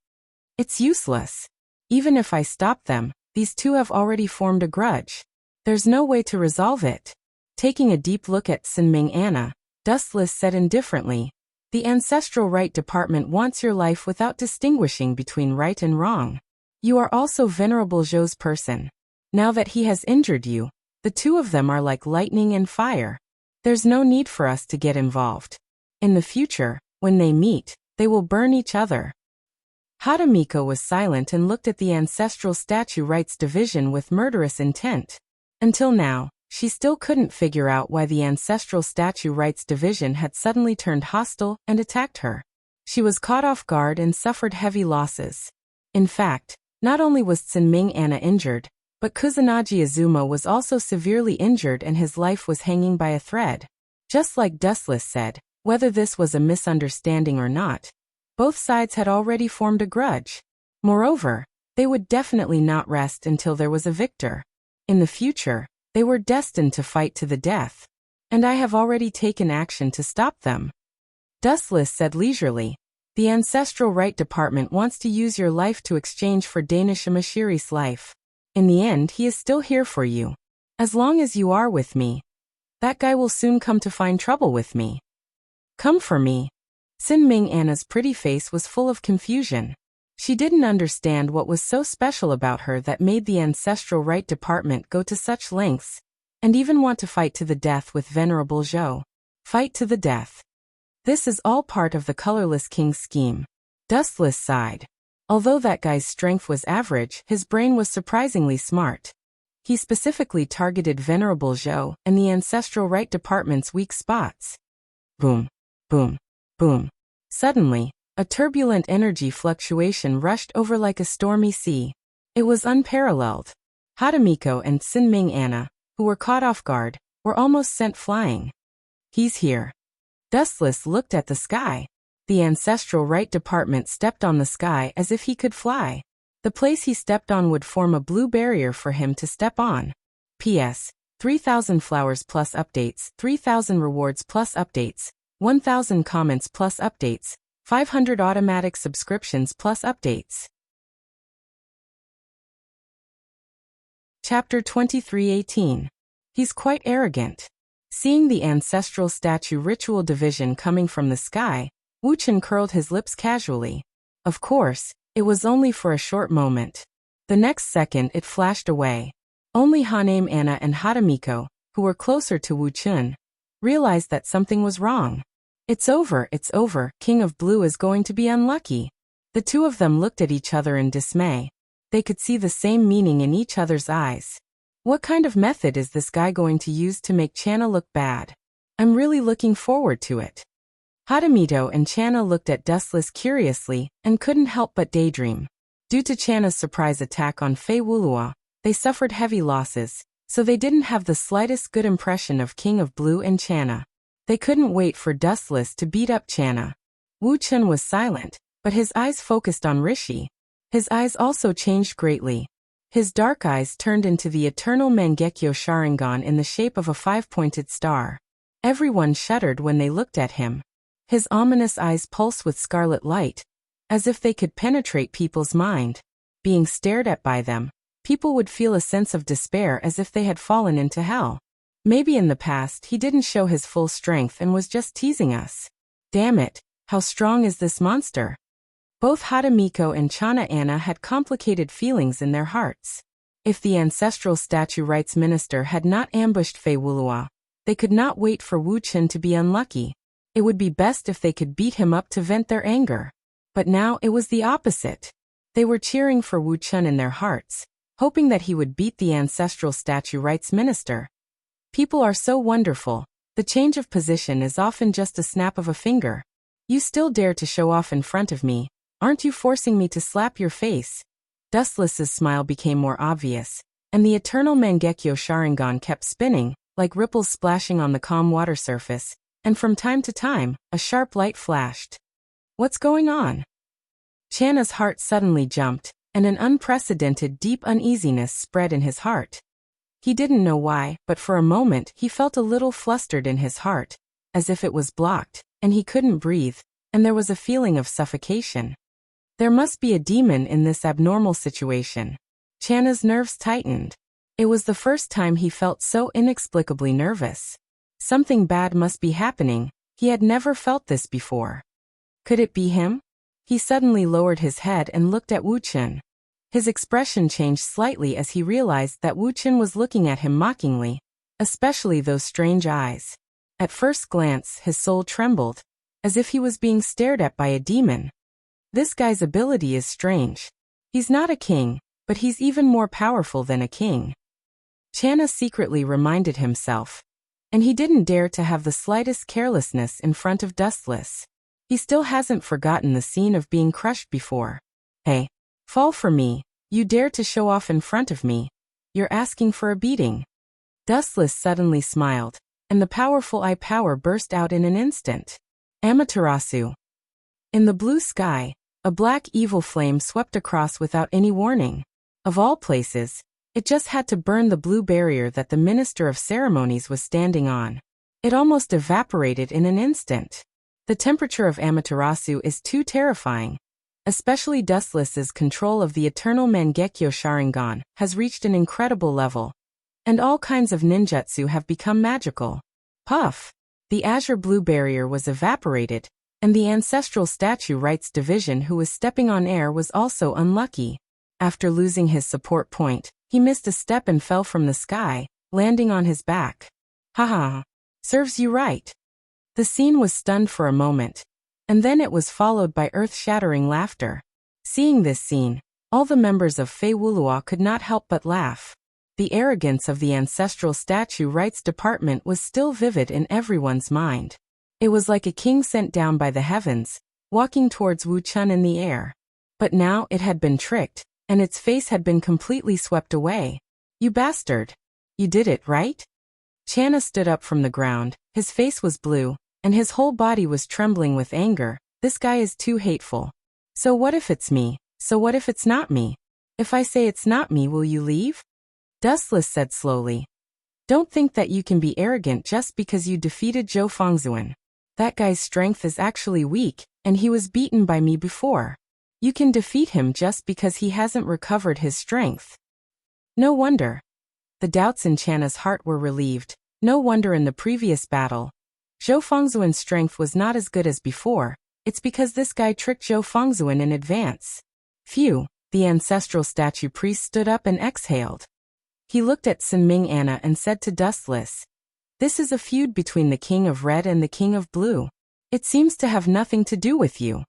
It's useless. Even if I stop them, these two have already formed a grudge. There's no way to resolve it. Taking a deep look at Sinming Anna, Dustless said indifferently, "The Ancestral Rite Department wants your life without distinguishing between right and wrong. You are also Venerable Zhou's person. Now that he has injured you, the two of them are like lightning and fire. There's no need for us to get involved. In the future, when they meet, they will burn each other." Hadamiko was silent and looked at the Ancestral Statue Rights Division with murderous intent. Until now, she still couldn't figure out why the Ancestral Statue Rights Division had suddenly turned hostile and attacked her. She was caught off guard and suffered heavy losses. In fact, not only was Sinming Anna injured, but Kusanagi Azuma was also severely injured and his life was hanging by a thread. Just like Dustless said, whether this was a misunderstanding or not, both sides had already formed a grudge. Moreover, they would definitely not rest until there was a victor. In the future, they were destined to fight to the death. And I have already taken action to stop them. Dustless said leisurely, "The Ancestral Rite Department wants to use your life to exchange for Danish Amashiri's life. In the end, he is still here for you. As long as you are with me, that guy will soon come to find trouble with me." "Come for me." Sinming Anna's pretty face was full of confusion. She didn't understand what was so special about her that made the Ancestral Rite Department go to such lengths, and even want to fight to the death with Venerable Zhou. Fight to the death. This is all part of the Colorless King's scheme. Dustless sighed. Although that guy's strength was average, his brain was surprisingly smart. He specifically targeted Venerable Zhou and the Ancestral Rite Department's weak spots. Boom, boom, boom. Suddenly, a turbulent energy fluctuation rushed over like a stormy sea. It was unparalleled. Hadamiko and Sinming Anna, who were caught off guard, were almost sent flying. "He's here." Dustless looked at the sky. The Ancestral Rite Department stepped on the sky as if he could fly. The place he stepped on would form a blue barrier for him to step on. P.S. 3,000 flowers plus updates, 3,000 rewards plus updates, 1,000 comments plus updates, 500 automatic subscriptions plus updates. Chapter 23:18. He's quite arrogant. Seeing the Ancestral Statue Ritual Division coming from the sky, Wuchen curled his lips casually. Of course, it was only for a short moment. The next second it flashed away. Only Haname Anna and Hadamiko, who were closer to Wuchen, realized that something was wrong. It's over, King of Blue is going to be unlucky." The two of them looked at each other in dismay. They could see the same meaning in each other's eyes. What kind of method is this guy going to use to make Channa look bad? I'm really looking forward to it. Hadamito and Channa looked at Dustless curiously and couldn't help but daydream. Due to Channa's surprise attack on Fei Wulua, they suffered heavy losses, so they didn't have the slightest good impression of King of Blue and Channa. They couldn't wait for Dustless to beat up Channa. Wu Chen was silent, but his eyes focused on Rishi. His eyes also changed greatly. His dark eyes turned into the eternal Mangekyo Sharingan in the shape of a five-pointed star. Everyone shuddered when they looked at him. His ominous eyes pulsed with scarlet light, as if they could penetrate people's mind. Being stared at by them, people would feel a sense of despair as if they had fallen into hell. Maybe in the past he didn't show his full strength and was just teasing us. Damn it, how strong is this monster? Both Hadamiko and Channa Anna had complicated feelings in their hearts. If the Ancestral Statue Rights Minister had not ambushed Fei Wulua, they could not wait for Wu Chen to be unlucky. It would be best if they could beat him up to vent their anger. But now it was the opposite. They were cheering for Wu Chun in their hearts, hoping that he would beat the ancestral statue rights minister. People are so wonderful. The change of position is often just a snap of a finger. You still dare to show off in front of me. Aren't you forcing me to slap your face? Dustless's smile became more obvious, and the eternal Mangekyo Sharingan kept spinning, like ripples splashing on the calm water surface, and from time to time, a sharp light flashed. What's going on? Channa's heart suddenly jumped, and an unprecedented deep uneasiness spread in his heart. He didn't know why, but for a moment he felt a little flustered in his heart, as if it was blocked, and he couldn't breathe, and there was a feeling of suffocation. There must be a demon in this abnormal situation. Channa's nerves tightened. It was the first time he felt so inexplicably nervous. Something bad must be happening. He had never felt this before. Could it be him? He suddenly lowered his head and looked at Wu Chun. His expression changed slightly as he realized that Wu Chun was looking at him mockingly, especially those strange eyes. At first glance, his soul trembled, as if he was being stared at by a demon. This guy's ability is strange. He's not a king, but he's even more powerful than a king. Channa secretly reminded himself. And he didn't dare to have the slightest carelessness in front of Dustless. He still hasn't forgotten the scene of being crushed before. Hey, fall for me. You dare to show off in front of me. You're asking for a beating. Dustless suddenly smiled, and the powerful eye power burst out in an instant. Amaterasu. In the blue sky, a black evil flame swept across without any warning. Of all places, it just had to burn the blue barrier that the Minister of Ceremonies was standing on. It almost evaporated in an instant. The temperature of Amaterasu is too terrifying. Especially Dustless's control of the eternal Mangekyo Sharingan has reached an incredible level. And all kinds of ninjutsu have become magical. Puff! The azure blue barrier was evaporated, and the ancestral statue rights division who was stepping on air was also unlucky. After losing his support point, he missed a step and fell from the sky, landing on his back. Haha! Serves you right. The scene was stunned for a moment, and then it was followed by earth-shattering laughter. Seeing this scene, all the members of Fei Wulua could not help but laugh. The arrogance of the ancestral statue rights department was still vivid in everyone's mind. It was like a king sent down by the heavens, walking towards Wu Chun in the air. But now it had been tricked, and its face had been completely swept away. You bastard! You did it, right? Channa stood up from the ground, his face was blue, and his whole body was trembling with anger. This guy is too hateful. So what if it's me? So what if it's not me? If I say it's not me, will you leave? Dustless said slowly. Don't think that you can be arrogant just because you defeated Zhou Fengzuan. That guy's strength is actually weak, and he was beaten by me before. You can defeat him just because he hasn't recovered his strength. No wonder. The doubts in Channa's heart were relieved. No wonder in the previous battle, Zhou Fengzuan's strength was not as good as before. It's because this guy tricked Zhou Fengzuan in advance. Phew, the ancestral statue priest stood up and exhaled. He looked at Sinming Anna and said to Dustless, "This is a feud between the King of Red and the King of Blue. It seems to have nothing to do with you.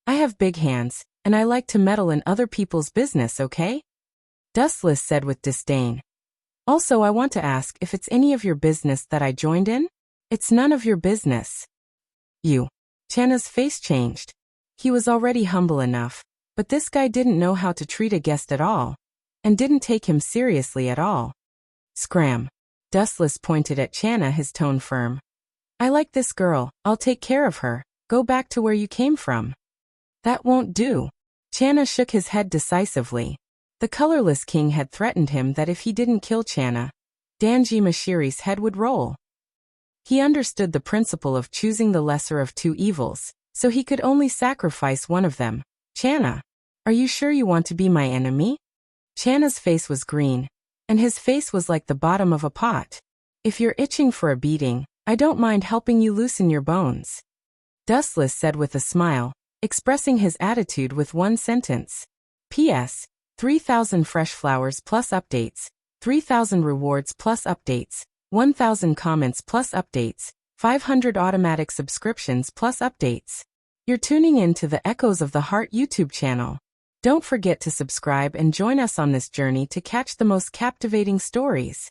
I have big hands, and I like to meddle in other people's business, okay?" Dustless said with disdain. "Also, I want to ask if it's any of your business that I joined in? It's none of your business." You. Channa's face changed. He was already humble enough, but this guy didn't know how to treat a guest at all, and didn't take him seriously at all. Scram. Dustless pointed at Channa, his tone firm. "I like this girl, I'll take care of her. Go back to where you came from." "That won't do." Channa shook his head decisively. The colorless king had threatened him that if he didn't kill Channa, Danji Mashiri's head would roll. He understood the principle of choosing the lesser of two evils, so he could only sacrifice one of them. "Channa, are you sure you want to be my enemy?" Channa's face was green, and his face was like the bottom of a pot. "If you're itching for a beating, I don't mind helping you loosen your bones," Dustless said with a smile, expressing his attitude with one sentence. P.S. 3,000 fresh flowers plus updates, 3,000 rewards plus updates, 1,000 comments plus updates, 500 automatic subscriptions plus updates. You're tuning in to the Echoes of the Heart YouTube channel. Don't forget to subscribe and join us on this journey to catch the most captivating stories.